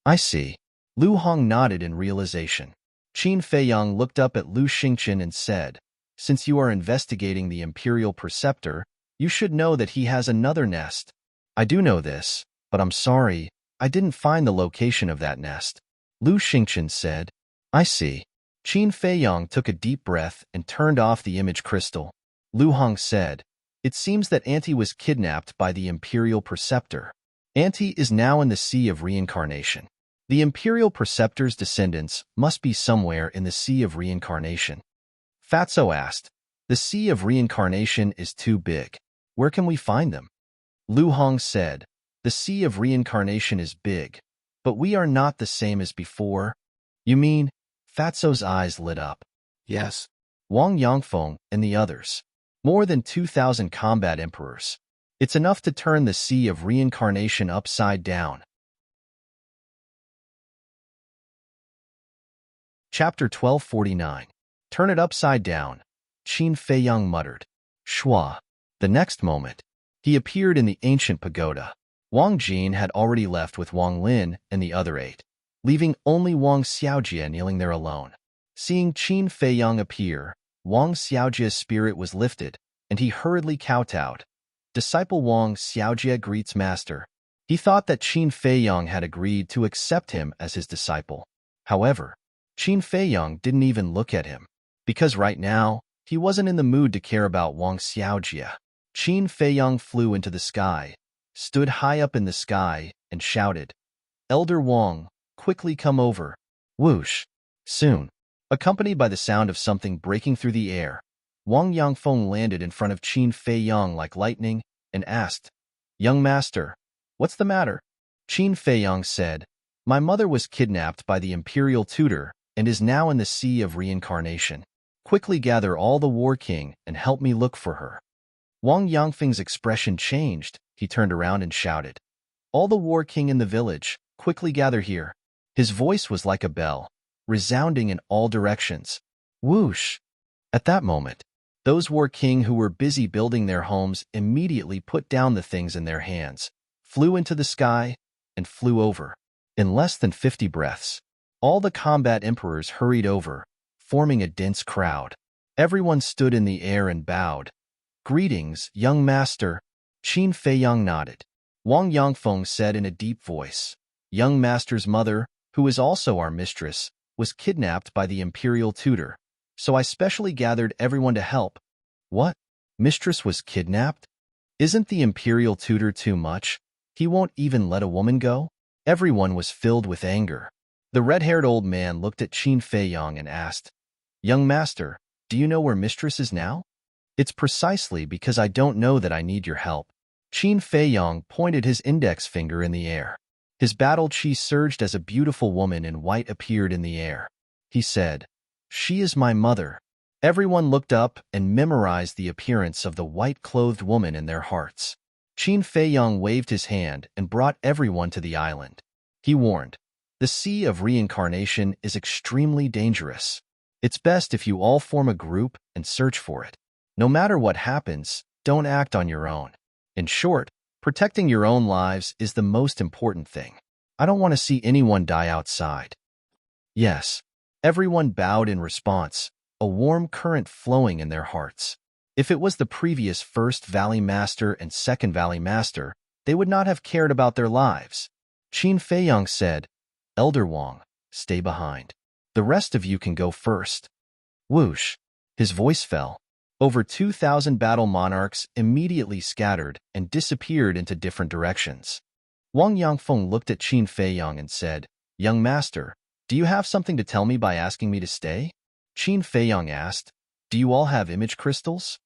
I see. Lu Hong nodded in realization. Qin Feiyang looked up at Lu Xingchen and said, Since you are investigating the Imperial Preceptor, you should know that he has another nest. I do know this, but I'm sorry, I didn't find the location of that nest. Lu Xingchen said. I see. Qin Feiyang took a deep breath and turned off the image crystal. Lu Hong said, It seems that Auntie was kidnapped by the Imperial Preceptor. Auntie is now in the Sea of Reincarnation. The Imperial Preceptor's descendants must be somewhere in the Sea of Reincarnation. Fatso asked, The Sea of Reincarnation is too big. Where can we find them? Lu Hong said, The Sea of Reincarnation is big, but we are not the same as before. You mean? Fatso's eyes lit up. Yes. Wang Yangfeng and the others. More than 2,000 combat emperors. It's enough to turn the Sea of Reincarnation upside down. Chapter 1249. Turn it upside down. Qin Feiyang muttered. Shua. The next moment, he appeared in the ancient pagoda. Wang Jin had already left with Wang Lin and the other 8, leaving only Wang Xiaojie kneeling there alone. Seeing Qin Feiyang appear, Wang Xiaojie's spirit was lifted, and he hurriedly kowtowed. Disciple Wang Xiaojie greets master. He thought that Qin Feiyang had agreed to accept him as his disciple. However, Qin Feiyang didn't even look at him, because right now, he wasn't in the mood to care about Wang Xiaojie. Qin Feiyang flew into the sky, stood high up in the sky, and shouted, Elder Wang, quickly come over. Whoosh. Soon, accompanied by the sound of something breaking through the air, Wang Yangfeng landed in front of Qin Feiyang like lightning and asked, Young master, what's the matter? Qin Feiyang said, My mother was kidnapped by the imperial tutor and is now in the Sea of Reincarnation. Quickly gather all the War King and help me look for her. Wang Yangfeng's expression changed. He turned around and shouted, All the War King in the village, quickly gather here. His voice was like a bell, resounding in all directions. Whoosh! At that moment, those War King who were busy building their homes immediately put down the things in their hands, flew into the sky, and flew over. In less than 50 breaths, all the combat emperors hurried over, forming a dense crowd. Everyone stood in the air and bowed. Greetings, young master. Qin Feiyang nodded. Wang Yangfeng said in a deep voice, Young master's mother, who is also our mistress, was kidnapped by the imperial tutor, so I specially gathered everyone to help. What? Mistress was kidnapped? Isn't the imperial tutor too much? He won't even let a woman go? Everyone was filled with anger. The red-haired old man looked at Qin Feiyang and asked, Young master, do you know where mistress is now? It's precisely because I don't know that I need your help. Qin Feiyong pointed his index finger in the air. His battle chi surged as a beautiful woman in white appeared in the air. He said, "She is my mother." Everyone looked up and memorized the appearance of the white-clothed woman in their hearts. Qin Feiyong waved his hand and brought everyone to the island. He warned, "The sea of reincarnation is extremely dangerous. It's best if you all form a group and search for it. No matter what happens, don't act on your own. In short, protecting your own lives is the most important thing. I don't want to see anyone die outside." Yes. Everyone bowed in response, a warm current flowing in their hearts. If it was the previous First Valley Master and Second Valley Master, they would not have cared about their lives. Qin Feiyong said, "Elder Wang, stay behind. The rest of you can go first." Whoosh! His voice fell. Over 2,000 battle monarchs immediately scattered and disappeared into different directions. Wang Yangfeng looked at Qin Feiyong and said, "Young master, do you have something to tell me by asking me to stay?" Qin Feiyong asked, "Do you all have image crystals?"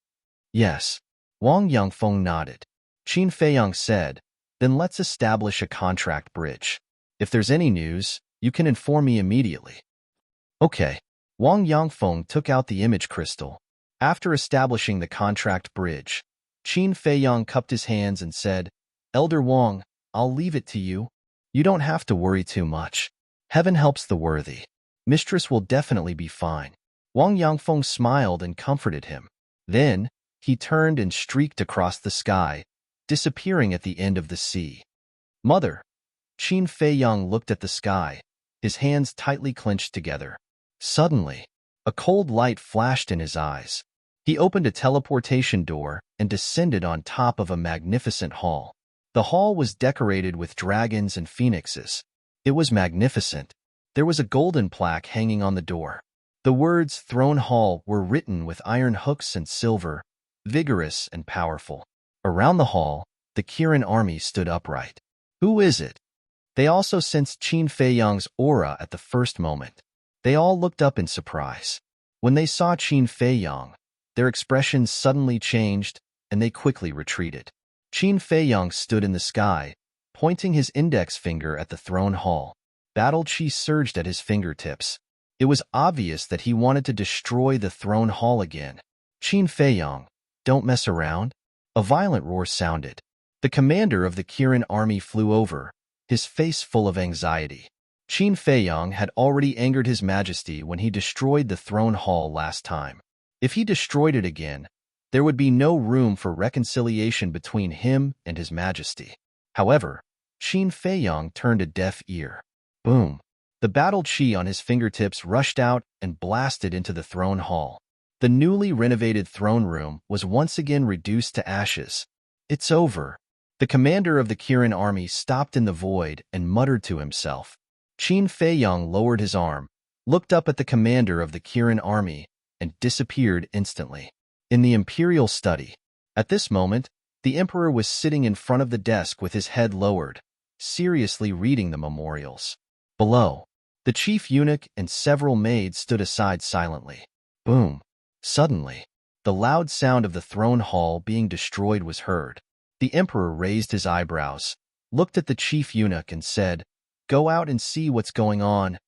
"Yes." Wang Yangfeng nodded. Qin Feiyong said, "Then let's establish a contract bridge. If there's any news, you can inform me immediately." Okay. Wang Yangfeng took out the image crystal. After establishing the contract bridge, Qin Feiyong cupped his hands and said, "Elder Wang, I'll leave it to you. You don't have to worry too much. Heaven helps the worthy. Mistress will definitely be fine." Wang Yangfeng smiled and comforted him. Then, he turned and streaked across the sky, disappearing at the end of the sea. "Mother." Qin Feiyong looked at the sky, his hands tightly clenched together. Suddenly, a cold light flashed in his eyes. He opened a teleportation door and descended on top of a magnificent hall. The hall was decorated with dragons and phoenixes. It was magnificent. There was a golden plaque hanging on the door. The words "Throne Hall" were written with iron hooks and silver, vigorous and powerful. Around the hall, the Kirin army stood upright. Who is it? They also sensed Qin Feiyong's aura at the first moment. They all looked up in surprise. When they saw Qin Feiyong, their expressions suddenly changed, and they quickly retreated. Qin Feiyong stood in the sky, pointing his index finger at the throne hall. Battle chi surged at his fingertips. It was obvious that he wanted to destroy the throne hall again. "Qin Feiyong, don't mess around." A violent roar sounded. The commander of the Kirin army flew over, his face full of anxiety. Qin Feiyong had already angered his majesty when he destroyed the throne hall last time. If he destroyed it again, there would be no room for reconciliation between him and his majesty. However, Qin Feiyong turned a deaf ear. Boom! The battle chi on his fingertips rushed out and blasted into the throne hall. The newly renovated throne room was once again reduced to ashes. "It's over." The commander of the Kirin army stopped in the void and muttered to himself. Qin Feiyong lowered his arm, looked up at the commander of the Kirin army, and disappeared instantly. In the imperial study. At this moment, the emperor was sitting in front of the desk with his head lowered, seriously reading the memorials. Below, the chief eunuch and several maids stood aside silently. Boom! Suddenly, the loud sound of the throne hall being destroyed was heard. The emperor raised his eyebrows, looked at the chief eunuch and said, "Go out and see what's going on."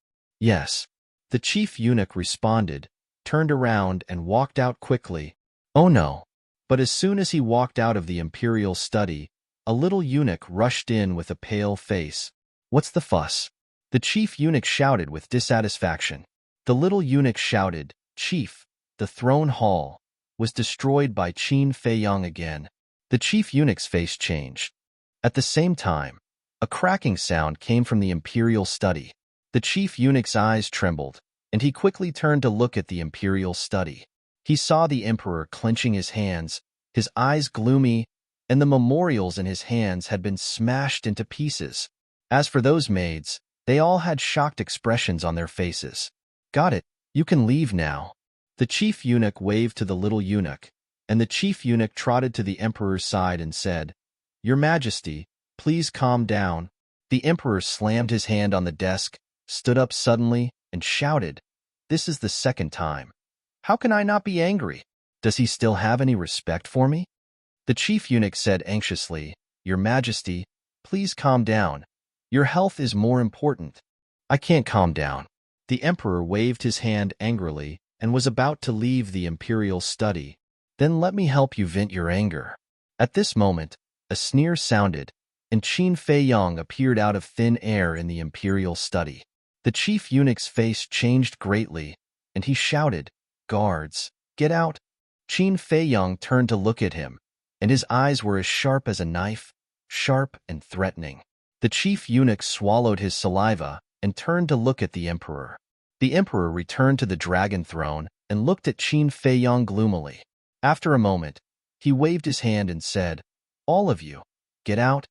"Yes." The chief eunuch responded, turned around and walked out quickly. Oh no! But as soon as he walked out of the imperial study, a little eunuch rushed in with a pale face. "What's the fuss?" The chief eunuch shouted with dissatisfaction. The little eunuch shouted, "Chief, the throne hall was destroyed by Qin Feiyong again." The chief eunuch's face changed. At the same time, a cracking sound came from the imperial study. The chief eunuch's eyes trembled, and he quickly turned to look at the imperial study. He saw the emperor clenching his hands, his eyes gloomy, and the memorials in his hands had been smashed into pieces. As for those maids, they all had shocked expressions on their faces. "Got it, you can leave now." The chief eunuch waved to the little eunuch, and the chief eunuch trotted to the emperor's side and said, "Your Majesty, please calm down." The emperor slammed his hand on the desk, stood up suddenly, and shouted, "This is the second time. How can I not be angry? Does he still have any respect for me? The chief eunuch said anxiously, Your Majesty, please calm down. Your health is more important. I can't calm down. The emperor waved his hand angrily and was about to leave the imperial study. Then let me help you vent your anger. At this moment, a sneer sounded, and Qin Feiyong appeared out of thin air in the imperial study. The chief eunuch's face changed greatly, and he shouted, Guards, get out! Qin Feiyong turned to look at him, and his eyes were as sharp as a knife, sharp and threatening. The chief eunuch swallowed his saliva and turned to look at the emperor. The emperor returned to the dragon throne and looked at Qin Feiyong gloomily. After a moment, he waved his hand and said, All of you, get out.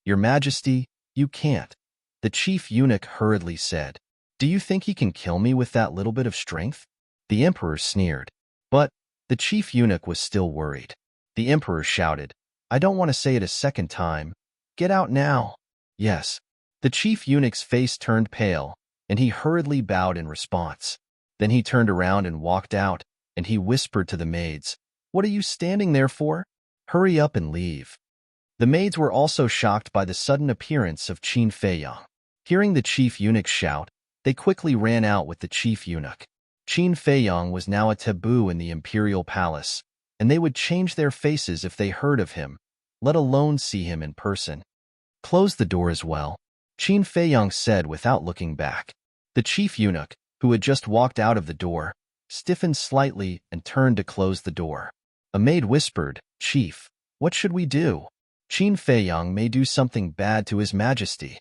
Your Majesty, you can't. The chief eunuch hurriedly said, Do you think he can kill me with that little bit of strength? The emperor sneered. But the chief eunuch was still worried. The emperor shouted, I don't want to say it a second time. Get out now. Yes. The chief eunuch's face turned pale, and he hurriedly bowed in response. Then he turned around and walked out, and he whispered to the maids, What are you standing there for? Hurry up and leave. The maids were also shocked by the sudden appearance of Qin Feiyong. Hearing the chief eunuch shout, they quickly ran out with the chief eunuch. Qin Feiyong was now a taboo in the imperial palace, and they would change their faces if they heard of him, let alone see him in person. Close the door as well, Qin Feiyong said without looking back. The chief eunuch, who had just walked out of the door, stiffened slightly and turned to close the door. A maid whispered, Chief, what should we do? Qin Feiyong may do something bad to His Majesty.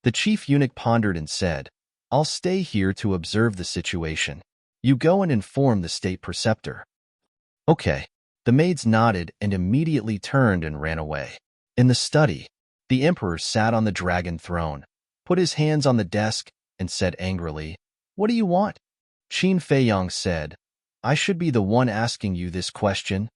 The chief eunuch pondered and said, I'll stay here to observe the situation. You go and inform the state preceptor. Okay. The maids nodded and immediately turned and ran away. In the study, the emperor sat on the dragon throne, put his hands on the desk, and said angrily, What do you want? Qin Feiyong said, I should be the one asking you this question.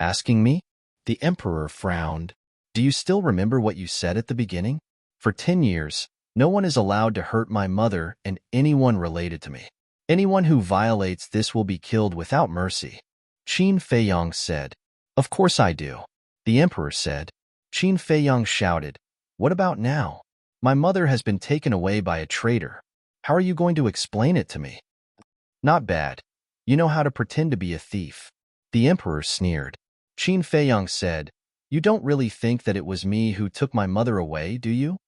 Asking me? The emperor frowned. Do you still remember what you said at the beginning? For 10 years, no one is allowed to hurt my mother and anyone related to me. Anyone who violates this will be killed without mercy. Qin Feiyong said, Of course I do. The emperor said. Qin Feiyong shouted, What about now? My mother has been taken away by a traitor. How are you going to explain it to me? Not bad. You know how to pretend to be a thief. The emperor sneered. Qin Feiyong said, You don't really think that it was me who took my mother away, do you?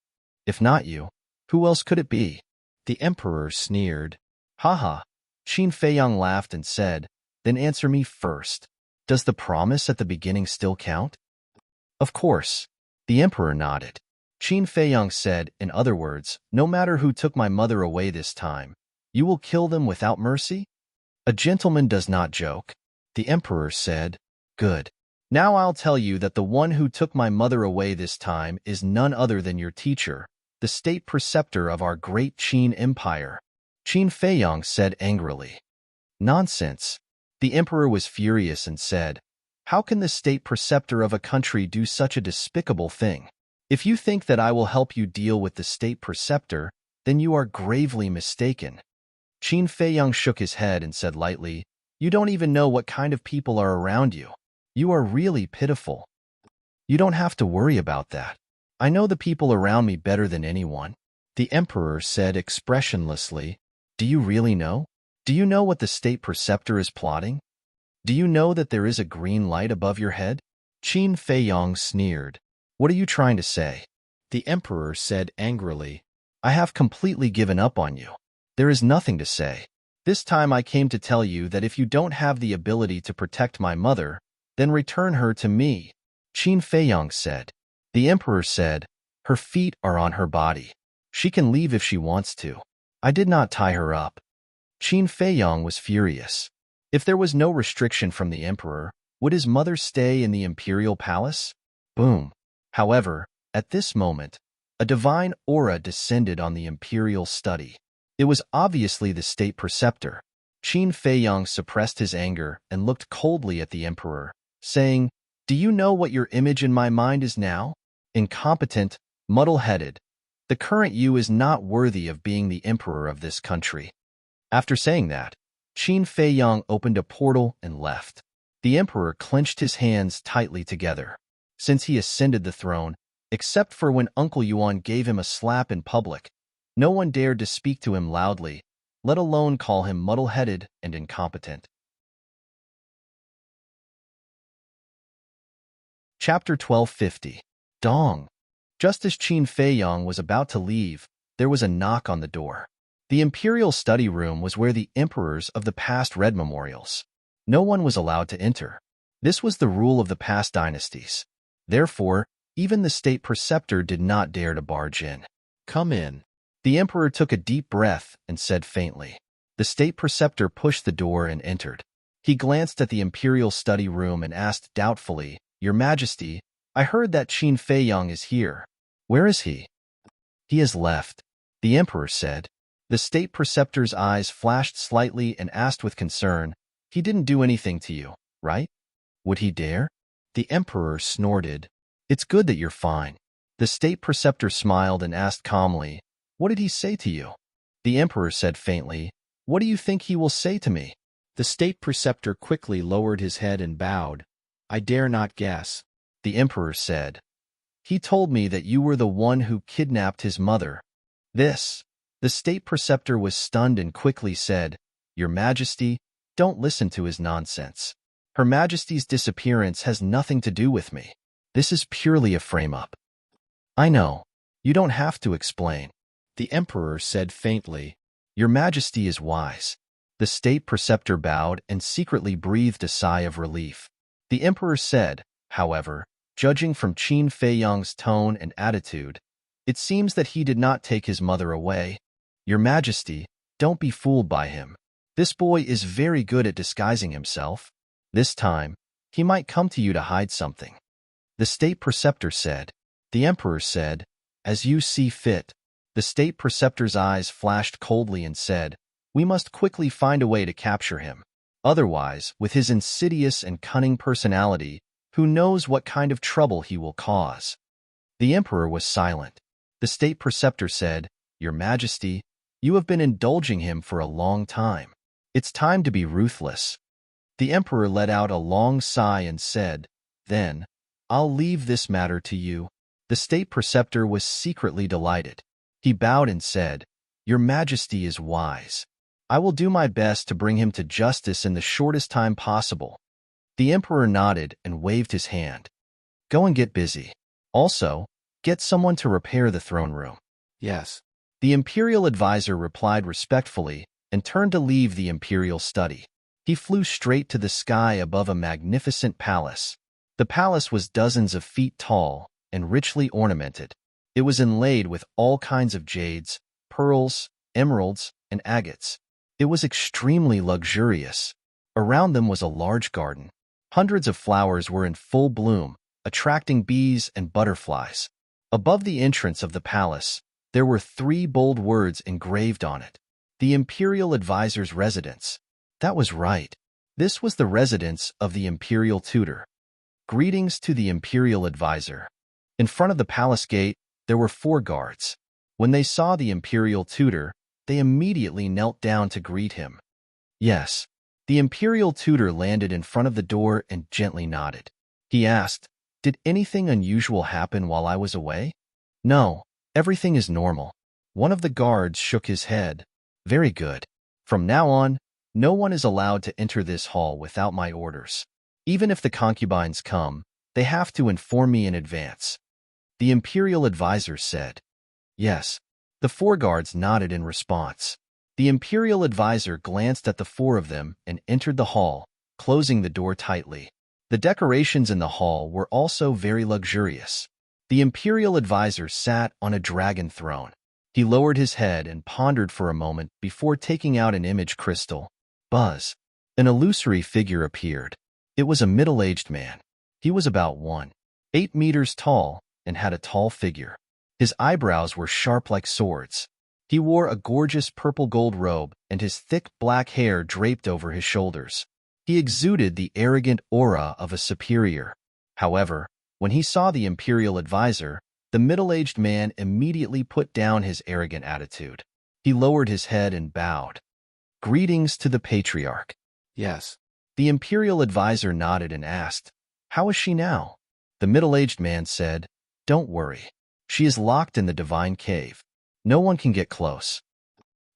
If not you, who else could it be? The emperor sneered. Haha. Qin Feiyong laughed and said, Then answer me first. Does the promise at the beginning still count? Of course. The emperor nodded. Qin Feiyong said, In other words, no matter who took my mother away this time, you will kill them without mercy? A gentleman does not joke. The emperor said, Good. Now I'll tell you that the one who took my mother away this time is none other than your teacher, the state preceptor of our great Qin Empire. Qin Feiyong said angrily. Nonsense. The emperor was furious and said, How can the state preceptor of a country do such a despicable thing? If you think that I will help you deal with the state preceptor, then you are gravely mistaken. Qin Feiyong shook his head and said lightly, You don't even know what kind of people are around you. You are really pitiful. You don't have to worry about that. I know the people around me better than anyone. The emperor said expressionlessly, Do you really know? Do you know what the state preceptor is plotting? Do you know that there is a green light above your head? Qin Feiyong sneered. What are you trying to say? The emperor said angrily, I have completely given up on you. There is nothing to say. This time I came to tell you that if you don't have the ability to protect my mother, then return her to me. Qin Feiyong said. The emperor said, Her feet are on her body. She can leave if she wants to. I did not tie her up. Qin Feiyong was furious. If there was no restriction from the emperor, would his mother stay in the imperial palace? Boom. However, at this moment, a divine aura descended on the imperial study. It was obviously the state preceptor. Qin Feiyong suppressed his anger and looked coldly at the emperor, saying, Do you know what your image in my mind is now? Incompetent, muddle-headed. The current you is not worthy of being the emperor of this country. After saying that, Qin Feiyong opened a portal and left. The emperor clenched his hands tightly together. Since he ascended the throne, except for when Uncle Yuan gave him a slap in public, no one dared to speak to him loudly, let alone call him muddle-headed and incompetent. Chapter 1250. Dong. Just as Qin Feiyang was about to leave, there was a knock on the door. The imperial study room was where the emperors of the past read memorials. No one was allowed to enter. This was the rule of the past dynasties. Therefore, even the state preceptor did not dare to barge in. "Come in." The emperor took a deep breath and said faintly. The state preceptor pushed the door and entered. He glanced at the imperial study room and asked doubtfully, "Your Majesty, I heard that Qin Feiyang is here. Where is he?" "He has left," the emperor said. The state preceptor's eyes flashed slightly and asked with concern, "He didn't do anything to you, right? Would he dare?" The emperor snorted. "It's good that you're fine." The state preceptor smiled and asked calmly, "What did he say to you?" The emperor said faintly, "What do you think he will say to me?" The state preceptor quickly lowered his head and bowed. "I dare not guess." The emperor said, "He told me that you were the one who kidnapped his mother." This. The state preceptor was stunned and quickly said, "Your Majesty, don't listen to his nonsense. Her Majesty's disappearance has nothing to do with me. This is purely a frame-up." "I know. You don't have to explain," the emperor said faintly. "Your Majesty is wise." The state preceptor bowed and secretly breathed a sigh of relief. The emperor said, however, judging from Qin Feiyang's tone and attitude, "It seems that he did not take his mother away. Your Majesty, don't be fooled by him. This boy is very good at disguising himself. This time, he might come to you to hide something." The state preceptor said. The emperor said, "As you see fit." The state preceptor's eyes flashed coldly and said, "We must quickly find a way to capture him. Otherwise, with his insidious and cunning personality, who knows what kind of trouble he will cause." The emperor was silent. The state preceptor said, "Your Majesty, you have been indulging him for a long time. It's time to be ruthless." The emperor let out a long sigh and said, "Then, I'll leave this matter to you." The state preceptor was secretly delighted. He bowed and said, "Your Majesty is wise. I will do my best to bring him to justice in the shortest time possible." The emperor nodded and waved his hand. "Go and get busy. Also, get someone to repair the throne room." "Yes." The imperial advisor replied respectfully and turned to leave the imperial study. He flew straight to the sky above a magnificent palace. The palace was dozens of feet tall and richly ornamented. It was inlaid with all kinds of jades, pearls, emeralds, and agates. It was extremely luxurious. Around them was a large garden. Hundreds of flowers were in full bloom, attracting bees and butterflies. Above the entrance of the palace, there were 3 bold words engraved on it: "The imperial advisor's residence." That was right. This was the residence of the imperial tutor. "Greetings to the imperial advisor." In front of the palace gate, there were 4 guards. When they saw the imperial tutor, they immediately knelt down to greet him. Yes, the imperial tutor landed in front of the door and gently nodded. He asked, "Did anything unusual happen while I was away?" "No, everything is normal." One of the guards shook his head. "Very good. From now on, no one is allowed to enter this hall without my orders. Even if the concubines come, they have to inform me in advance." The imperial advisor said. "Yes." The 4 guards nodded in response. The imperial advisor glanced at the 4 of them and entered the hall, closing the door tightly. The decorations in the hall were also very luxurious. The imperial advisor sat on a dragon throne. He lowered his head and pondered for a moment before taking out an image crystal. Buzz. An illusory figure appeared. It was a middle-aged man. He was about 1.8 meters tall and had a tall figure. His eyebrows were sharp like swords. He wore a gorgeous purple-gold robe, and his thick black hair draped over his shoulders. He exuded the arrogant aura of a superior. However, when he saw the imperial advisor, the middle-aged man immediately put down his arrogant attitude. He lowered his head and bowed. "Greetings to the patriarch." "Yes." The imperial advisor nodded and asked, "How is she now?" The middle-aged man said, "Don't worry. She is locked in the divine cave. No one can get close."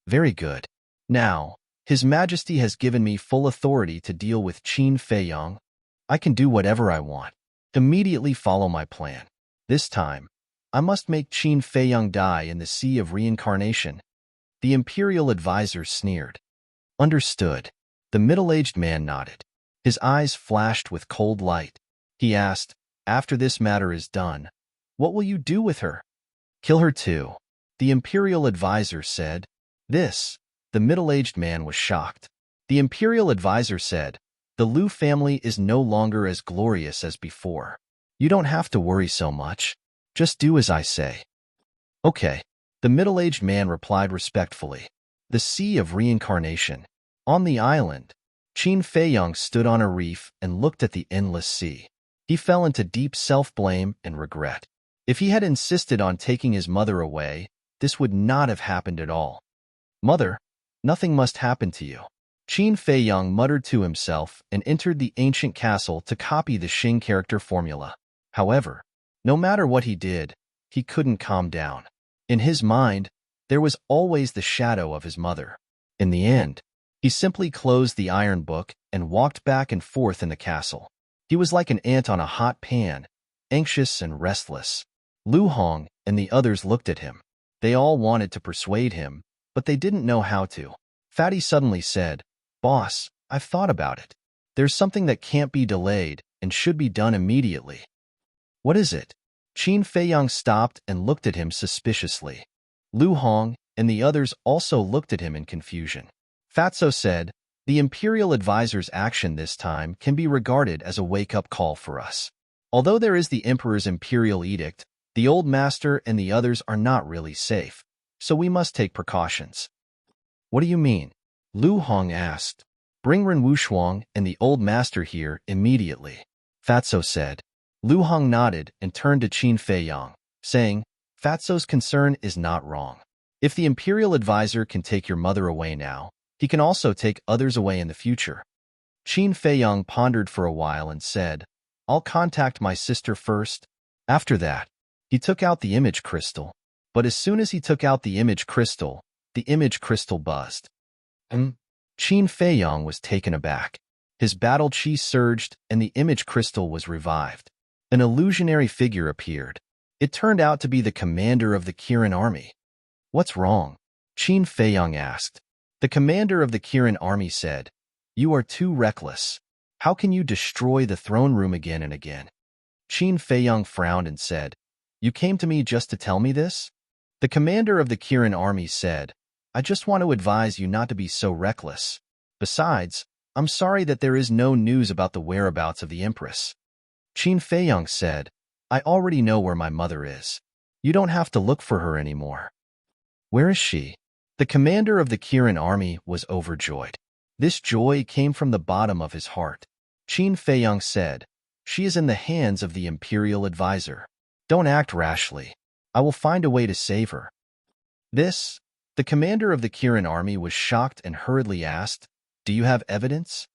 "Very good. Now, His Majesty has given me full authority to deal with Qin Feiyang. I can do whatever I want. Immediately follow my plan. This time, I must make Qin Feiyang die in the Sea of Reincarnation." The imperial advisor sneered. "Understood." The middle-aged man nodded. His eyes flashed with cold light. He asked, "After this matter is done, what will you do with her?" "Kill her too," the imperial advisor said. The middle-aged man was shocked. The imperial advisor said, "The Liu family is no longer as glorious as before. You don't have to worry so much. Just do as I say." "Okay," the middle-aged man replied respectfully. The Sea of Reincarnation. On the island, Qin Feiyang stood on a reef and looked at the endless sea. He fell into deep self-blame and regret. If he had insisted on taking his mother away, this would not have happened at all. "Mother, nothing must happen to you." Qin Feiyang muttered to himself and entered the ancient castle to copy the Xing character formula. However, no matter what he did, he couldn't calm down. In his mind, there was always the shadow of his mother. In the end, he simply closed the iron book and walked back and forth in the castle. He was like an ant on a hot pan, anxious and restless. Lu Hong and the others looked at him. They all wanted to persuade him, but they didn't know how to. Fatty suddenly said, "Boss, I've thought about it. There's something that can't be delayed and should be done immediately." "What is it?" Qin Feiyang stopped and looked at him suspiciously. Lu Hong and the others also looked at him in confusion. Fatso said, "The imperial advisor's action this time can be regarded as a wake-up call for us. Although there is the emperor's imperial edict, the old master and the others are not really safe, so we must take precautions." "What do you mean?" Lu Hong asked. "Bring Ren Wushuang and the old master here immediately," Fatso said. Lu Hong nodded and turned to Qin Feiyang, saying, "Fatso's concern is not wrong. If the imperial advisor can take your mother away now, he can also take others away in the future." Qin Feiyang pondered for a while and said, "I'll contact my sister first." After that, he took out the image crystal. But as soon as he took out the image crystal buzzed. Qin Feiyang was taken aback. His battle chi surged and the image crystal was revived. An illusionary figure appeared. It turned out to be the commander of the Kirin army. "What's wrong?" Qin Feiyang asked. The commander of the Kirin army said, "You are too reckless. How can you destroy the throne room again and again?" Qin Feiyang frowned and said, "You came to me just to tell me this?" The commander of the Kirin army said, "I just want to advise you not to be so reckless. Besides, I'm sorry that there is no news about the whereabouts of the Empress." Qin Feiyang said, "I already know where my mother is. You don't have to look for her anymore." "Where is she?" The commander of the Kirin army was overjoyed. This joy came from the bottom of his heart. Qin Feiyang said, "She is in the hands of the imperial advisor. Don't act rashly. I will find a way to save her." The commander of the Kirin army was shocked and hurriedly asked, "Do you have evidence?"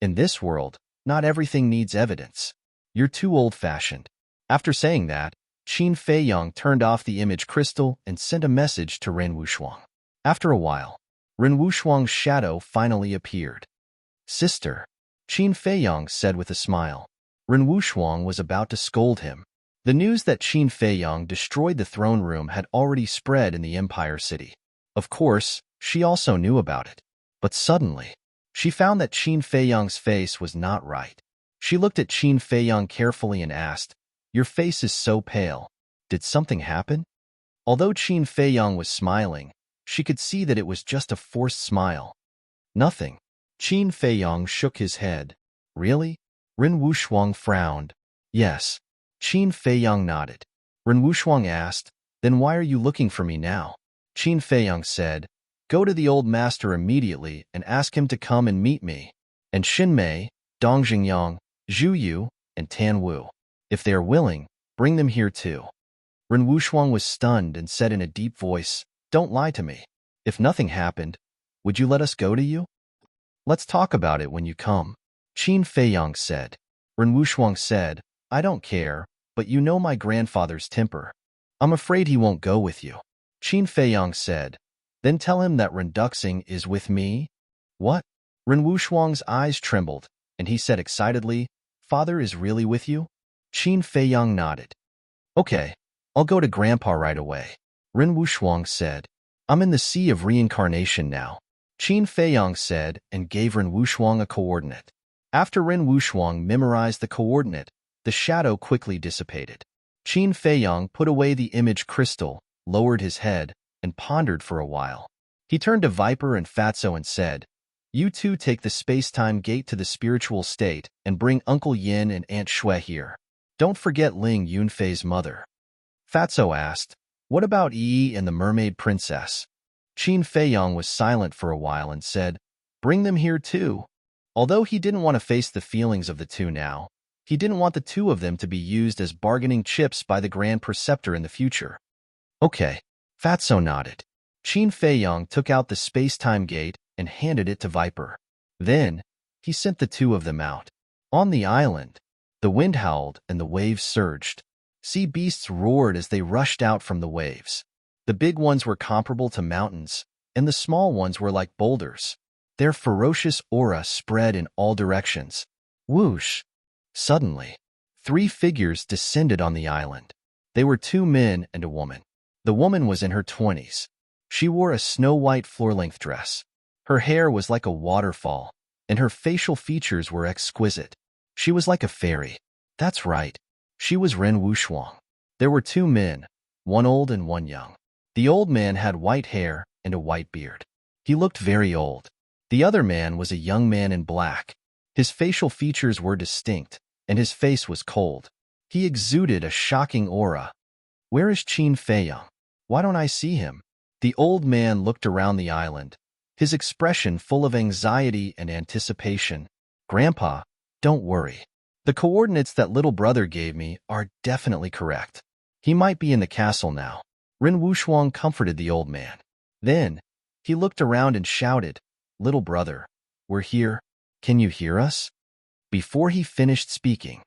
"In this world, not everything needs evidence. You're too old-fashioned." After saying that, Qin Feiyang turned off the image crystal and sent a message to Ren Wushuang. After a while, Ren Wushuang's shadow finally appeared. "Sister," Qin Feiyang said with a smile. Ren Wushuang was about to scold him. The news that Qin Feiyang destroyed the throne room had already spread in the Empire City. Of course, she also knew about it. But suddenly, she found that Qin Feiyang's face was not right. She looked at Qin Feiyang carefully and asked, "Your face is so pale. Did something happen?" Although Qin Feiyang was smiling, she could see that it was just a forced smile. "Nothing." Qin Feiyang shook his head. "Really?" Ren Wushuang frowned. "Yes." Qin Feiyang nodded. Ren Wushuang asked, "Then why are you looking for me now?" Qin Feiyang said, "Go to the old master immediately and ask him to come and meet me, and Xin Mei, Dong Xingyang, Zhu Yu, and Tan Wu. If they are willing, bring them here too." Ren Wushuang was stunned and said in a deep voice, "Don't lie to me. If nothing happened, would you let us go to you? Let's talk about it when you come." Qin Feiyang said. Ren Wushuang said, I don't care, but you know my grandfather's temper. I'm afraid he won't go with you. Qin Feiyang said, then tell him that Ren Duxing is with me? What? Ren Wushuang's eyes trembled, and he said excitedly, Father is really with you? Qin Feiyang nodded. Okay, I'll go to Grandpa right away. Ren Wushuang said, I'm in the sea of reincarnation now. Qin Feiyang said and gave Ren Wushuang a coordinate. After Ren Wushuang memorized the coordinate, the shadow quickly dissipated. Qin Feiyang put away the image crystal, lowered his head, and pondered for a while. He turned to Viper and Fatso and said, You two take the space-time gate to the spiritual state and bring Uncle Yin and Aunt Shui here. Don't forget Ling Yunfei's mother. Fatso asked, What about Yi and the mermaid princess? Qin Feiyang was silent for a while and said, Bring them here too. Although he didn't want to face the feelings of the two now, he didn't want the two of them to be used as bargaining chips by the Grand Preceptor in the future. Okay, Fatso nodded. Qin Feiyang took out the space-time gate and handed it to Viper. Then, he sent the two of them out. On the island, the wind howled and the waves surged. Sea beasts roared as they rushed out from the waves. The big ones were comparable to mountains, and the small ones were like boulders. Their ferocious aura spread in all directions. Whoosh! Suddenly, 3 figures descended on the island. They were 2 men and a woman. The woman was in her 20s. She wore a snow-white floor-length dress. Her hair was like a waterfall, and her facial features were exquisite. She was like a fairy. That's right. She was Ren Wushuang. There were 2 men, one old and one young. The old man had white hair and a white beard. He looked very old. The other man was a young man in black. His facial features were distinct, and his face was cold. He exuded a shocking aura. Where is Qin Feiyang? Why don't I see him? The old man looked around the island, his expression full of anxiety and anticipation. Grandpa, don't worry. The coordinates that little brother gave me are definitely correct. He might be in the castle now. Ren Wushuang comforted the old man. Then, he looked around and shouted, Little brother, we're here. Can you hear us? Before he finished speaking.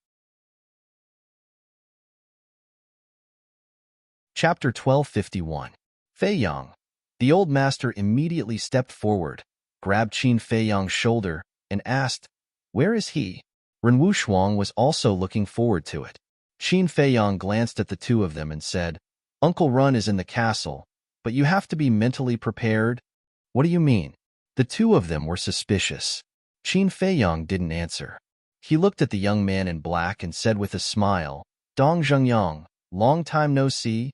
Chapter 1251. Feiyang. The old master immediately stepped forward, grabbed Qin Feiyang's shoulder, and asked, Where is he? Ren Wushuang was also looking forward to it. Qin Feiyang glanced at the two of them and said, Uncle Ren is in the castle, but you have to be mentally prepared. What do you mean? The two of them were suspicious. Qin Feiyang didn't answer. He looked at the young man in black and said with a smile, Dong Zhengyang, long time no see.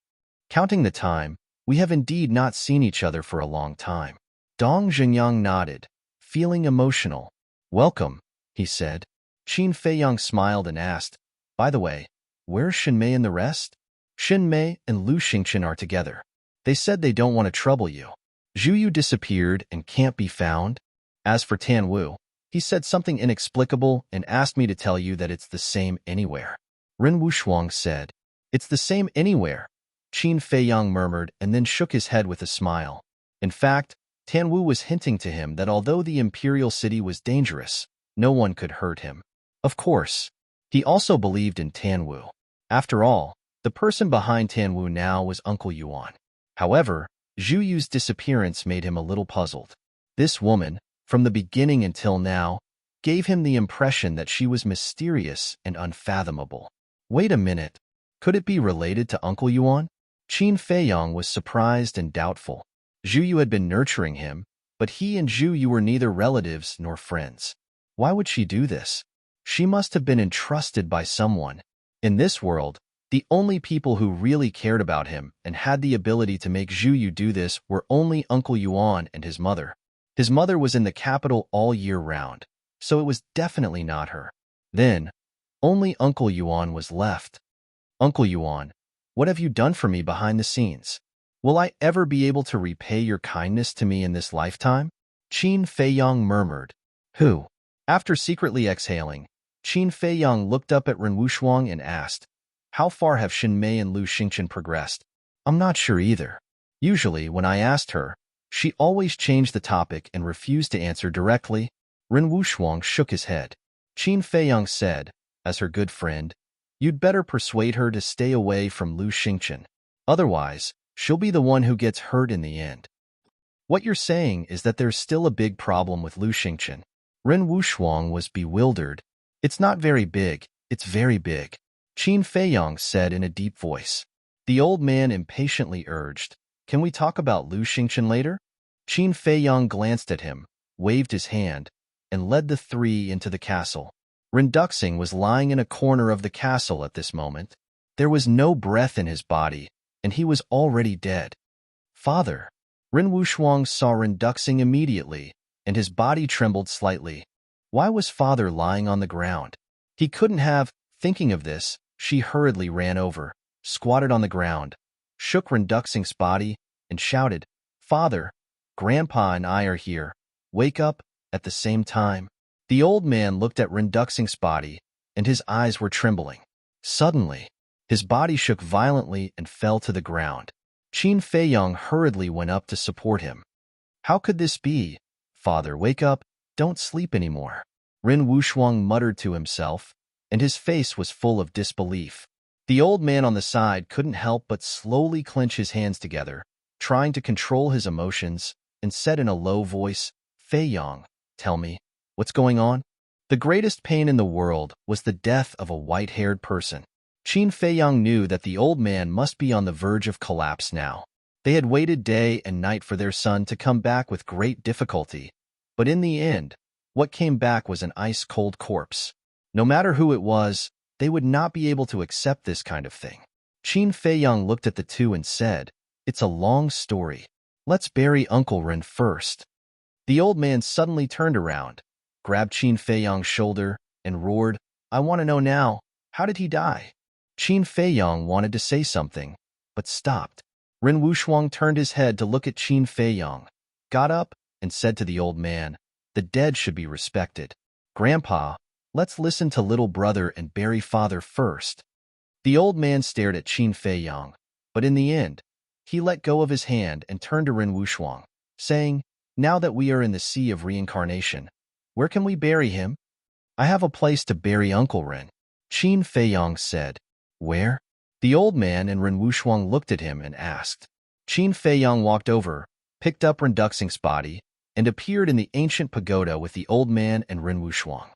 Counting the time, we have indeed not seen each other for a long time. Dong Zhengyang nodded, feeling emotional. Welcome, he said. Qin Feiyang smiled and asked, By the way, where's Shenmei and the rest? Shenmei and Lu Xingchen are together. They said they don't want to trouble you. Zhu Yu disappeared and can't be found. As for Tan Wu, he said something inexplicable and asked me to tell you that it's the same anywhere. Ren Wushuang said, It's the same anywhere. Qin Feiyang murmured and then shook his head with a smile. In fact, Tan Wu was hinting to him that although the imperial city was dangerous, no one could hurt him. Of course, he also believed in Tan Wu. After all, the person behind Tan Wu now was Uncle Yuan. However, Zhu Yu's disappearance made him a little puzzled. This woman, from the beginning until now, gave him the impression that she was mysterious and unfathomable. Wait a minute. Could it be related to Uncle Yuan? Qin Feiyang was surprised and doubtful. Zhu Yu had been nurturing him, but he and Zhu Yu were neither relatives nor friends. Why would she do this? She must have been entrusted by someone. In this world, the only people who really cared about him and had the ability to make Zhu Yu do this were only Uncle Yuan and his mother. His mother was in the capital all year round, so it was definitely not her. Then, only Uncle Yuan was left. Uncle Yuan, what have you done for me behind the scenes? Will I ever be able to repay your kindness to me in this lifetime? Qin Feiyang murmured. Who? After secretly exhaling, Qin Feiyang looked up at Ren Wushuang and asked, How far have Shenmei and Lu Xingchen progressed? I'm not sure either. Usually, when I asked her, she always changed the topic and refused to answer directly. Ren Wushuang shook his head. Qin Feiyang said, as her good friend, "You'd better persuade her to stay away from Lu Xingchen. Otherwise, she'll be the one who gets hurt in the end." "What you're saying is that there's still a big problem with Lu Xingchen." Ren Wushuang was bewildered. "It's not very big, it's very big," Qin Feiyang said in a deep voice. The old man impatiently urged, "Can we talk about Lu Xingchen later?" Qin Feiyang glanced at him, waved his hand, and led the three into the castle. Renduxing was lying in a corner of the castle at this moment. There was no breath in his body, and he was already dead. "Father!" Ren Wushuang saw Renduxing immediately, and his body trembled slightly. Why was father lying on the ground? He couldn't have. Thinking of this, she hurriedly ran over, squatted on the ground, shook Renduxing's body, and shouted, "Father, Grandpa and I are here. Wake up," at the same time. The old man looked at Renduxing's body, and his eyes were trembling. Suddenly, his body shook violently and fell to the ground. Qin Feiyang hurriedly went up to support him. "How could this be? Father, wake up, don't sleep anymore." Ren Wushuang muttered to himself, and his face was full of disbelief. The old man on the side couldn't help but slowly clench his hands together, trying to control his emotions, and said in a low voice, "Feiyang, tell me, what's going on?" The greatest pain in the world was the death of a white-haired person. Qin Feiyang knew that the old man must be on the verge of collapse now. They had waited day and night for their son to come back with great difficulty, but in the end, what came back was an ice-cold corpse. No matter who it was, they would not be able to accept this kind of thing. Qin Feiyang looked at the two and said, "It's a long story. Let's bury Uncle Ren first." The old man suddenly turned around, grabbed Qin Feiyang's shoulder, and roared, "I want to know now, how did he die?" Qin Feiyang wanted to say something, but stopped. Ren Wushuang turned his head to look at Qin Feiyang, got up, and said to the old man, "The dead should be respected. Grandpa, let's listen to little brother and bury father first." The old man stared at Qin Feiyang, but in the end, he let go of his hand and turned to Ren Wushuang, saying, "Now that we are in the sea of reincarnation, where can we bury him?" "I have a place to bury Uncle Ren," Qin Feiyang said. "Where?" The old man and Ren Wushuang looked at him and asked. Qin Feiyang walked over, picked up Renduxing's body, and appeared in the ancient pagoda with the old man and Ren Wushuang.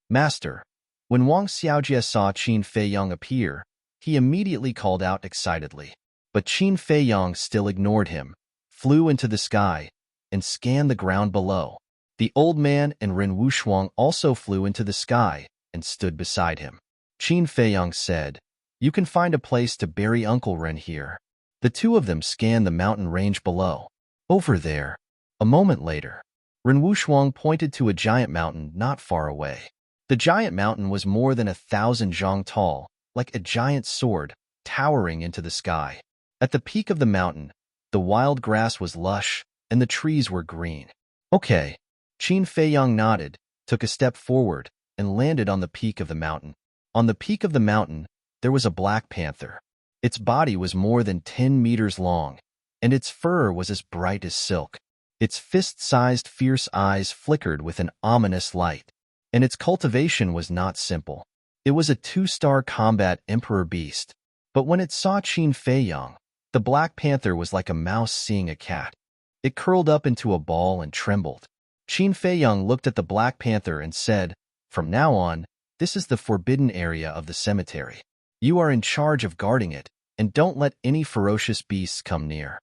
"Master." When Wang Xiaojie saw Qin Feiyang appear, he immediately called out excitedly. But Qin Feiyang still ignored him, flew into the sky, and scanned the ground below. The old man and Ren Wushuang also flew into the sky and stood beside him. Qin Feiyang said, "You can find a place to bury Uncle Ren here." The two of them scanned the mountain range below. "Over there." A moment later, Ren Wushuang pointed to a giant mountain not far away. The giant mountain was more than 1,000 zhang tall, like a giant sword, towering into the sky. At the peak of the mountain, the wild grass was lush, and the trees were green. "Okay." Qin Feiyang nodded, took a step forward, and landed on the peak of the mountain. On the peak of the mountain, there was a black panther. Its body was more than 10 meters long, and its fur was as bright as silk. Its fist-sized fierce eyes flickered with an ominous light, and its cultivation was not simple. It was a 2-star combat emperor beast, but when it saw Qin Feiyang, the black panther was like a mouse seeing a cat. It curled up into a ball and trembled. Qin Feiyang looked at the black panther and said, "From now on, this is the forbidden area of the cemetery. You are in charge of guarding it, and don't let any ferocious beasts come near."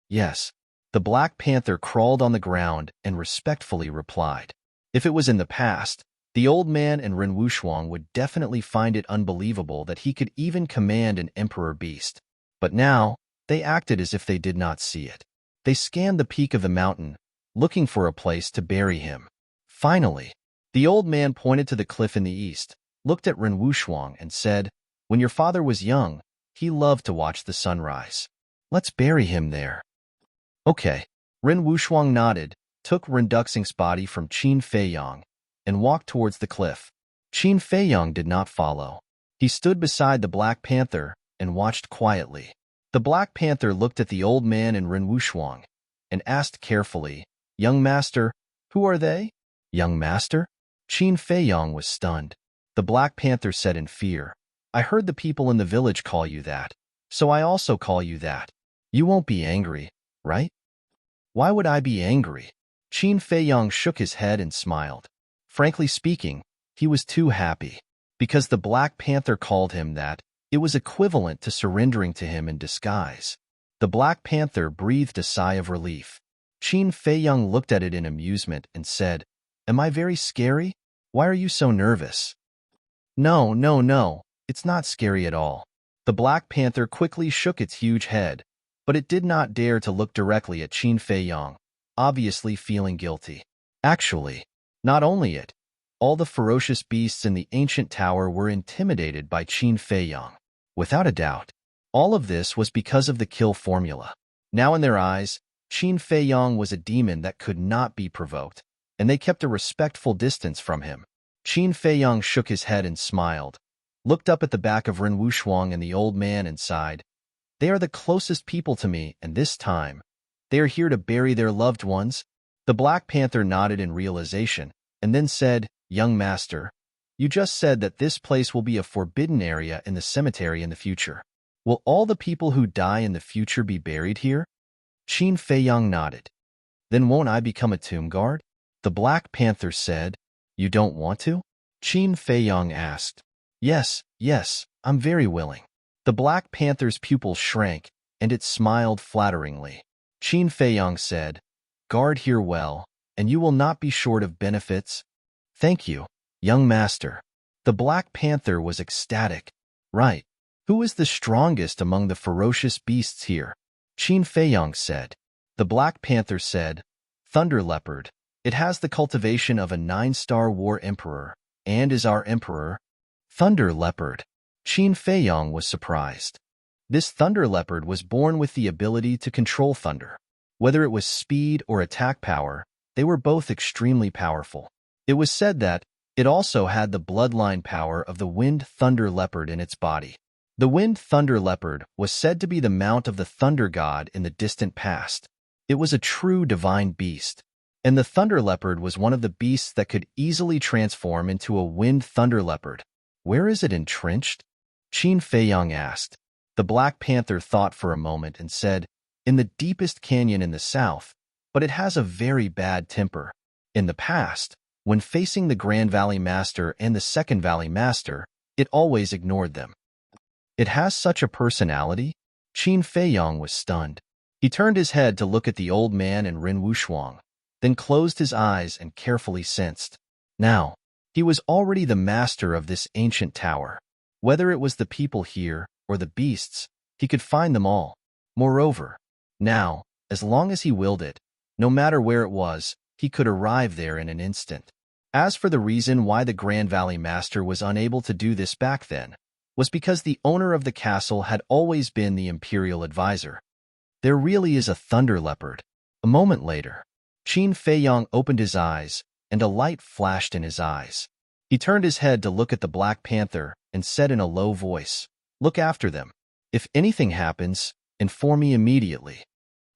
"Yes." The black panther crawled on the ground and respectfully replied. If it was in the past, the old man and Ren Wushuang would definitely find it unbelievable that he could even command an emperor beast. But now, they acted as if they did not see it. They scanned the peak of the mountain, looking for a place to bury him. Finally, the old man pointed to the cliff in the east, looked at Ren Wushuang, and said, "When your father was young, he loved to watch the sunrise. Let's bury him there." "Okay." Ren Wushuang nodded, took Renduxing's body from Qin Feiyang, and walked towards the cliff. Qin Feiyang did not follow. He stood beside the Black Panther and watched quietly. The Black Panther looked at the old man and Ren Wushuang and asked carefully, "Young master, who are they?" "Young master?" Qin Feiyong was stunned. The Black Panther said in fear, I heard the people in the village call you that, so I also call you that. You won't be angry, right? Why would I be angry? Qin Feiyong shook his head and smiled. Frankly speaking, he was too happy. Because the Black Panther called him that, it was equivalent to surrendering to him in disguise. The Black Panther breathed a sigh of relief. Qin Feiyong looked at it in amusement and said, Am I very scary? Why are you so nervous? No, no, no, it's not scary at all. The Black Panther quickly shook its huge head, but it did not dare to look directly at Qin Feiyong, obviously feeling guilty. Actually, not only it, all the ferocious beasts in the ancient tower were intimidated by Qin Feiyong. Without a doubt, all of this was because of the kill formula. Now in their eyes, Qin Feiyong was a demon that could not be provoked, and they kept a respectful distance from him. Qin Feiyong shook his head and smiled, looked up at the back of Ren Wushuang and the old man and sighed. They are the closest people to me, and this time, they are here to bury their loved ones. The Black Panther nodded in realization, and then said, Young master, you just said that this place will be a forbidden area in the cemetery in the future. Will all the people who die in the future be buried here? Qin Feiyong nodded. Then won't I become a tomb guard? The Black Panther said, You don't want to? Qin Feiyong asked. Yes, yes, I'm very willing. The Black Panther's pupils shrank, and it smiled flatteringly. Qin Feiyong said, Guard here well, and you will not be short of benefits. Thank you, young master. The Black Panther was ecstatic. Right. Who is the strongest among the ferocious beasts here? Qin Feiyong said. The Black Panther said, Thunder Leopard. It has the cultivation of a 9-star war emperor, and is our emperor. Thunder Leopard. Qin Feiyong was surprised. This Thunder Leopard was born with the ability to control thunder. Whether it was speed or attack power, they were both extremely powerful. It was said that it also had the bloodline power of the Wind Thunder Leopard in its body. The Wind Thunder Leopard was said to be the mount of the Thunder God in the distant past. It was a true divine beast, and the Thunder Leopard was one of the beasts that could easily transform into a Wind Thunder Leopard. Where is it entrenched? Qin Feiyong asked. The Black Panther thought for a moment and said, In the deepest canyon in the south, but it has a very bad temper. In the past, when facing the Grand Valley Master and the Second Valley Master, it always ignored them. It has such a personality? Qin Feiyong was stunned. He turned his head to look at the old man and Ren Wushuang, then closed his eyes and carefully sensed. Now, he was already the master of this ancient tower. Whether it was the people here or the beasts, he could find them all. Moreover, now, as long as he willed it, no matter where it was, he could arrive there in an instant. As for the reason why the Grand Valley Master was unable to do this back then, was because the owner of the castle had always been the imperial advisor. There really is a Thunder Leopard. A moment later, Qin Feiyong opened his eyes, and a light flashed in his eyes. He turned his head to look at the Black Panther and said in a low voice, Look after them. If anything happens, inform me immediately.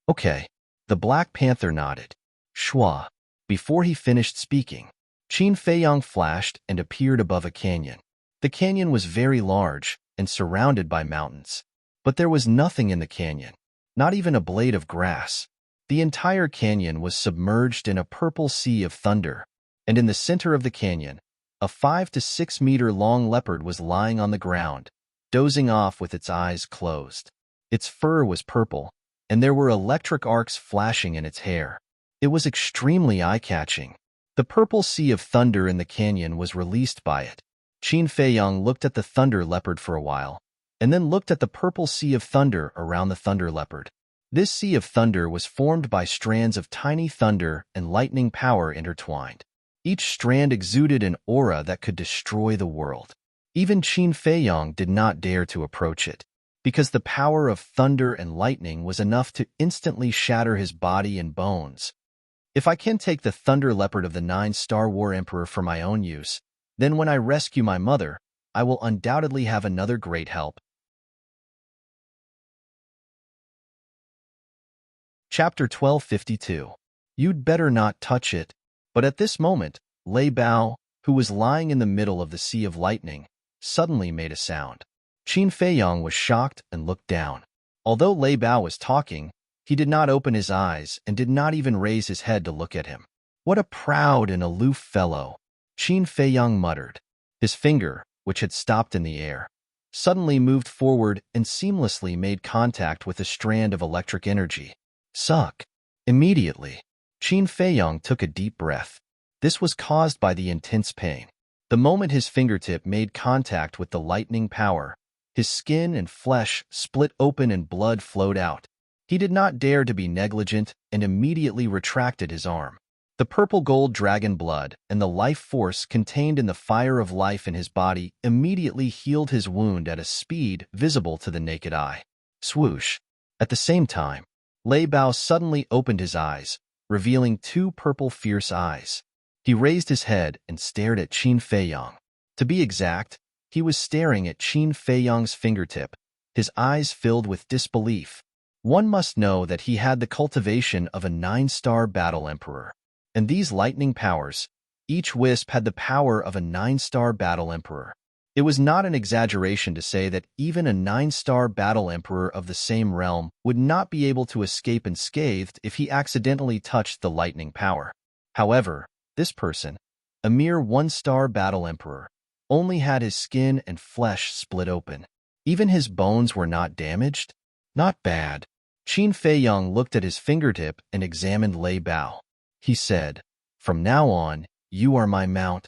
Okay. The Black Panther nodded. Shua. Before he finished speaking, Qin Feiyong flashed and appeared above a canyon. The canyon was very large and surrounded by mountains. But there was nothing in the canyon, not even a blade of grass. The entire canyon was submerged in a purple sea of thunder, and in the center of the canyon, a 5 to 6 meter long leopard was lying on the ground, dozing off with its eyes closed. Its fur was purple, and there were electric arcs flashing in its hair. It was extremely eye-catching. The purple sea of thunder in the canyon was released by it. Qin Feiyong looked at the thunder leopard for a while, and then looked at the purple sea of thunder around the thunder leopard. This sea of thunder was formed by strands of tiny thunder and lightning power intertwined. Each strand exuded an aura that could destroy the world. Even Qin Feiyong did not dare to approach it, because the power of thunder and lightning was enough to instantly shatter his body and bones. If I can take the Thunder Leopard of the 9-star War Emperor for my own use, then when I rescue my mother, I will undoubtedly have another great help. Chapter 1252. You'd better not touch it. But at this moment, Lei Bao, who was lying in the middle of the sea of lightning, suddenly made a sound. Qin Feiyong was shocked and looked down. Although Lei Bao was talking, he did not open his eyes and did not even raise his head to look at him. "What a proud and aloof fellow," Qin Feiyong muttered. His finger, which had stopped in the air, suddenly moved forward and seamlessly made contact with a strand of electric energy. Suck. Immediately, Qin Feiyong took a deep breath. This was caused by the intense pain. The moment his fingertip made contact with the lightning power, his skin and flesh split open and blood flowed out. He did not dare to be negligent and immediately retracted his arm. The purple-gold dragon blood and the life force contained in the fire of life in his body immediately healed his wound at a speed visible to the naked eye. Swoosh. At the same time, Lei Bao suddenly opened his eyes, revealing two purple fierce eyes. He raised his head and stared at Qin Feiyong. To be exact, he was staring at Qin Feiyong's fingertip, his eyes filled with disbelief. One must know that he had the cultivation of a 9-star battle emperor. And these lightning powers, each wisp had the power of a 9-star battle emperor. It was not an exaggeration to say that even a 9-star battle emperor of the same realm would not be able to escape unscathed if he accidentally touched the lightning power. However, this person, a mere 1-star battle emperor, only had his skin and flesh split open. Even his bones were not damaged? Not bad. Qin Feiyong looked at his fingertip and examined Lei Bao. He said, "From now on, you are my mount."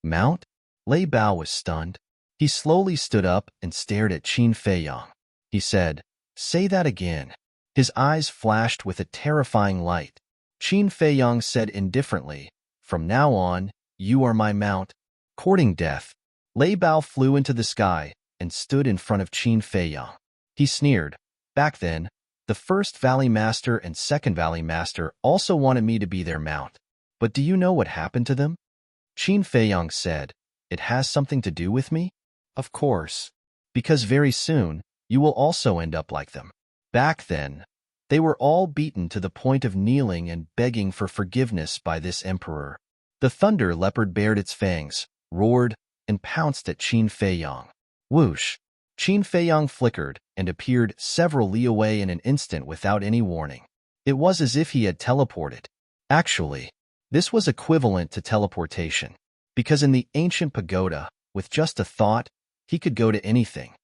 Mount? Lei Bao was stunned. He slowly stood up and stared at Qin Feiyong. He said, "Say that again." His eyes flashed with a terrifying light. Qin Feiyong said indifferently, "From now on, you are my mount." Courting death, Lei Bao flew into the sky and stood in front of Qin Feiyong. He sneered, "Back then, the first Valley Master and second Valley Master also wanted me to be their mount. But do you know what happened to them?" Qin Feiyong said, "It has something to do with me?" "Of course. Because very soon, you will also end up like them." Back then, they were all beaten to the point of kneeling and begging for forgiveness by this emperor. The thunder leopard bared its fangs, roared, and pounced at Qin Feiyong. Whoosh! Qin Feiyong flickered and appeared several li away in an instant without any warning. It was as if he had teleported. Actually, this was equivalent to teleportation, because in the ancient pagoda, with just a thought, he could go to anything.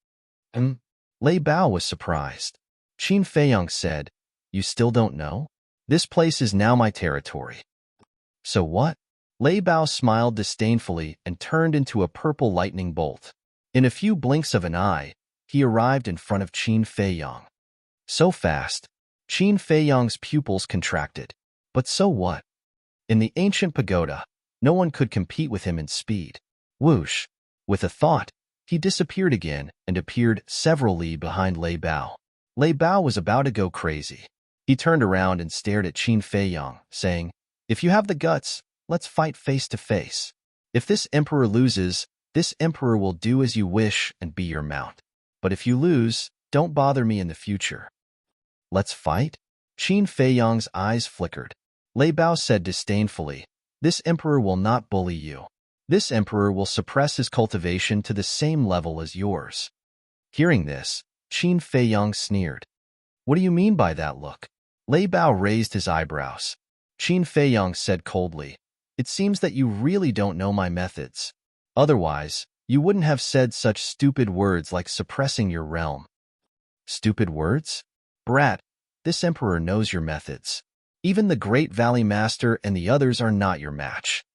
Lei Bao was surprised. Qin Feiyong said, "You still don't know? This place is now my territory." "So what?" Lei Bao smiled disdainfully and turned into a purple lightning bolt. In a few blinks of an eye, he arrived in front of Qin Feiyong. So fast, Qin Feiyong's pupils contracted. But so what? In the ancient pagoda, no one could compete with him in speed. Whoosh! With a thought, he disappeared again and appeared several li behind Lei Bao. Lei Bao was about to go crazy. He turned around and stared at Qin Feiyong, saying, "If you have the guts, let's fight face to face. If this emperor loses, this emperor will do as you wish and be your mount. But if you lose, don't bother me in the future." "Let's fight?" Qin Feiyong's eyes flickered. Lei Bao said disdainfully, "This emperor will not bully you. This emperor will suppress his cultivation to the same level as yours." Hearing this, Qin Feiyong sneered. "What do you mean by that look?" Lei Bao raised his eyebrows. Qin Feiyong said coldly, "It seems that you really don't know my methods. Otherwise, you wouldn't have said such stupid words like suppressing your realm." "Stupid words? Brat, this emperor knows your methods. Even the Great Valley Master and the others are not your match.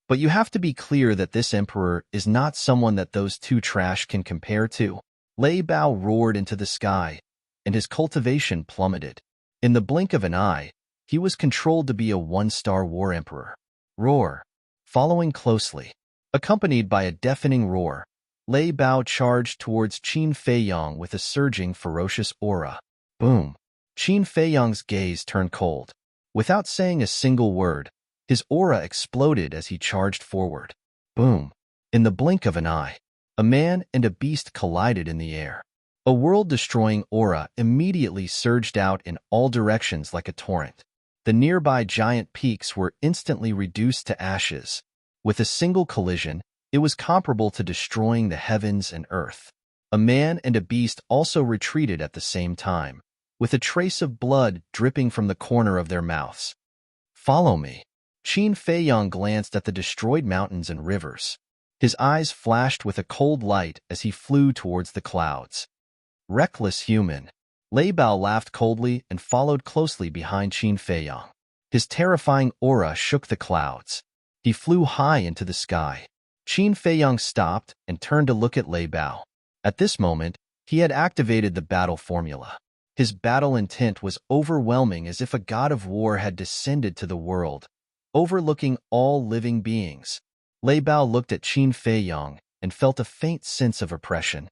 But you have to be clear that this emperor is not someone that those two trash can compare to." Lei Bao roared into the sky, and his cultivation plummeted. In the blink of an eye, he was controlled to be a 1-star war emperor. Roar! Following closely, accompanied by a deafening roar, Lei Bao charged towards Qin Feiyong with a surging, ferocious aura. Boom! Qin Feiyong's gaze turned cold. Without saying a single word, his aura exploded as he charged forward. Boom! In the blink of an eye, a man and a beast collided in the air. A world-destroying aura immediately surged out in all directions like a torrent. The nearby giant peaks were instantly reduced to ashes. With a single collision, it was comparable to destroying the heavens and earth. A man and a beast also retreated at the same time, with a trace of blood dripping from the corner of their mouths. "Follow me." Qin Feiyang glanced at the destroyed mountains and rivers. His eyes flashed with a cold light as he flew towards the clouds. "Reckless human." Lei Bao laughed coldly and followed closely behind Qin Feiyang. His terrifying aura shook the clouds. He flew high into the sky. Qin Feiyang stopped and turned to look at Lei Bao. At this moment, he had activated the battle formula. His battle intent was overwhelming, as if a god of war had descended to the world, overlooking all living beings. Lei Bao looked at Qin Feiyang and felt a faint sense of oppression.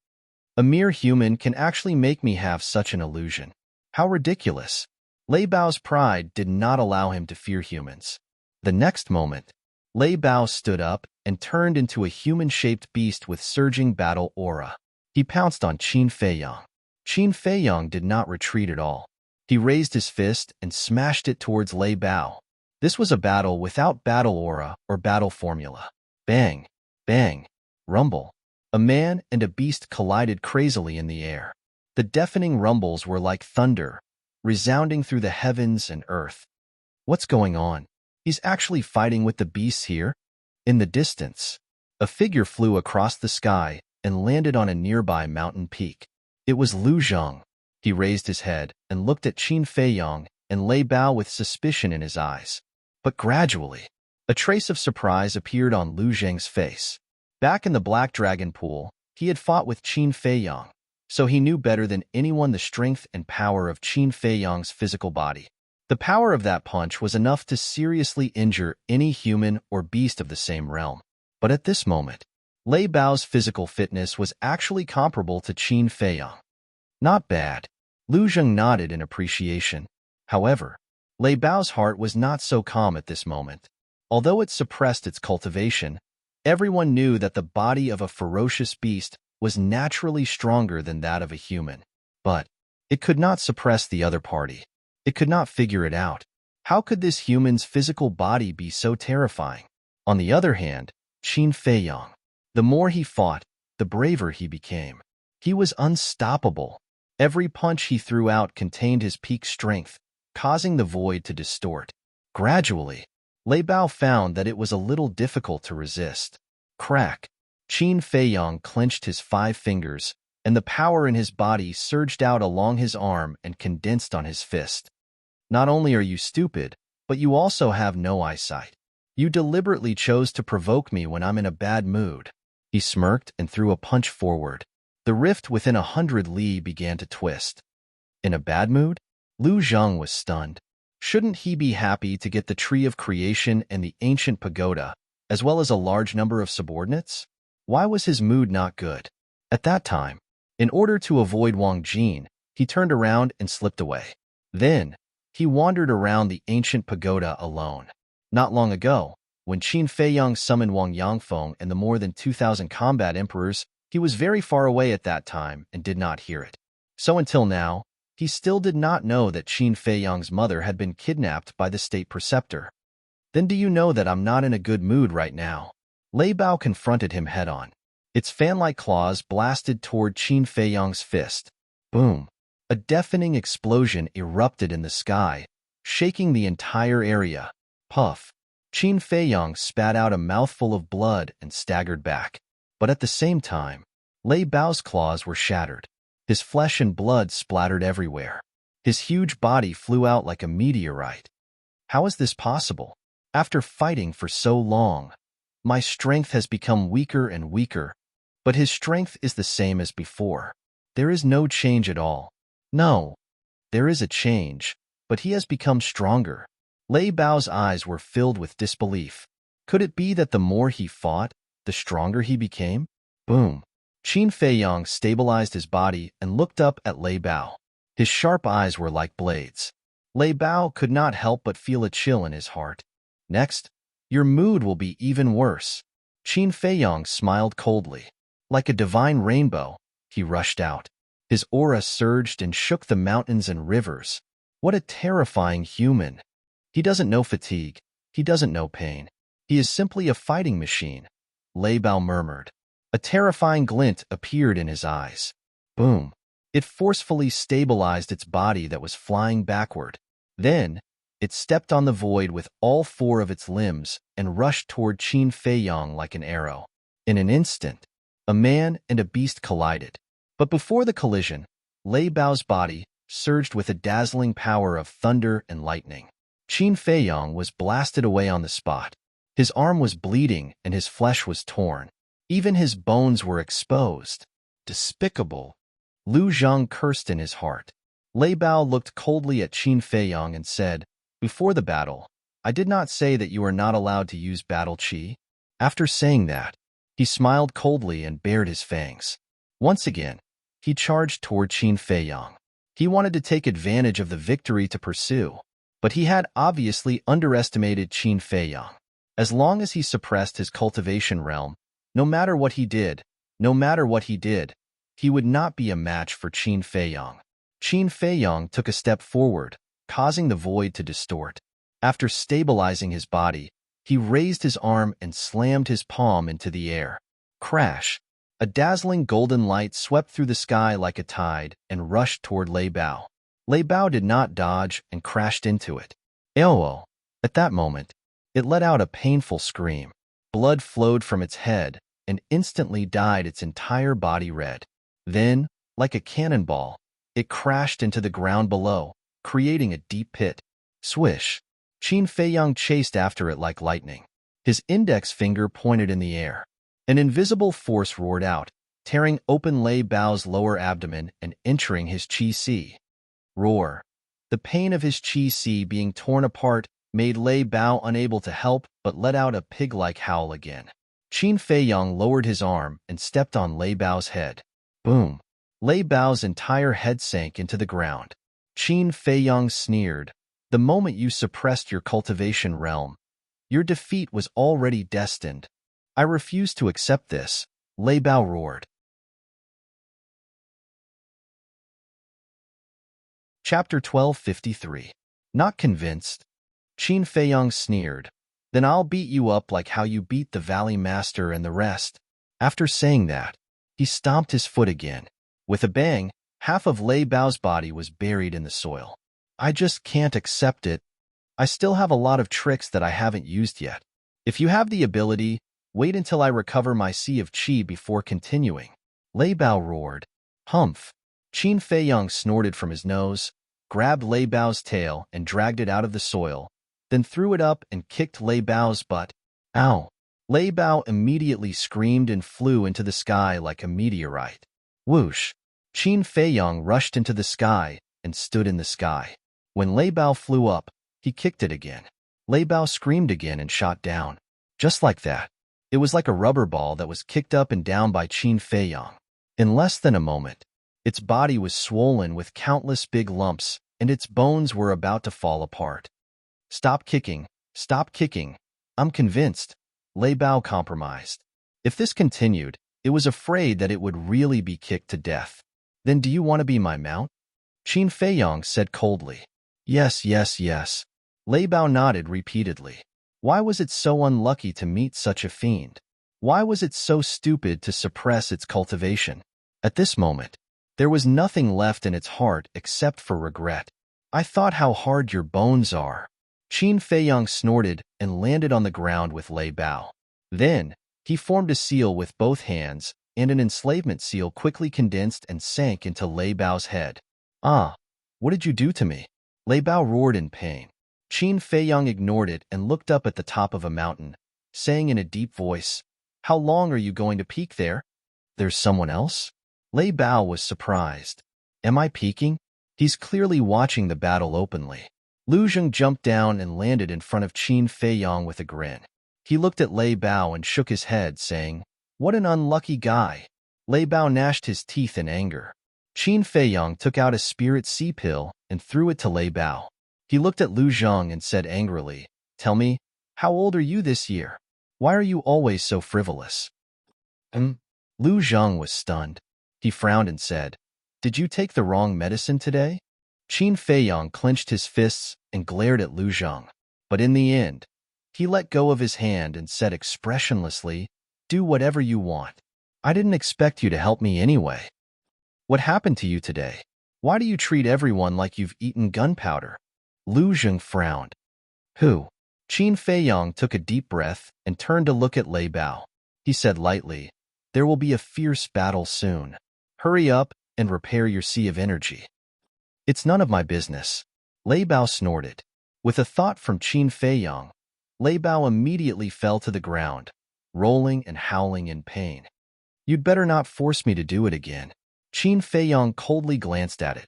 A mere human can actually make me have such an illusion. How ridiculous. Lei Bao's pride did not allow him to fear humans. The next moment, Lei Bao stood up and turned into a human-shaped beast with surging battle aura. He pounced on Qin Feiyang. Qin Feiyang did not retreat at all. He raised his fist and smashed it towards Lei Bao. This was a battle without battle aura or battle formula. Bang, bang, rumble. A man and a beast collided crazily in the air. The deafening rumbles were like thunder, resounding through the heavens and earth. What's going on? He's actually fighting with the beasts here? In the distance, a figure flew across the sky and landed on a nearby mountain peak. It was Lu Zheng. He raised his head and looked at Qin Feiyang and Lei Bao with suspicion in his eyes. But gradually, a trace of surprise appeared on Lu Zheng's face. Back in the Black Dragon Pool, he had fought with Qin Feiyang, so he knew better than anyone the strength and power of Qin Feiyang's physical body. The power of that punch was enough to seriously injure any human or beast of the same realm. But at this moment, Lei Bao's physical fitness was actually comparable to Qin Feiyang. Not bad. Lu Zheng nodded in appreciation. However, Lei Bao's heart was not so calm at this moment. Although it suppressed its cultivation, everyone knew that the body of a ferocious beast was naturally stronger than that of a human. But it could not suppress the other party. It could not figure it out. How could this human's physical body be so terrifying? On the other hand, Qin Feiyang. The more he fought, the braver he became. He was unstoppable. Every punch he threw out contained his peak strength, causing the void to distort. Gradually, Lei Bao found that it was a little difficult to resist. Crack! Qin Feiyang clenched his 5 fingers, and the power in his body surged out along his arm and condensed on his fist. Not only are you stupid, but you also have no eyesight. You deliberately chose to provoke me when I'm in a bad mood. He smirked and threw a punch forward. The rift within 100 li began to twist. In a bad mood? Lu Zheng was stunned. Shouldn't he be happy to get the Tree of Creation and the ancient pagoda, as well as a large number of subordinates? Why was his mood not good? At that time, in order to avoid Wang Jin, he turned around and slipped away. Then, he wandered around the ancient pagoda alone. Not long ago, when Qin Feiyang summoned Wang Yangfeng and the more than 2,000 combat emperors, he was very far away at that time and did not hear it. So until now, he still did not know that Qin Feiyang's mother had been kidnapped by the state preceptor. Then do you know that I'm not in a good mood right now? Lei Bao confronted him head-on. Its fan-like claws blasted toward Qin Feiyang's fist. Boom! A deafening explosion erupted in the sky, shaking the entire area. Puff! Qin Feiyang spat out a mouthful of blood and staggered back. But at the same time, Lei Bao's claws were shattered. His flesh and blood splattered everywhere. His huge body flew out like a meteorite. How is this possible? After fighting for so long, my strength has become weaker and weaker, but his strength is the same as before. There is no change at all. No, there is a change, but he has become stronger. Lei Bao's eyes were filled with disbelief. Could it be that the more he fought, the stronger he became? Boom! Qin Feiyang stabilized his body and looked up at Lei Bao. His sharp eyes were like blades. Lei Bao could not help but feel a chill in his heart. Next, your mood will be even worse. Qin Feiyang smiled coldly. Like a divine rainbow, he rushed out. His aura surged and shook the mountains and rivers. What a terrifying human! He doesn't know fatigue. He doesn't know pain. He is simply a fighting machine, Lei Bao murmured. A terrifying glint appeared in his eyes. Boom. It forcefully stabilized its body that was flying backward. Then, it stepped on the void with all four of its limbs and rushed toward Qin Feiyang like an arrow. In an instant, a man and a beast collided. But before the collision, Lei Bao's body surged with a dazzling power of thunder and lightning. Qin Feiyang was blasted away on the spot. His arm was bleeding and his flesh was torn. Even his bones were exposed. Despicable. Lu Zhang cursed in his heart. Lei Bao looked coldly at Qin Feiyang and said, "Before the battle, I did not say that you are not allowed to use battle qi." After saying that, he smiled coldly and bared his fangs. Once again, he charged toward Qin Feiyang. He wanted to take advantage of the victory to pursue, but he had obviously underestimated Qin Feiyang. As long as he suppressed his cultivation realm, no matter what he did, he would not be a match for Qin Feiyang. Qin Feiyang took a step forward, causing the void to distort. After stabilizing his body, he raised his arm and slammed his palm into the air. Crash! A dazzling golden light swept through the sky like a tide and rushed toward Lei Bao. Lei Bao did not dodge and crashed into it. Eowol! At that moment, it let out a painful scream. Blood flowed from its head and instantly dyed its entire body red. Then, like a cannonball, it crashed into the ground below, creating a deep pit. Swish! Qin Feiyang chased after it like lightning. His index finger pointed in the air. An invisible force roared out, tearing open Lei Bao's lower abdomen and entering his qi. Roar! The pain of his qi being torn apart made Lei Bao unable to help but let out a pig-like howl again. Qin Feiyang lowered his arm and stepped on Lei Bao's head. Boom! Lei Bao's entire head sank into the ground. Qin Feiyang sneered, "The moment you suppressed your cultivation realm, your defeat was already destined. I refuse to accept this," Lei Bao roared. Chapter 1253. Not convinced? Qin Feiyang sneered, "Then I'll beat you up like how you beat the Valley Master and the rest." After saying that, he stomped his foot again. With a bang, half of Lei Bao's body was buried in the soil. "I just can't accept it. I still have a lot of tricks that I haven't used yet. If you have the ability, wait until I recover my sea of qi before continuing," Lei Bao roared. Humph! Qin Feiyang snorted from his nose, grabbed Lei Bao's tail and dragged it out of the soil, then threw it up and kicked Lei Bao's butt. Ow! Lei Bao immediately screamed and flew into the sky like a meteorite. Whoosh! Qin Feiyang rushed into the sky and stood in the sky. When Lei Bao flew up, he kicked it again. Lei Bao screamed again and shot down. Just like that. It was like a rubber ball that was kicked up and down by Qin Feiyang. In less than a moment, its body was swollen with countless big lumps, and its bones were about to fall apart. Stop kicking, I'm convinced," Lei Bao compromised. If this continued, it was afraid that it would really be kicked to death. "Then do you want to be my mount?" Qin Feiyang said coldly. Yes. Lei Bao nodded repeatedly. Why was it so unlucky to meet such a fiend? Why was it so stupid to suppress its cultivation? At this moment, there was nothing left in its heart except for regret. "I thought how hard your bones are." Qin Feiyang snorted and landed on the ground with Lei Bao. Then, he formed a seal with both hands, and an enslavement seal quickly condensed and sank into Lei Bao's head. "Ah, what did you do to me?" Lei Bao roared in pain. Qin Feiyang ignored it and looked up at the top of a mountain, saying in a deep voice, "How long are you going to peek there?" "There's someone else?" Lei Bao was surprised. "Am I peeking?" He's clearly watching the battle openly. Lu Zheng jumped down and landed in front of Qin Feiyang with a grin. He looked at Lei Bao and shook his head, saying, "What an unlucky guy." Lei Bao gnashed his teeth in anger. Qin Feiyang took out a spirit sea pill and threw it to Lei Bao. He looked at Lu Zheng and said angrily, "Tell me, how old are you this year? Why are you always so frivolous?" Lu Zheng was stunned. He frowned and said, "Did you take the wrong medicine today?" Qin Feiyang clenched his fists and glared at Lu Zheng. But in the end, He let go of his hand and said expressionlessly, "Do whatever you want. I didn't expect you to help me anyway. What happened to you today? Why do you treat everyone like you've eaten gunpowder?" Lu Zheng frowned. Who? Qin Feiyang took a deep breath and turned to look at Lei Bao. He said lightly, "There will be a fierce battle soon. Hurry up and repair your sea of energy." "It's none of my business." Lei Bao snorted. With a thought from Qin Feiyang, Lei Bao immediately fell to the ground, rolling and howling in pain. "You'd better not force me to do it again." Qin Feiyang coldly glanced at it.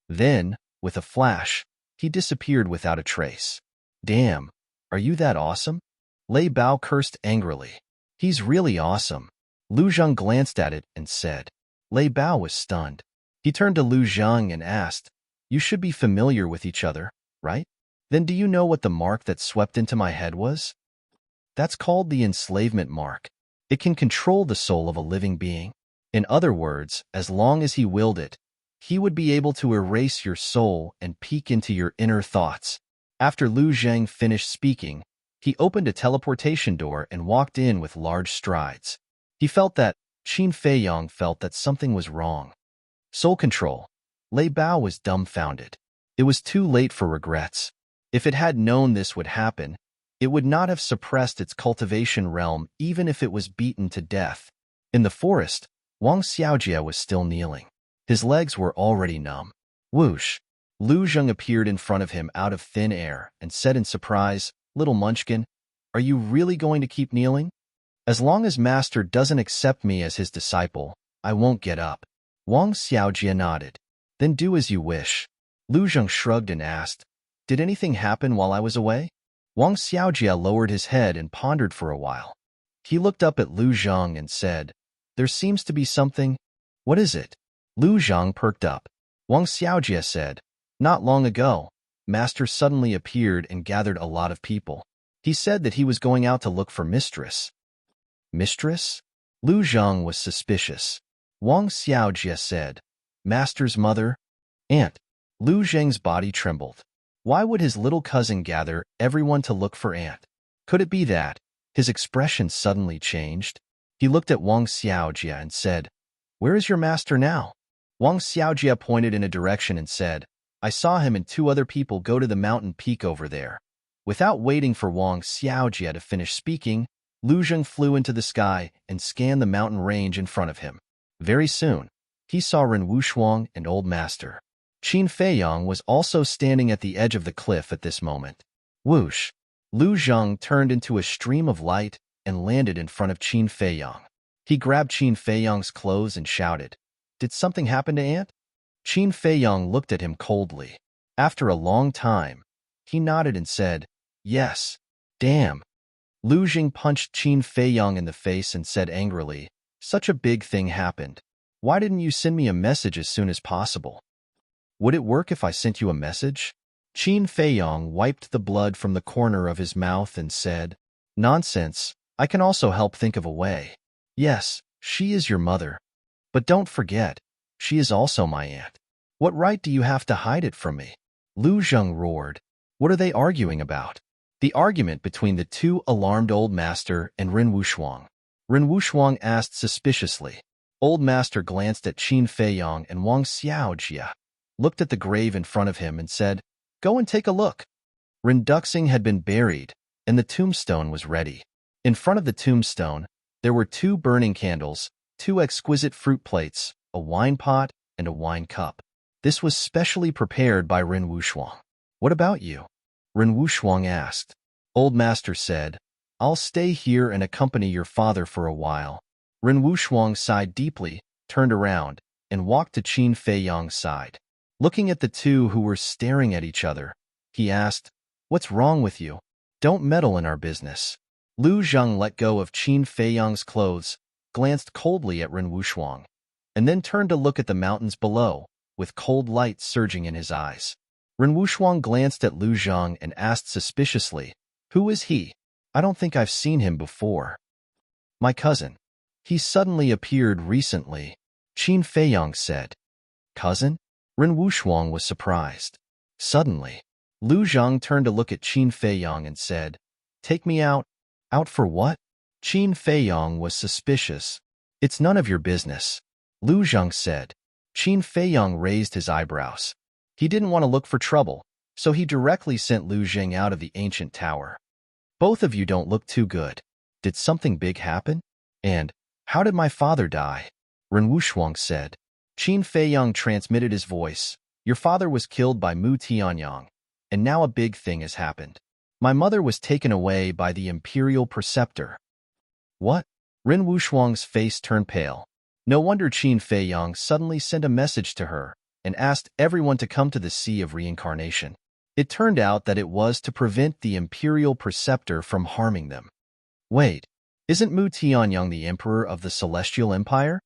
Then, with a flash, he disappeared without a trace. "Damn, are you that awesome?" Lei Bao cursed angrily. "He's really awesome." Lu Zheng glanced at it and said. Lei Bao was stunned. He turned to Lu Zheng and asked, "You should be familiar with each other, right? Then do you know what the mark that swept into my head was?" "That's called the enslavement mark. It can control the soul of a living being. In other words, as long as he willed it, he would be able to erase your soul and peek into your inner thoughts." After Lu Zheng finished speaking, he opened a teleportation door and walked in with large strides. He felt that Qin Feiyang felt that something was wrong. Soul control. Lei Bao was dumbfounded. It was too late for regrets. If it had known this would happen, it would not have suppressed its cultivation realm even if it was beaten to death. In the forest, Wang Xiaojie was still kneeling. His legs were already numb. Whoosh! Lu Zheng appeared in front of him out of thin air and said in surprise, "Little Munchkin, are you really going to keep kneeling?" "As long as Master doesn't accept me as his disciple, I won't get up." Wang Xiaojie nodded. "Then do as you wish." Lu Zheng shrugged and asked, "Did anything happen while I was away?" Wang Xiaojie lowered his head and pondered for a while. He looked up at Lu Zheng and said, "There seems to be something." "What is it?" Lu Zheng perked up. Wang Xiaojie said, "Not long ago, Master suddenly appeared and gathered a lot of people. He said that he was going out to look for mistress." "Mistress?" Lu Zheng was suspicious. Wang Xiaojie said, "Master's mother? Aunt." Lu Zheng's body trembled. Why would his little cousin gather everyone to look for Aunt? Could it be that? His expression suddenly changed. He looked at Wang Xiaojie and said, "Where is your master now?" Wang Xiaojie pointed in a direction and said, "I saw him and 2 other people go to the mountain peak over there." Without waiting for Wang Xiaojie to finish speaking, Lu Zheng flew into the sky and scanned the mountain range in front of him. Very soon, he saw Ren Wushuang and Old Master. Qin Feiyang was also standing at the edge of the cliff at this moment. Whoosh! Lu Zheng turned into a stream of light and landed in front of Qin Feiyang. He grabbed Qin Feiyang's clothes and shouted, "Did something happen to Aunt?" Qin Feiyang looked at him coldly. After a long time, he nodded and said, "Yes." "Damn." Lu Zheng punched Qin Feiyang in the face and said angrily, "Such a big thing happened. Why didn't you send me a message as soon as possible?" "Would it work if I sent you a message?" Qin Feiyang wiped the blood from the corner of his mouth and said, "Nonsense, I can also help think of a way. Yes, she is your mother. But don't forget, she is also my aunt. What right do you have to hide it from me?" Lu Zheng roared. "What are they arguing about?" "The argument between the 2 alarmed Old Master and Ren Wushuang." Ren Wushuang asked suspiciously. Old Master glanced at Qin Feiyang and Wang Xiaojie, looked at the grave in front of him and said, "Go and take a look." Ren Duxing had been buried, and the tombstone was ready. In front of the tombstone, there were 2 burning candles, 2 exquisite fruit plates, a wine pot, and a wine cup. This was specially prepared by Ren Wushuang. "What about you?" Ren Wushuang asked. Old Master said, "I'll stay here and accompany your father for a while." Ren Wushuang sighed deeply, turned around, and walked to Qin Feiyang's side. Looking at the 2 who were staring at each other, he asked, "What's wrong with you? Don't meddle in our business." Lu Zheng let go of Qin Feiyang's clothes, glanced coldly at Ren Wushuang, and then turned to look at the mountains below, with cold light surging in his eyes. Ren Wushuang glanced at Lu Zheng and asked suspiciously, "Who is he? I don't think I've seen him before." "My cousin. He suddenly appeared recently," Qin Feiyang said. "Cousin?" Ren Wushuang was surprised. Suddenly, Lu Zheng turned to look at Qin Feiyang and said, Take me out. Out for what? Qin Feiyong was suspicious. It's none of your business, Lu Zheng said. Qin Feiyong raised his eyebrows. He didn't want to look for trouble, so he directly sent Lu Zheng out of the ancient tower. Both of you don't look too good. Did something big happen? And how did my father die? Ren Wushuang said. Qin Feiyong transmitted his voice. Your father was killed by Mu Tianyang, and now a big thing has happened. My mother was taken away by the Imperial Preceptor. What? Ren Wushuang's face turned pale. No wonder Qin Feiyong suddenly sent a message to her and asked everyone to come to the Sea of Reincarnation. It turned out that it was to prevent the Imperial Preceptor from harming them. Wait, isn't Mu Tianyang the Emperor of the Celestial Empire?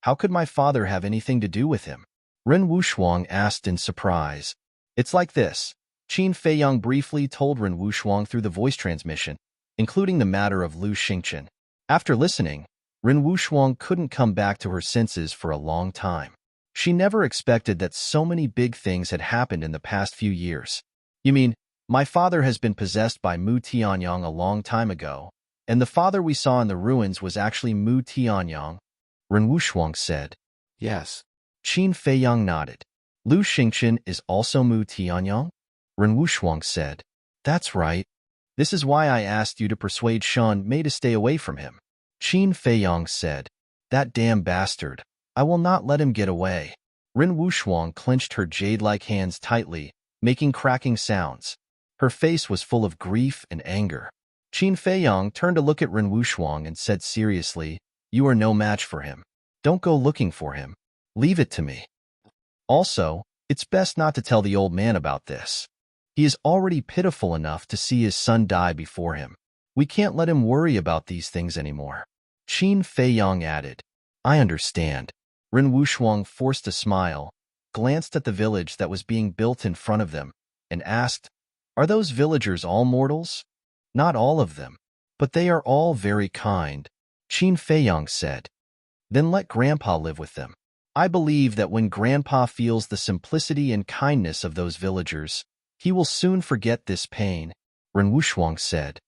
How could my father have anything to do with him? Ren Wushuang asked in surprise. It's like this. Qin Feiyong briefly told Ren Wushuang through the voice transmission, including the matter of Lu Xingchen. After listening, Ren Wushuang couldn't come back to her senses for a long time. She never expected that so many big things had happened in the past few years. You mean, my father has been possessed by Mu Tianyang a long time ago, and the father we saw in the ruins was actually Mu Tianyang? Ren Wushuang said. Yes. Qin Feiyong nodded. Lu Xingchen is also Mu Tianyang? Ren Wushuang said. That's right. This is why I asked you to persuade Shan Mei to stay away from him. Qin Feiyong said. That damn bastard. I will not let him get away. Ren Wushuang clenched her jade-like hands tightly, making cracking sounds. Her face was full of grief and anger. Qin Feiyong turned to look at Ren Wushuang and said seriously, You are no match for him. Don't go looking for him. Leave it to me. Also, it's best not to tell the old man about this. He is already pitiful enough to see his son die before him. We can't let him worry about these things anymore. Qin Feiyong added. I understand. Ren Wushuang forced a smile, glanced at the village that was being built in front of them, and asked, Are those villagers all mortals? Not all of them, but they are all very kind, Qin Feiyong said. Then let Grandpa live with them. I believe that when Grandpa feels the simplicity and kindness of those villagers, he will soon forget this pain, Ren Wushuang said.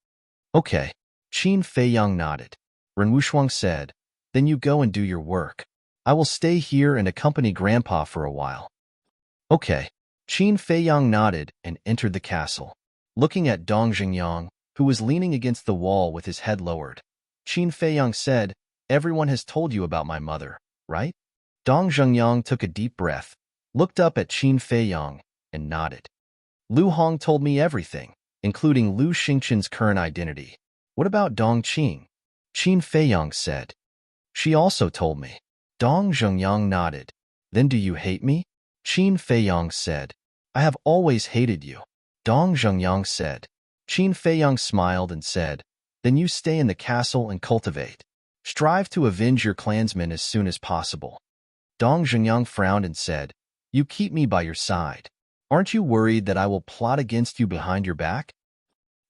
Okay, Qin Feiyong nodded. Ren Wushuang said, Then you go and do your work. I will stay here and accompany Grandpa for a while. Okay. Qin Feiyong nodded and entered the castle. Looking at Dong Xingyang, who was leaning against the wall with his head lowered, Qin Feiyong said, Everyone has told you about my mother, right? Dong Xingyang took a deep breath, looked up at Qin Feiyong, and nodded. Lu Hong told me everything, including Lu Xingchen's current identity. What about Dong Qing? Qin Feiyong said. She also told me. Dong Xingyang nodded. Then do you hate me? Qin Feiyong said. I have always hated you. Dong Xingyang said. Qin Feiyong smiled and said, Then you stay in the castle and cultivate. Strive to avenge your clansmen as soon as possible. Dong Xingyang frowned and said, You keep me by your side. Aren't you worried that I will plot against you behind your back?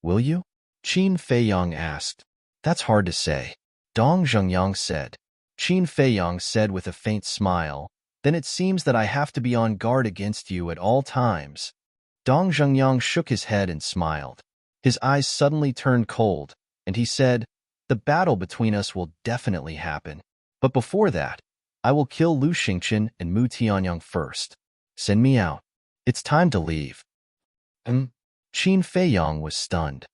Will you? Qin Feiyong asked. That's hard to say. Dong Xingyang said. Qin Feiyong said with a faint smile, Then it seems that I have to be on guard against you at all times. Dong Xingyang shook his head and smiled. His eyes suddenly turned cold, and he said, The battle between us will definitely happen. But before that, I will kill Lu Xingchen and Mu Tianyang first. Send me out. It's time to leave. Qin Feiyong was stunned.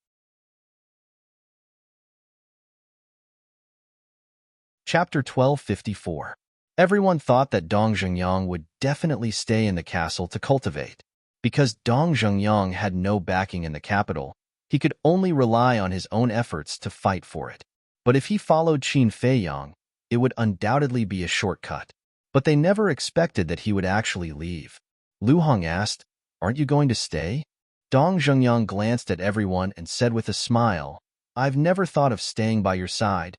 Chapter 1254. Everyone thought that Dong Xingyang would definitely stay in the castle to cultivate. Because Dong Xingyang had no backing in the capital, he could only rely on his own efforts to fight for it. But if he followed Qin Feiyong, it would undoubtedly be a shortcut. But they never expected that he would actually leave. Lu Hong asked, Aren't you going to stay? Dong Xingyang glanced at everyone and said with a smile, I've never thought of staying by your side.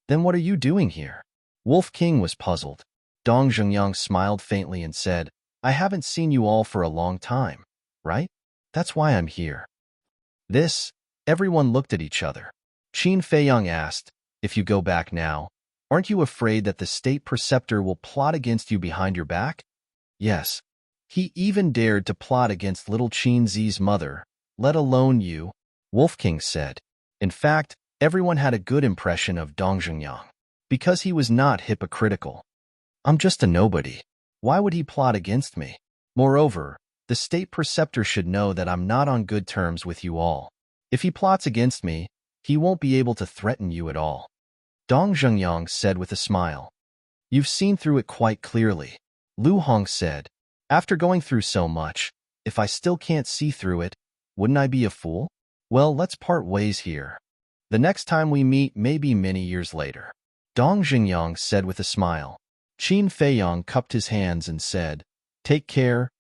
Then what are you doing here? Wolf King was puzzled. Dong Xingyang smiled faintly and said, I haven't seen you all for a long time, right? That's why I'm here. Everyone looked at each other. Qin Feiyong asked, If you go back now, aren't you afraid that the state preceptor will plot against you behind your back? Yes. He even dared to plot against little Qin Zi's mother, let alone you, Wolf King said. In fact, everyone had a good impression of Dong Zhengyang, because he was not hypocritical. I'm just a nobody. Why would he plot against me? Moreover, the state preceptor should know that I'm not on good terms with you all. If he plots against me, he won't be able to threaten you at all. Dong Zhengyang said with a smile. You've seen through it quite clearly. Lu Hong said. After going through so much, if I still can't see through it, wouldn't I be a fool? Well, let's part ways here. The next time we meet may be many years later. Dong Zhengyang said with a smile. Qin Feiyang cupped his hands and said, Take care,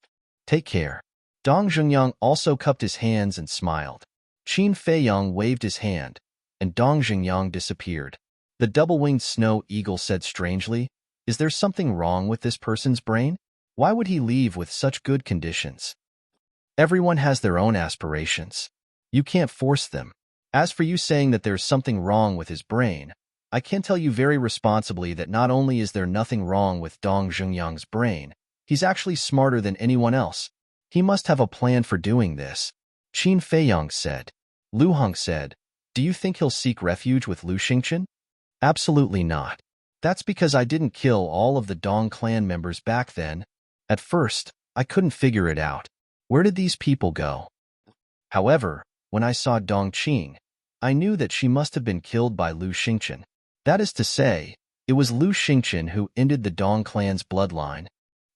take care. Dong Zhengyang also cupped his hands and smiled. Qin Feiyang waved his hand, and Dong Zhengyang disappeared. The double-winged snow eagle said strangely, Is there something wrong with this person's brain? Why would he leave with such good conditions? Everyone has their own aspirations. You can't force them. As for you saying that there's something wrong with his brain, I can tell you very responsibly that not only is there nothing wrong with Dong Zhengyang's brain, he's actually smarter than anyone else. He must have a plan for doing this. Qin Feiyang said. Lu Hong said, Do you think he'll seek refuge with Lu Xingchen? Absolutely not. That's because I didn't kill all of the Dong clan members back then. At first, I couldn't figure it out. Where did these people go? However, when I saw Dong Qing, I knew that she must have been killed by Lu Xingchen. That is to say, it was Lu Xingchen who ended the Dong clan's bloodline.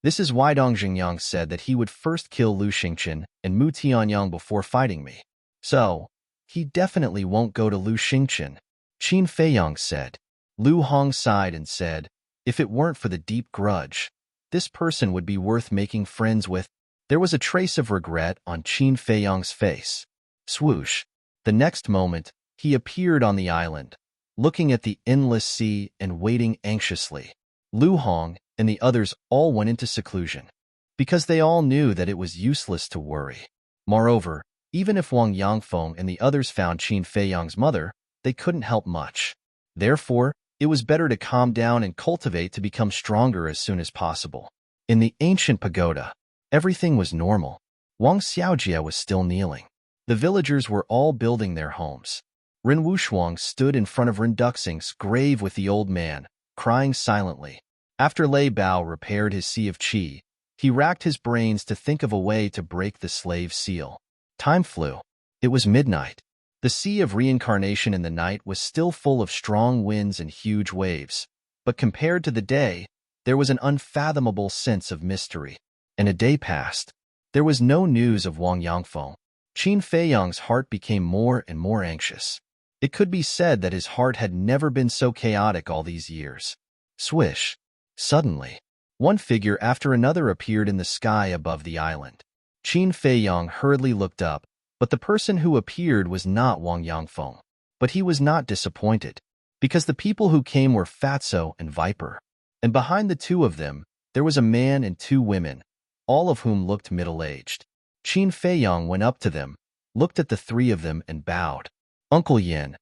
This is why Dong Zhengyang said that he would first kill Lu Xingchen and Mu Tianyang before fighting me. So, he definitely won't go to Lu Xingchen. Qin Feiyang said. Lu Hong sighed and said, If it weren't for the deep grudge, this person would be worth making friends with. There was a trace of regret on Qin Feiyang's face. Swoosh. The next moment, he appeared on the island, looking at the endless sea and waiting anxiously. Lu Hong and the others all went into seclusion, because they all knew that it was useless to worry. Moreover, even if Wang Yangfeng and the others found Qin Feiyang's mother, they couldn't help much. Therefore, it was better to calm down and cultivate to become stronger as soon as possible. In the ancient pagoda, everything was normal. Wang Xiaojie was still kneeling. The villagers were all building their homes. Ren Wushuang stood in front of Ren Duxing's grave with the old man, crying silently. After Lei Bao repaired his sea of qi, he racked his brains to think of a way to break the slave seal. Time flew. It was midnight. The sea of reincarnation in the night was still full of strong winds and huge waves, but compared to the day, there was an unfathomable sense of mystery. And a day passed. There was no news of Wang Yangfeng. Qin Feiyang's heart became more and more anxious. It could be said that his heart had never been so chaotic all these years. Swish. Suddenly, one figure after another appeared in the sky above the island. Qin Feiyang hurriedly looked up, but the person who appeared was not Wang Yangfeng. But he was not disappointed, because the people who came were Fatso and Viper. And behind the two of them, there was a man and two women, all of whom looked middle-aged. Qin Feiyang went up to them, looked at the three of them and bowed. Uncle Yin,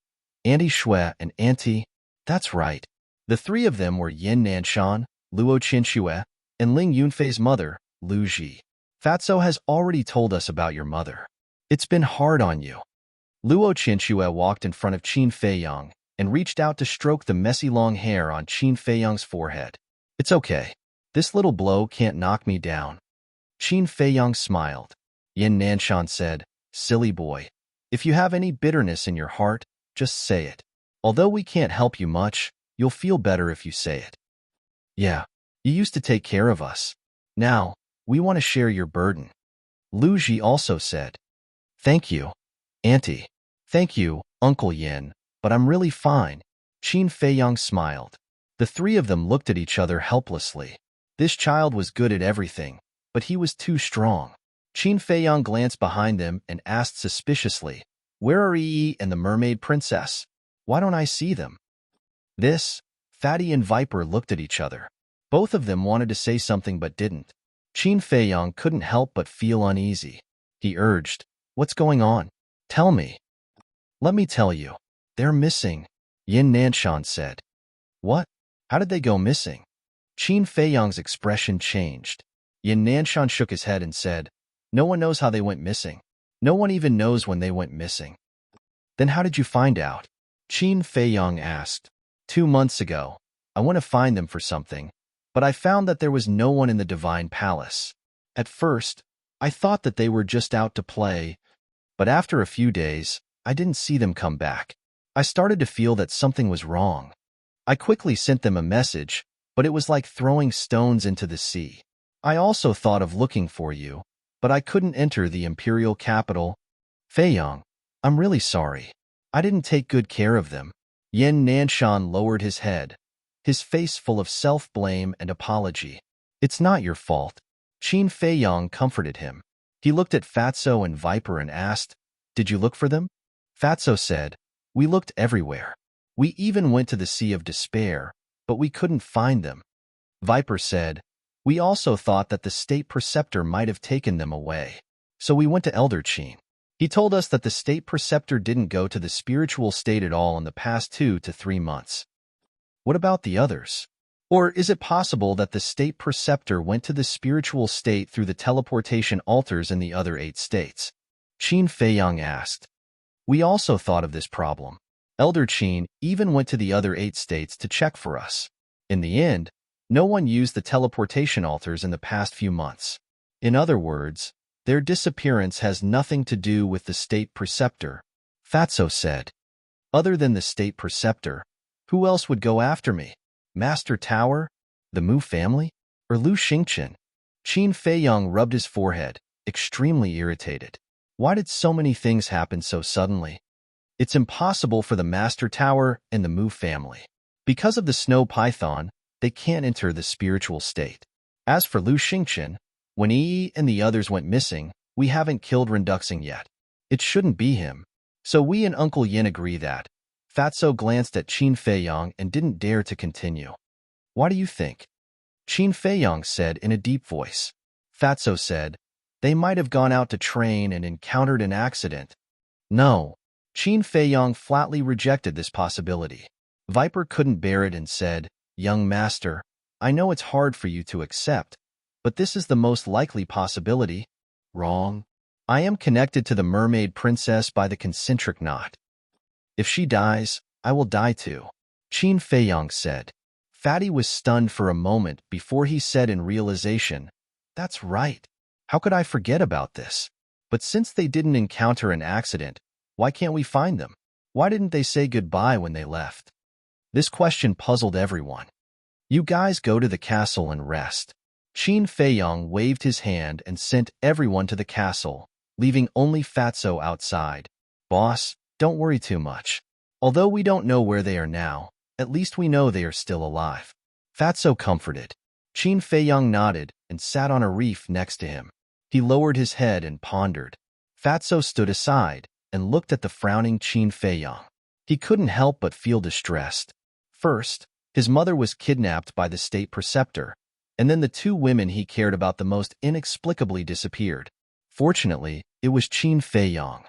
Auntie Shui, and Auntie, that's right. The three of them were Yin Nanshan, Luo Qinxue, and Ling Yunfei's mother, Lu Ji. Fatso has already told us about your mother. It's been hard on you. Luo Qinxue walked in front of Qin Feiyang and reached out to stroke the messy long hair on Qin Feiyang's forehead. It's okay. This little blow can't knock me down. Qin Feiyang smiled. Yin Nanshan said, Silly boy. If you have any bitterness in your heart, just say it. Although we can't help you much, you'll feel better if you say it. Yeah, you used to take care of us. Now, we want to share your burden. Lu Ji also said. Thank you, Auntie. Thank you, Uncle Yin, but I'm really fine. Qin Feiyang smiled. The three of them looked at each other helplessly. This child was good at everything, but he was too strong. Qin Feiyang glanced behind them and asked suspiciously, Where are Yi and the mermaid princess? Why don't I see them? Fatty and Viper looked at each other. Both of them wanted to say something but didn't. Qin Feiyang couldn't help but feel uneasy. He urged, What's going on? Tell me. Let me tell you. They're missing, Yin Nanshan said. What? How did they go missing? Qin Feiyang's expression changed. Yin Nanshan shook his head and said, No one knows how they went missing. No one even knows when they went missing. Then how did you find out? Qin Feiyang asked. 2 months ago. I went to find them for something, but I found that there was no one in the Divine Palace. At first, I thought that they were just out to play, but after a few days, I didn't see them come back. I started to feel that something was wrong. I quickly sent them a message, but it was like throwing stones into the sea. I also thought of looking for you, but I couldn't enter the imperial capital. Feiyang, I'm really sorry. I didn't take good care of them. Yan Nanshan lowered his head, his face full of self-blame and apology. It's not your fault. Qin Feiyang comforted him. He looked at Fatso and Viper and asked, Did you look for them? Fatso said, We looked everywhere. We even went to the Sea of Despair, but we couldn't find them. Viper said, We also thought that the state preceptor might have taken them away. So we went to Elder Qin. He told us that the state preceptor didn't go to the spiritual state at all in the past 2 to 3 months. What about the others? Or is it possible that the state preceptor went to the spiritual state through the teleportation altars in the other 8 states? Qin Feiyang asked. We also thought of this problem. Elder Qin even went to the other 8 states to check for us. In the end, no one used the teleportation altars in the past few months. In other words, their disappearance has nothing to do with the state preceptor, Fatso said. Other than the state preceptor, who else would go after me? Master Tower? The Mu family? Or Lu Xingqian? Qin Feiyang rubbed his forehead, extremely irritated. Why did so many things happen so suddenly? It's impossible for the Master Tower and the Mu family. Because of the snow python, they can't enter the spiritual state. As for Lu Xingqian, when Yi and the others went missing, we haven't killed Renduxing yet. It shouldn't be him. So we and Uncle Yin agree that. Fatso glanced at Qin Feiyang and didn't dare to continue. Why do you think? Qin Feiyang said in a deep voice. Fatso said, They might have gone out to train and encountered an accident. No. Qin Feiyang flatly rejected this possibility. Viper couldn't bear it and said, Young master, I know it's hard for you to accept, but this is the most likely possibility. Wrong. I am connected to the mermaid princess by the concentric knot. If she dies, I will die too, Qin Feiyang said. Fatty was stunned for a moment before he said in realization, That's right. How could I forget about this? But since they didn't encounter an accident, why can't we find them? Why didn't they say goodbye when they left? This question puzzled everyone. You guys go to the castle and rest. Qin Feiyang waved his hand and sent everyone to the castle, leaving only Fatso outside. Boss, don't worry too much. Although we don't know where they are now, at least we know they are still alive. Fatso comforted. Qin Feiyang nodded and sat on a reef next to him. He lowered his head and pondered. Fatso stood aside and looked at the frowning Qin Feiyang. He couldn't help but feel distressed. First, his mother was kidnapped by the state preceptor, and then the 2 women he cared about the most inexplicably disappeared. Fortunately, it was Qin Feiyang.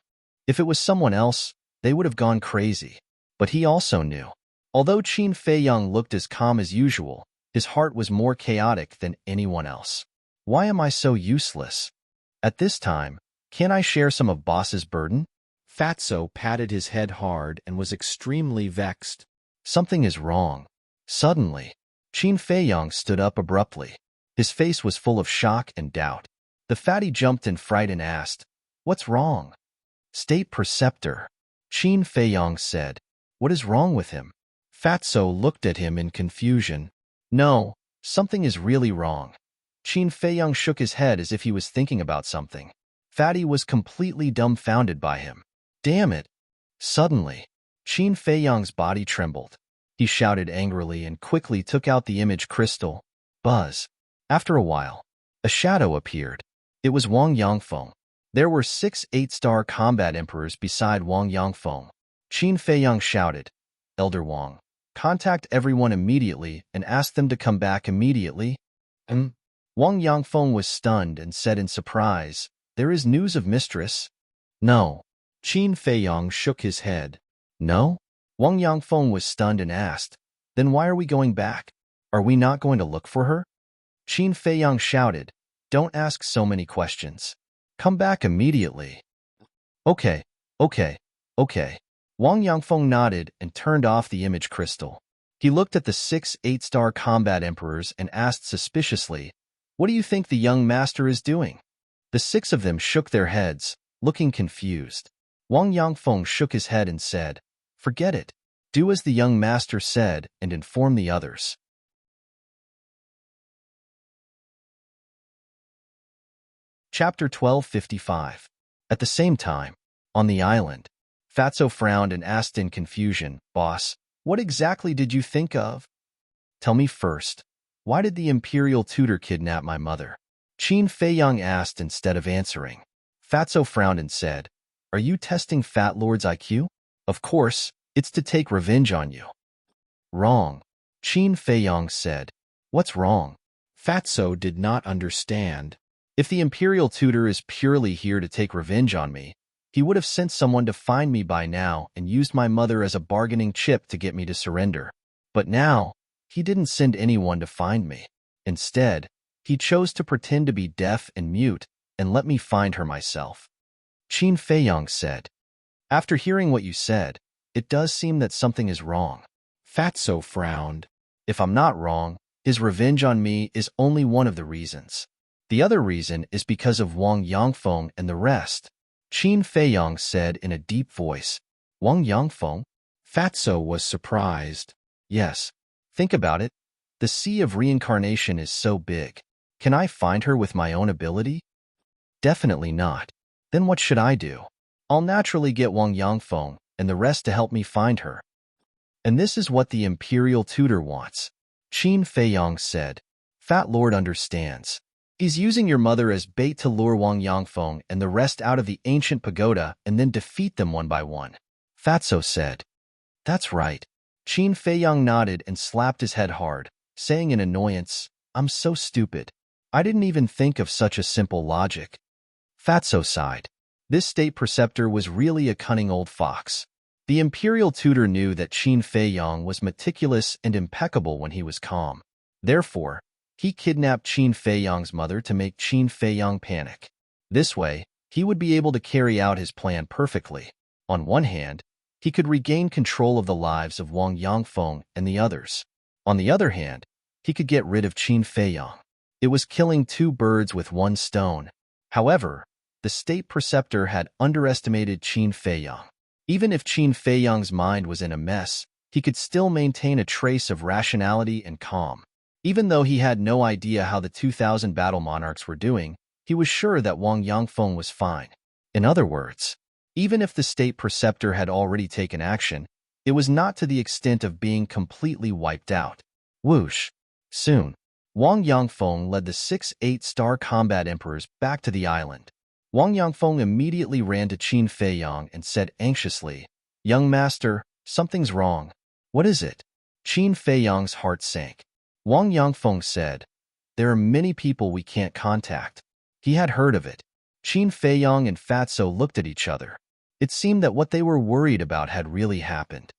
If it was someone else, they would have gone crazy. But he also knew. Although Qin Feiyang looked as calm as usual, his heart was more chaotic than anyone else. Why am I so useless? At this time, can't I share some of Boss's burden? Fatso patted his head hard and was extremely vexed. Something is wrong. Suddenly, Qin Feiyang stood up abruptly. His face was full of shock and doubt. The fatty jumped in fright and asked, What's wrong? State Preceptor, Qin Feiyang said. What is wrong with him? Fatso looked at him in confusion. No, something is really wrong. Qin Feiyang shook his head as if he was thinking about something. Fatty was completely dumbfounded by him. Damn it! Suddenly, Qin Feiyang's body trembled. He shouted angrily and quickly took out the image crystal. Buzz. After a while, a shadow appeared. It was Wang Yangfeng. There were 6 8-star combat emperors beside Wang Yangfeng. Qin Feiyang shouted, Elder Wang, contact everyone immediately and ask them to come back immediately. Wang Yangfeng was stunned and said in surprise, There is news of Mistress? No. Qin Feiyang shook his head. No? Wang Yangfeng was stunned and asked, Then why are we going back? Are we not going to look for her? Qin Feiyang shouted, Don't ask so many questions. Come back immediately. Okay. Wang Yangfeng nodded and turned off the image crystal. He looked at the 6 8-star combat emperors and asked suspiciously, "What do you think the young master is doing?" The 6 of them shook their heads, looking confused. Wang Yangfeng shook his head and said, "Forget it. Do as the young master said and inform the others." Chapter 1255. At the same time, on the island, Fatso frowned and asked in confusion, "Boss, what exactly did you think of?" "Tell me first, why did the imperial tutor kidnap my mother?" Qin Feiyang asked instead of answering. Fatso frowned and said, "Are you testing Fat Lord's IQ? Of course, it's to take revenge on you." "Wrong," Qin Feiyang said. "What's wrong?" Fatso did not understand. If the imperial tutor is purely here to take revenge on me, he would have sent someone to find me by now and used my mother as a bargaining chip to get me to surrender. But now, he didn't send anyone to find me. Instead, he chose to pretend to be deaf and mute and let me find her myself. Qin Feiyang said, "After hearing what you said, it does seem that something is wrong." Fatso frowned. "If I'm not wrong, his revenge on me is only one of the reasons. The other reason is because of Wang Yangfeng and the rest." Qin Feiyang said in a deep voice. "Wang Yangfeng?" Fatso was surprised. "Yes. Think about it. The sea of reincarnation is so big. Can I find her with my own ability?" "Definitely not. Then what should I do?" "I'll naturally get Wang Yangfeng and the rest to help me find her." "And this is what the imperial tutor wants," Qin Feiyang said. "Fat Lord understands. He's using your mother as bait to lure Wang Yangfeng and the rest out of the ancient pagoda and then defeat them one by one." Fatso said. "That's right." Qin Feiyang nodded and slapped his head hard, saying in annoyance, "I'm so stupid. I didn't even think of such a simple logic." Fatso sighed. This state preceptor was really a cunning old fox. The imperial tutor knew that Qin Feiyang was meticulous and impeccable when he was calm. Therefore, he kidnapped Qin Feiyang's mother to make Qin Feiyang panic. This way, he would be able to carry out his plan perfectly. On one hand, he could regain control of the lives of Wang Yangfeng and the others. On the other hand, he could get rid of Qin Feiyang. It was killing 2 birds with 1 stone. However, the state preceptor had underestimated Qin Feiyang. Even if Qin Feiyang's mind was in a mess, he could still maintain a trace of rationality and calm. Even though he had no idea how the 2,000 battle monarchs were doing, he was sure that Wang Yangfeng was fine. In other words, even if the state preceptor had already taken action, it was not to the extent of being completely wiped out. Whoosh! Soon, Wang Yangfeng led the 6 8-star combat emperors back to the island. Wang Yangfeng immediately ran to Qin Feiyang and said anxiously, "Young master, something's wrong." "What is it?" Qin Feiyang's heart sank. Wang Yangfeng said, "There are many people we can't contact." He had heard of it. Qin Feiyang and Fatso looked at each other. It seemed that what they were worried about had really happened.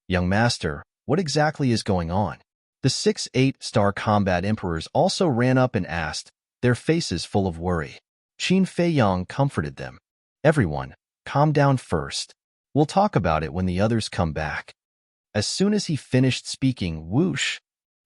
"Young master, what exactly is going on?" The 6 8-star combat emperors also ran up and asked, their faces full of worry. Qin Feiyang comforted them. "Everyone, calm down first. We'll talk about it when the others come back." As soon as he finished speaking, whoosh!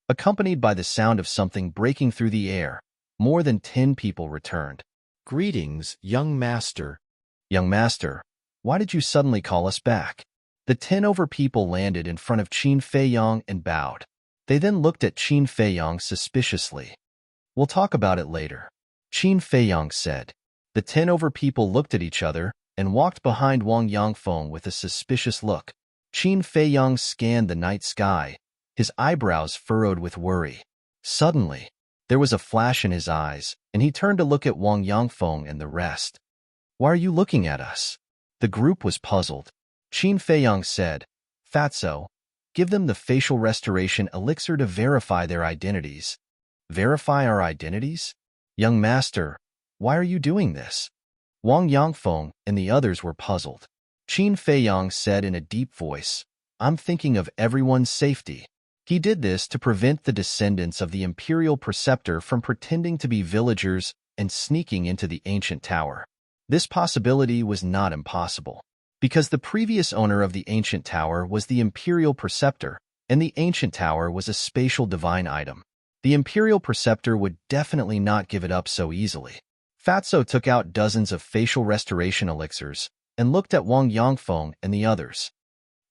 Accompanied by the sound of something breaking through the air, more than 10 people returned. "Greetings, young master." "Young master, why did you suddenly call us back?" The 10 over people landed in front of Qin Feiyang and bowed. They then looked at Qin Feiyang suspiciously. "We'll talk about it later," Qin Feiyang said. The 10 over people looked at each other and walked behind Wang Yangfeng with a suspicious look. Qin Feiyang scanned the night sky, his eyebrows furrowed with worry. Suddenly, there was a flash in his eyes, and he turned to look at Wang Yangfeng and the rest. "Why are you looking at us?" The group was puzzled. Qin Feiyang said, "Fatso, give them the facial restoration elixir to verify their identities." "Verify our identities?" "Young master, why are you doing this?" Wang Yangfeng and the others were puzzled. Qin Feiyang said in a deep voice, "I'm thinking of everyone's safety." He did this to prevent the descendants of the imperial preceptor from pretending to be villagers and sneaking into the ancient tower. This possibility was not impossible. because the previous owner of the ancient tower was the Imperial Preceptor, and the ancient tower was a spatial divine item. The Imperial Preceptor would definitely not give it up so easily. Fatso took out dozens of facial restoration elixirs and looked at Wang Yangfeng and the others.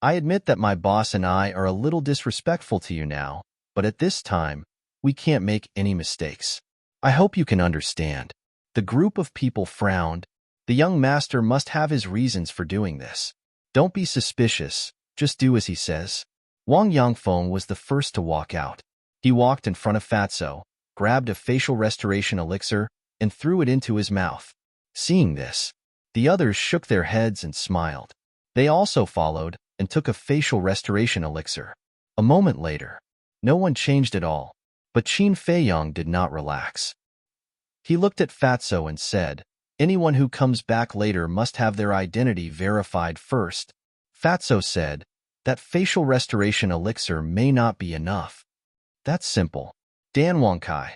I admit that my boss and I are a little disrespectful to you now, but at this time, we can't make any mistakes. I hope you can understand. The group of people frowned. The young master must have his reasons for doing this. Don't be suspicious, just do as he says. Wang Yangfeng was the first to walk out. He walked in front of Fatso, grabbed a facial restoration elixir, and threw it into his mouth. Seeing this, the others shook their heads and smiled. They also followed and took a facial restoration elixir. A moment later, no one changed at all, but Qin Feiyang did not relax. He looked at Fatso and said, "Anyone who comes back later must have their identity verified first." Fatso said, "That facial restoration elixir may not be enough." "That's simple. Dan Wangkai,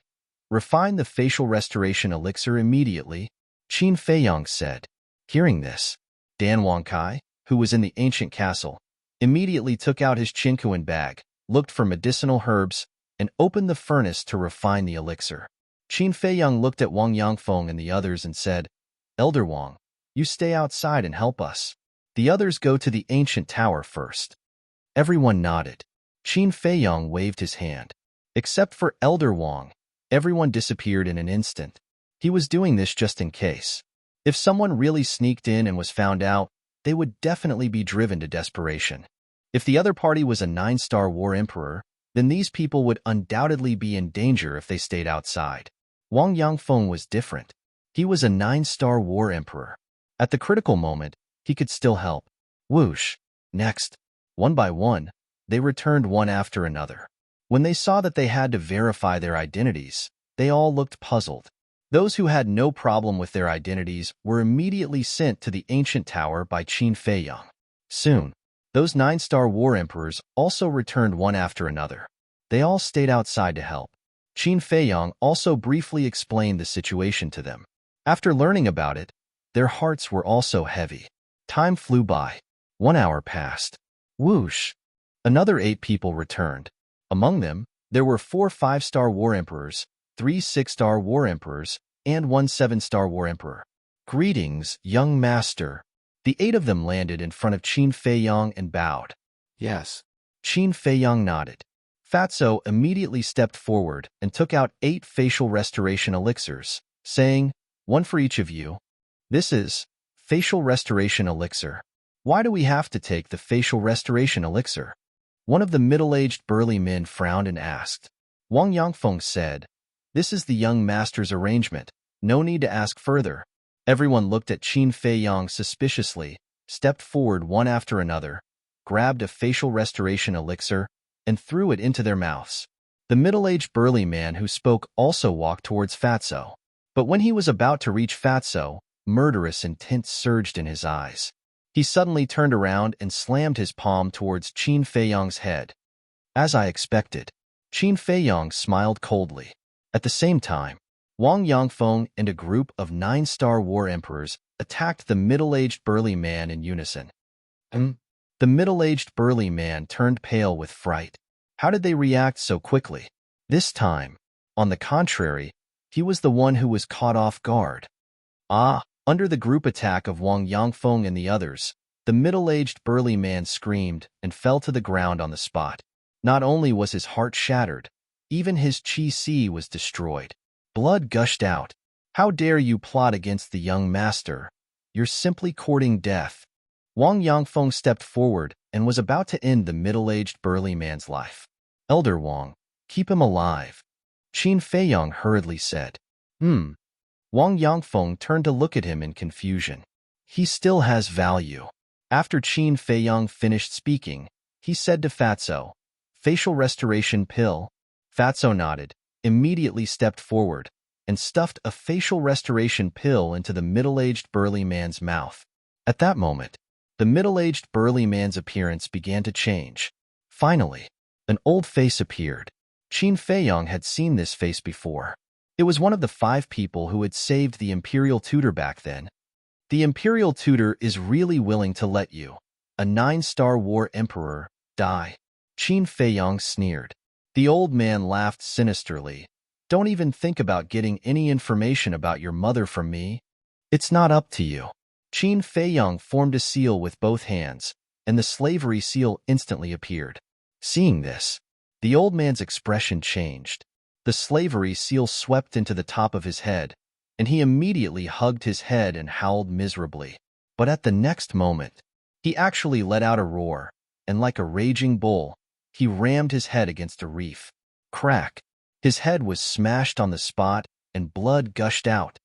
refine the facial restoration elixir immediately," Qin Feiyang said. Hearing this, Dan Wangkai, who was in the ancient castle, immediately took out his Qinkuan bag, looked for medicinal herbs, and opened the furnace to refine the elixir. Qin Feiyang looked at Wang Yangfeng and the others and said, "Elder Wang, you stay outside and help us. The others go to the ancient tower first." Everyone nodded. Qin Feiyang waved his hand. Except for Elder Wang, everyone disappeared in an instant. He was doing this just in case. If someone really sneaked in and was found out, they would definitely be driven to desperation. If the other party was a 9-star war emperor, then these people would undoubtedly be in danger if they stayed outside. Wang Yangfeng was different. He was a 9-star war emperor. At the critical moment, he could still help. Whoosh! Next, one by one, they returned one after another. When they saw that they had to verify their identities, they all looked puzzled. Those who had no problem with their identities were immediately sent to the ancient tower by Qin Feiyang. Soon, those 9-star war emperors also returned one after another. They all stayed outside to help. Qin Feiyang also briefly explained the situation to them. After learning about it, their hearts were also heavy. Time flew by. 1 hour passed. Whoosh! Another 8 people returned. Among them, there were 4 5-star war emperors, 3 6-star war emperors, and 1 7-star war emperor. "Greetings, young master." The 8 of them landed in front of Qin Feiyang and bowed. Yes. Qin Feiyang nodded. Fatso immediately stepped forward and took out 8 facial restoration elixirs, saying, "One for each of you. This is facial restoration elixir." "Why do we have to take the facial restoration elixir?" One of the middle-aged burly men frowned and asked. Wang Yangfeng said, "This is the young master's arrangement. No need to ask further." Everyone looked at Qin Feiyang suspiciously, stepped forward one after another, grabbed a facial restoration elixir, and threw it into their mouths. The middle-aged burly man who spoke also walked towards Fatso. But when he was about to reach Fatso, murderous intent surged in his eyes. He suddenly turned around and slammed his palm towards Qin Feiyang's head. As I expected, Qin Feiyang smiled coldly. At the same time, Wang Yangfeng and a group of 9-star war emperors attacked the middle-aged burly man in unison. The middle-aged burly man turned pale with fright. How did they react so quickly? This time, on the contrary, he was the one who was caught off guard. Under the group attack of Wang Yangfeng and the others, the middle-aged burly man screamed and fell to the ground on the spot. Not only was his heart shattered, even his qi was destroyed. Blood gushed out. "How dare you plot against the young master? You're simply courting death." Wang Yangfeng stepped forward and was about to end the middle-aged burly man's life. "Elder Wang, keep him alive," Qin Feiyang hurriedly said. Wang Yangfeng turned to look at him in confusion. He still has value. After Qin Feiyang finished speaking, he said to Fatso, "Facial restoration pill." Fatso nodded, immediately stepped forward, and stuffed a facial restoration pill into the middle-aged burly man's mouth. At that moment, the middle-aged burly man's appearance began to change. Finally, an old face appeared. Qin Feiyang had seen this face before. It was one of the 5 people who had saved the imperial tutor back then. The Imperial Tutor is really willing to let you, a 9-star war emperor, die. Qin Feiyong sneered. The old man laughed sinisterly. Don't even think about getting any information about your mother from me. It's not up to you. Qin Feiyong formed a seal with both hands, and the slavery seal instantly appeared. Seeing this, the old man's expression changed. The slavery seal swept into the top of his head, and he immediately hugged his head and howled miserably. But at the next moment, he actually let out a roar, and like a raging bull, he rammed his head against a reef. Crack! His head was smashed on the spot, and blood gushed out.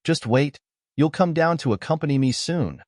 Just wait, you'll come down to accompany me soon.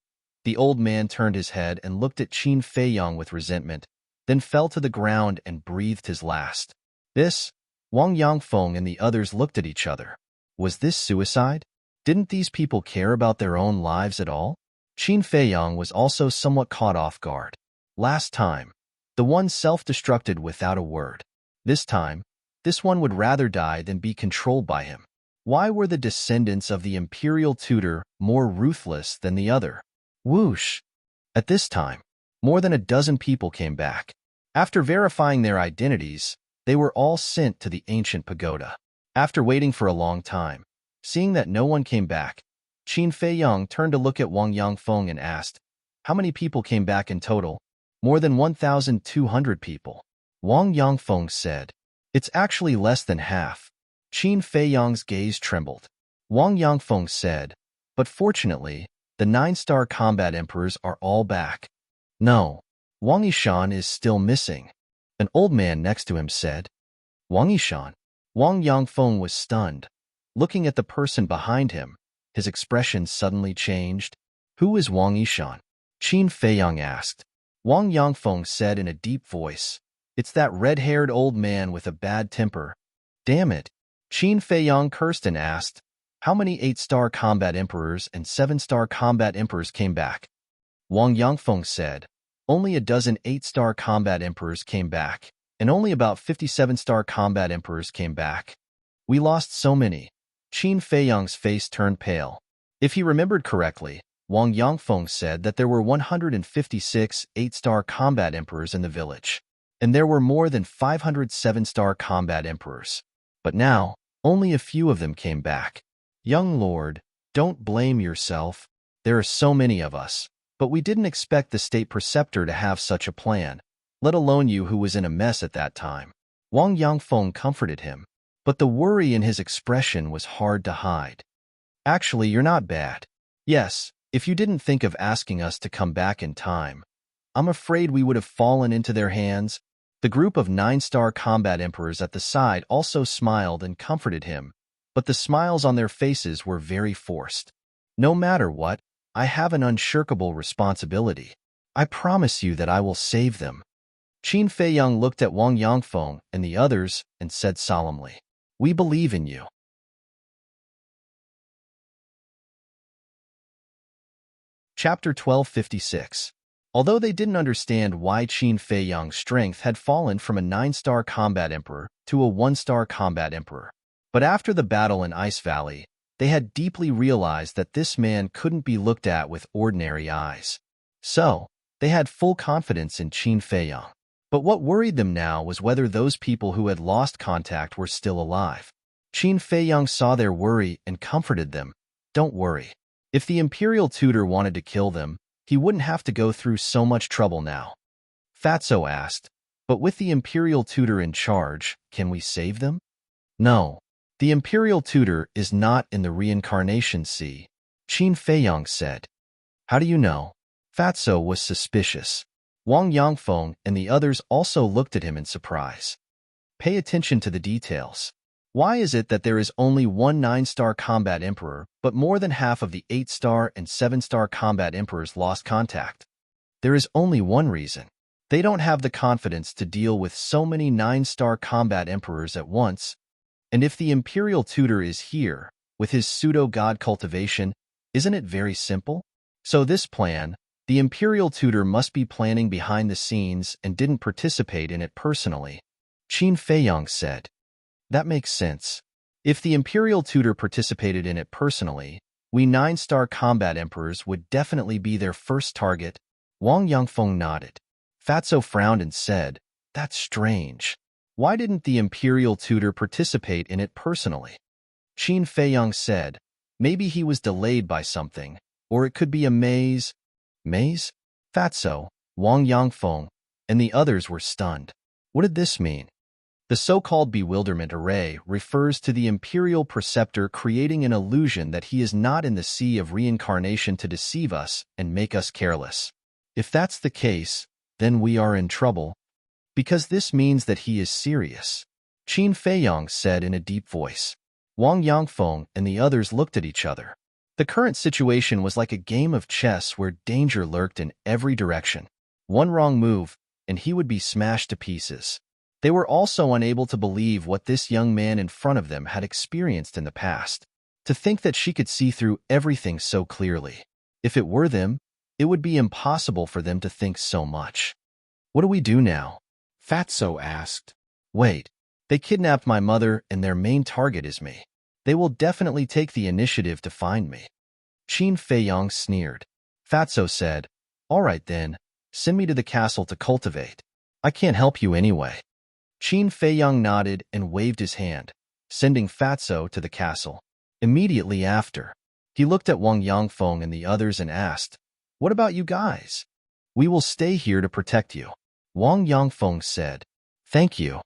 The old man turned his head and looked at Qin Feiyong with resentment, then fell to the ground and breathed his last. This, Wang Yangfeng and the others looked at each other. Was this suicide? Didn't these people care about their own lives at all? Qin Feiyong was also somewhat caught off guard. Last time, the one self-destructed without a word. This time, this one would rather die than be controlled by him. Why were the descendants of the Imperial Tutor more ruthless than the other? Whoosh! At this time, more than a dozen people came back. After verifying their identities, they were all sent to the ancient pagoda. After waiting for a long time, seeing that no one came back, Qin Feiyong turned to look at Wang Yangfeng and asked, "How many people came back in total?" "More than 1,200 people." Wang Yangfeng said, "It's actually less than half." Qin Feiyong's gaze trembled. Wang Yangfeng said, "But fortunately, the 9-star combat emperors are all back." "No, Wang Yishan is still missing," an old man next to him said. "Wang Yishan?" Wang Yangfeng was stunned. Looking at the person behind him, his expression suddenly changed. "Who is Wang Yishan?" Qin Feiyong asked. Wang Yangfeng said in a deep voice, "It's that red-haired old man with a bad temper." "Damn it." Qin Feiyong cursed and asked, "How many 8-star combat emperors and 7-star combat emperors came back?" Wang Yangfeng said, "Only a dozen 8-star combat emperors came back, and only about 57-star combat emperors came back. We lost so many." Qin Feiyong's face turned pale. If he remembered correctly, Wang Yangfeng said that there were 156 8-star combat emperors in the village, and there were more than 500 7-star combat emperors. But now, only a few of them came back. "Young lord, don't blame yourself. There are so many of us, but we didn't expect the state preceptor to have such a plan, let alone you who was in a mess at that time." Wang Yangfeng comforted him, but the worry in his expression was hard to hide. "Actually, you're not bad. Yes, if you didn't think of asking us to come back in time, I'm afraid we would have fallen into their hands." The group of 9-star combat emperors at the side also smiled and comforted him, but the smiles on their faces were very forced. "No matter what, I have an unshirkable responsibility. I promise you that I will save them." Qin Feiyong looked at Wang Yangfeng and the others and said solemnly, "We believe in you." Chapter 1256. Although they didn't understand why Qin Feiyong's strength had fallen from a 9-star combat emperor to a 1-star combat emperor, but after the battle in Ice Valley, they had deeply realized that this man couldn't be looked at with ordinary eyes. So, they had full confidence in Qin Feiyong. But what worried them now was whether those people who had lost contact were still alive. Qin Feiyong saw their worry and comforted them. "Don't worry. If the Imperial Tutor wanted to kill them, he wouldn't have to go through so much trouble now." Fatso asked, "But with the Imperial Tutor in charge, can we save them?" "No. The Imperial Tutor is not in the Reincarnation Sea," Qin Feiyong said. "How do you know?" Fatso was suspicious. Wang Yangfeng and the others also looked at him in surprise. "Pay attention to the details. Why is it that there is only one 9-star combat emperor, but more than half of the 8-star and 7-star combat emperors lost contact? There is only one reason. They don't have the confidence to deal with so many 9-star combat emperors at once. And if the Imperial Tutor is here, with his pseudo-god cultivation, isn't it very simple? So this plan, the Imperial Tutor must be planning behind the scenes and didn't participate in it personally," Qin Feiyong said. "That makes sense. If the Imperial Tutor participated in it personally, We 9-star combat emperors would definitely be their first target. Wang Yangfeng nodded. Fatso frowned and said, "That's strange. Why didn't the imperial tutor participate in it personally?" Qin Feiyang said, "Maybe he was delayed by something, or it could be a maze." Maze? Fatso, Wang Yangfeng, and the others were stunned. What did this mean? The so-called bewilderment array refers to the imperial preceptor creating an illusion that he is not in the sea of reincarnation to deceive us and make us careless. If that's the case, then we are in trouble, because this means that he is serious. Qin Feiyang said in a deep voice. Wang Yangfeng and the others looked at each other. The current situation was like a game of chess where danger lurked in every direction. One wrong move, and he would be smashed to pieces. They were also unable to believe what this young man in front of them had experienced in the past. To think that she could see through everything so clearly. If it were them, it would be impossible for them to think so much. What do we do now? Fatso asked. Wait, they kidnapped my mother and their main target is me. They will definitely take the initiative to find me. Qin Feiyang sneered. Fatso said, "All right then, send me to the castle to cultivate. I can't help you anyway." Qin Feiyang nodded and waved his hand, sending Fatso to the castle. Immediately after, he looked at Wang Yangfeng and the others and asked, "What about you guys?" "We will stay here to protect you," Wang Yangfeng said. "Thank you."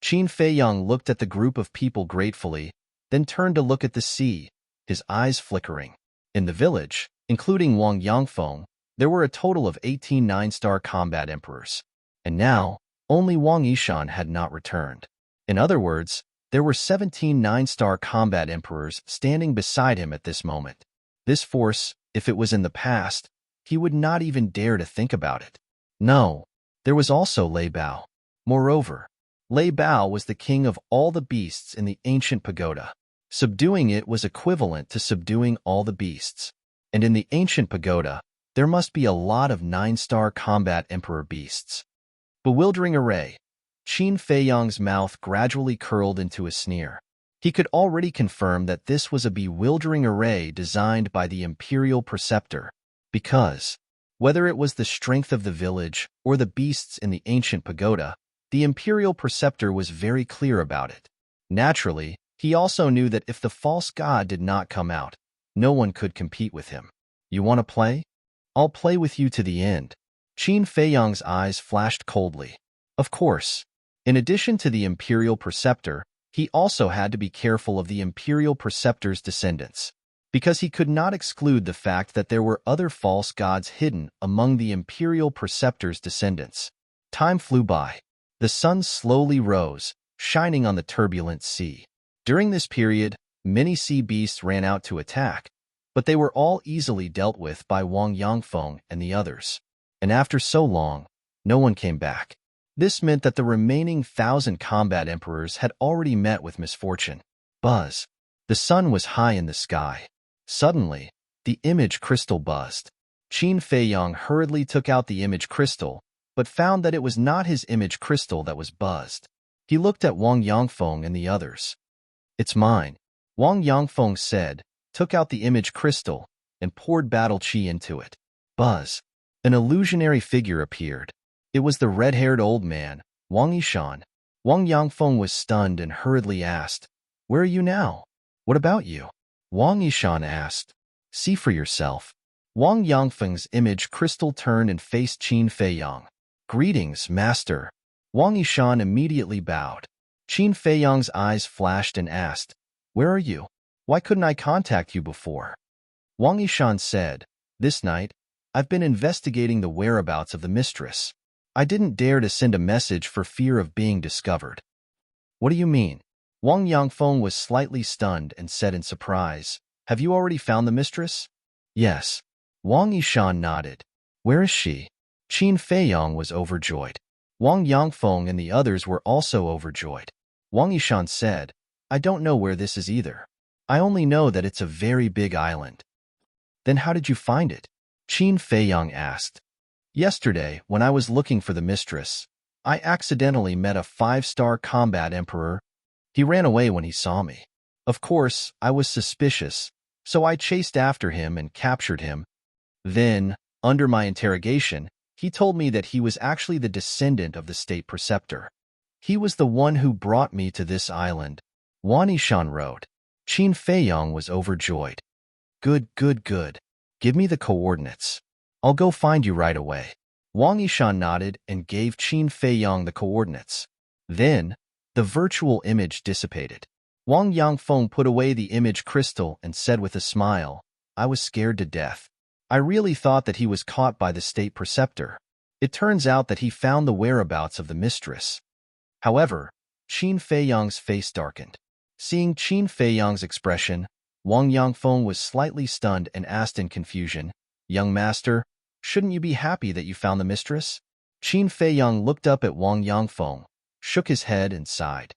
Qin Feiyang looked at the group of people gratefully, then turned to look at the sea, his eyes flickering. In the village, including Wang Yangfeng, there were a total of 18 9-star combat emperors. And now, only Wang Yishan had not returned. In other words, there were 17 9-star combat emperors standing beside him at this moment. This force, if it was in the past, he would not even dare to think about it. No, there was also Lei Bao. Moreover, Lei Bao was the king of all the beasts in the ancient pagoda. Subduing it was equivalent to subduing all the beasts. And in the ancient pagoda, there must be a lot of 9-star combat emperor beasts. Bewildering array. Qin Feiyang's mouth gradually curled into a sneer. He could already confirm that this was a bewildering array designed by the imperial preceptor, because, whether it was the strength of the village or the beasts in the ancient pagoda, the imperial preceptor was very clear about it. Naturally, he also knew that if the false god did not come out, no one could compete with him. "You want to play? I'll play with you to the end." Qin Feiyang's eyes flashed coldly. Of course, in addition to the imperial preceptor, he also had to be careful of the imperial preceptor's descendants, because he could not exclude the fact that there were other false gods hidden among the imperial preceptor's descendants. Time flew by. The sun slowly rose, shining on the turbulent sea. During this period, many sea beasts ran out to attack, but they were all easily dealt with by Wang Yangfeng and the others. And after so long, no one came back. This meant that the remaining 1,000 combat emperors had already met with misfortune. Buzz. The sun was high in the sky. Suddenly, the image crystal buzzed. Qin Feiyang hurriedly took out the image crystal, but found that it was not his image crystal that was buzzed. He looked at Wang Yangfeng and the others. "It's mine," Wang Yangfeng said, took out the image crystal, and poured battle qi into it. Buzz. An illusionary figure appeared. It was the red-haired old man, Wang Yishan. Wang Yangfeng was stunned and hurriedly asked, "Where are you now? What about you?" Wang Yishan asked. "See for yourself." Wang Yangfeng's image crystal turned and faced Qin Feiyang. "Greetings, master." Wang Yishan immediately bowed. Qin Feiyang's eyes flashed and asked, "Where are you? Why couldn't I contact you before?" Wang Yishan said, "This night, I've been investigating the whereabouts of the mistress. I didn't dare to send a message for fear of being discovered." "What do you mean?" Wang Yangfeng was slightly stunned and said in surprise, "Have you already found the mistress?" "Yes." Wang Yishan nodded. "Where is she?" Qin Feiyang was overjoyed. Wang Yangfeng and the others were also overjoyed. Wang Yishan said, "I don't know where this is either. I only know that it's a very big island." "Then how did you find it?" Qin Feiyang asked. "Yesterday, when I was looking for the mistress, I accidentally met a 5-star combat emperor. He ran away when he saw me. Of course, I was suspicious, So I chased after him and captured him. Then, under my interrogation, he told me that he was actually the descendant of the state preceptor. He was the one who brought me to this island. Wang Yishan wrote. Qin Feiyong was overjoyed. Good, good, good. Give me the coordinates. I'll go find you right away. Wang Yishan nodded and gave Qin Feiyong the coordinates. Then, the virtual image dissipated. Wang Yangfeng put away the image crystal and said with a smile, I was scared to death. I really thought that he was caught by the state preceptor. It turns out that he found the whereabouts of the mistress. However, Qin Feiyong's face darkened. Seeing Qin Feiyong's expression, Wang Yangfeng was slightly stunned and asked in confusion, Young master, shouldn't you be happy that you found the mistress? Qin Feiyong looked up at Wang Yangfeng, shook his head and sighed.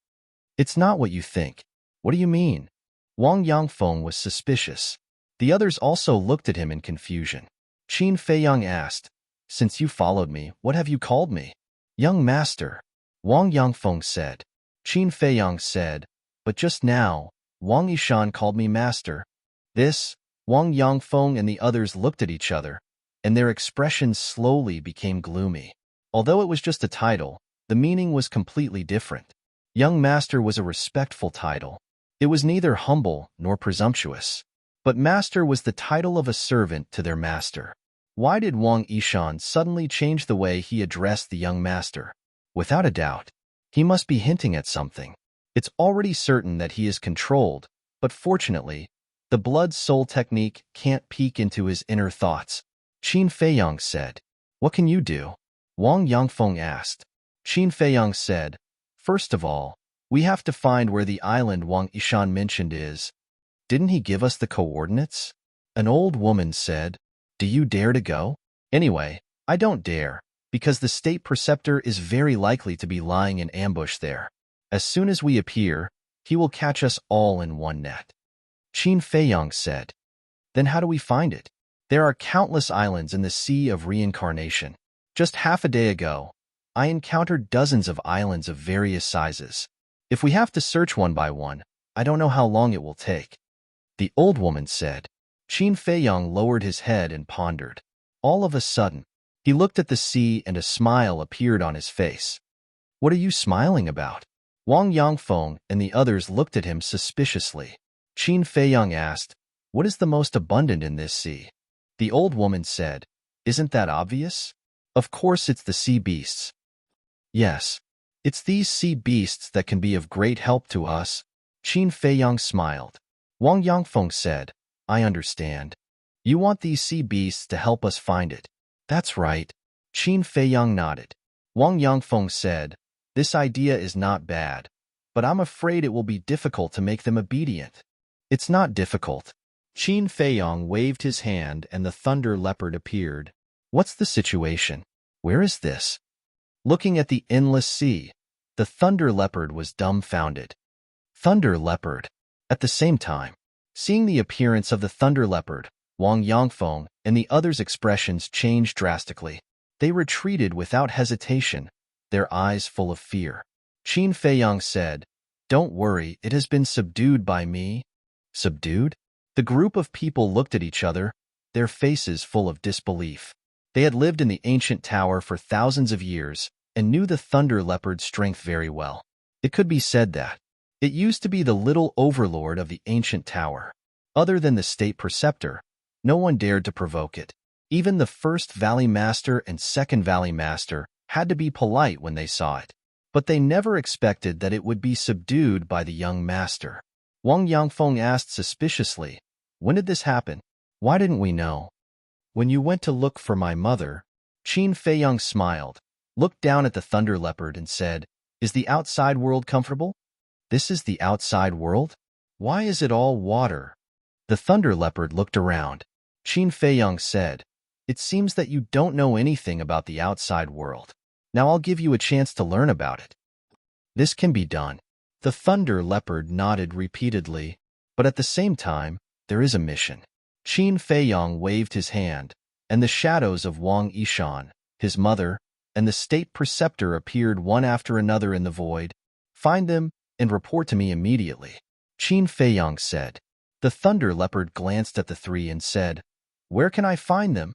It's not what you think. What do you mean? Wang Yangfeng was suspicious. The others also looked at him in confusion. Qin Feiyong asked, Since you followed me, what have you called me? Young master, Wang Yangfeng said. Qin Feiyong said, But just now, Wang Yishan called me master. This, Wang Yangfeng and the others looked at each other, and their expressions slowly became gloomy. Although it was just a title, the meaning was completely different. Young master was a respectful title. It was neither humble nor presumptuous. But master was the title of a servant to their master. Why did Wang Yishan suddenly change the way he addressed the young master? Without a doubt, he must be hinting at something. It's already certain that he is controlled, but fortunately, the blood-soul technique can't peek into his inner thoughts. Qin Feiyong said, What can you do? Wang Yangfeng asked. Qin Feiyong said, First of all, we have to find where the island Wang Yishan mentioned is. Didn't he give us the coordinates? An old woman said, Do you dare to go? Anyway, I don't dare, because the state preceptor is very likely to be lying in ambush there. As soon as we appear, he will catch us all in one net. Qin Feiyong said, Then how do we find it? There are countless islands in the Sea of Reincarnation. Just half a day ago, I encountered dozens of islands of various sizes. If we have to search one by one, I don't know how long it will take. The old woman said. Qin Feiyong lowered his head and pondered. All of a sudden, he looked at the sea and a smile appeared on his face. What are you smiling about? Wang Yangfeng and the others looked at him suspiciously. Qin Feiyong asked, What is the most abundant in this sea? The old woman said, Isn't that obvious? Of course it's the sea beasts. Yes, it's these sea beasts that can be of great help to us. Qin Feiyong smiled. Wang Yangfeng said, I understand. You want these sea beasts to help us find it. That's right. Qin Feiyong nodded. Wang Yangfeng said, This idea is not bad, but I'm afraid it will be difficult to make them obedient. It's not difficult. Qin Feiyong waved his hand and the thunder leopard appeared. What's the situation? Where is this? Looking at the endless sea, the thunder leopard was dumbfounded. Thunder leopard. At the same time, seeing the appearance of the thunder leopard, Wang Yangfeng and the others' expressions changed drastically. They retreated without hesitation, their eyes full of fear. Qin Feiyong said, Don't worry, it has been subdued by me. Subdued? The group of people looked at each other, their faces full of disbelief. They had lived in the ancient tower for thousands of years and knew the thunder leopard's strength very well. It could be said that it used to be the little overlord of the ancient tower. Other than the state preceptor, no one dared to provoke it. Even the first valley master and second valley master had to be polite when they saw it. But they never expected that it would be subdued by the young master. Wang Yangfeng asked suspiciously, When did this happen? Why didn't we know? When you went to look for my mother, Qin Feiyong smiled, looked down at the thunder leopard and said, Is the outside world comfortable? This is the outside world? Why is it all water? The thunder leopard looked around. Qin Feiyong said, It seems that you don't know anything about the outside world. Now I'll give you a chance to learn about it. This can be done. The thunder leopard nodded repeatedly, but at the same time, there is a mission. Qin Feiyong waved his hand, and the shadows of Wang Yishan, his mother, and the state preceptor appeared one after another in the void. Find them and report to me immediately. Qin Feiyong said. The thunder leopard glanced at the three and said, "Where can I find them?"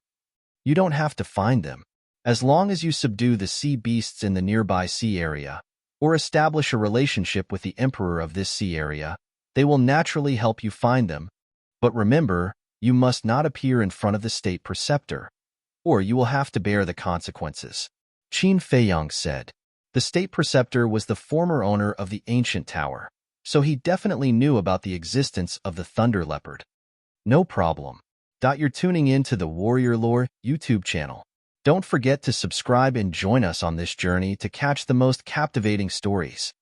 "You don't have to find them. As long as you subdue the sea beasts in the nearby sea area, or establish a relationship with the emperor of this sea area, they will naturally help you find them. But remember, you must not appear in front of the state preceptor, or you will have to bear the consequences." Qin Feiyang said. The state preceptor was the former owner of the ancient tower, so he definitely knew about the existence of the thunder leopard. No problem. You're tuning in to the Warrior Lore YouTube channel. Don't forget to subscribe and join us on this journey to catch the most captivating stories.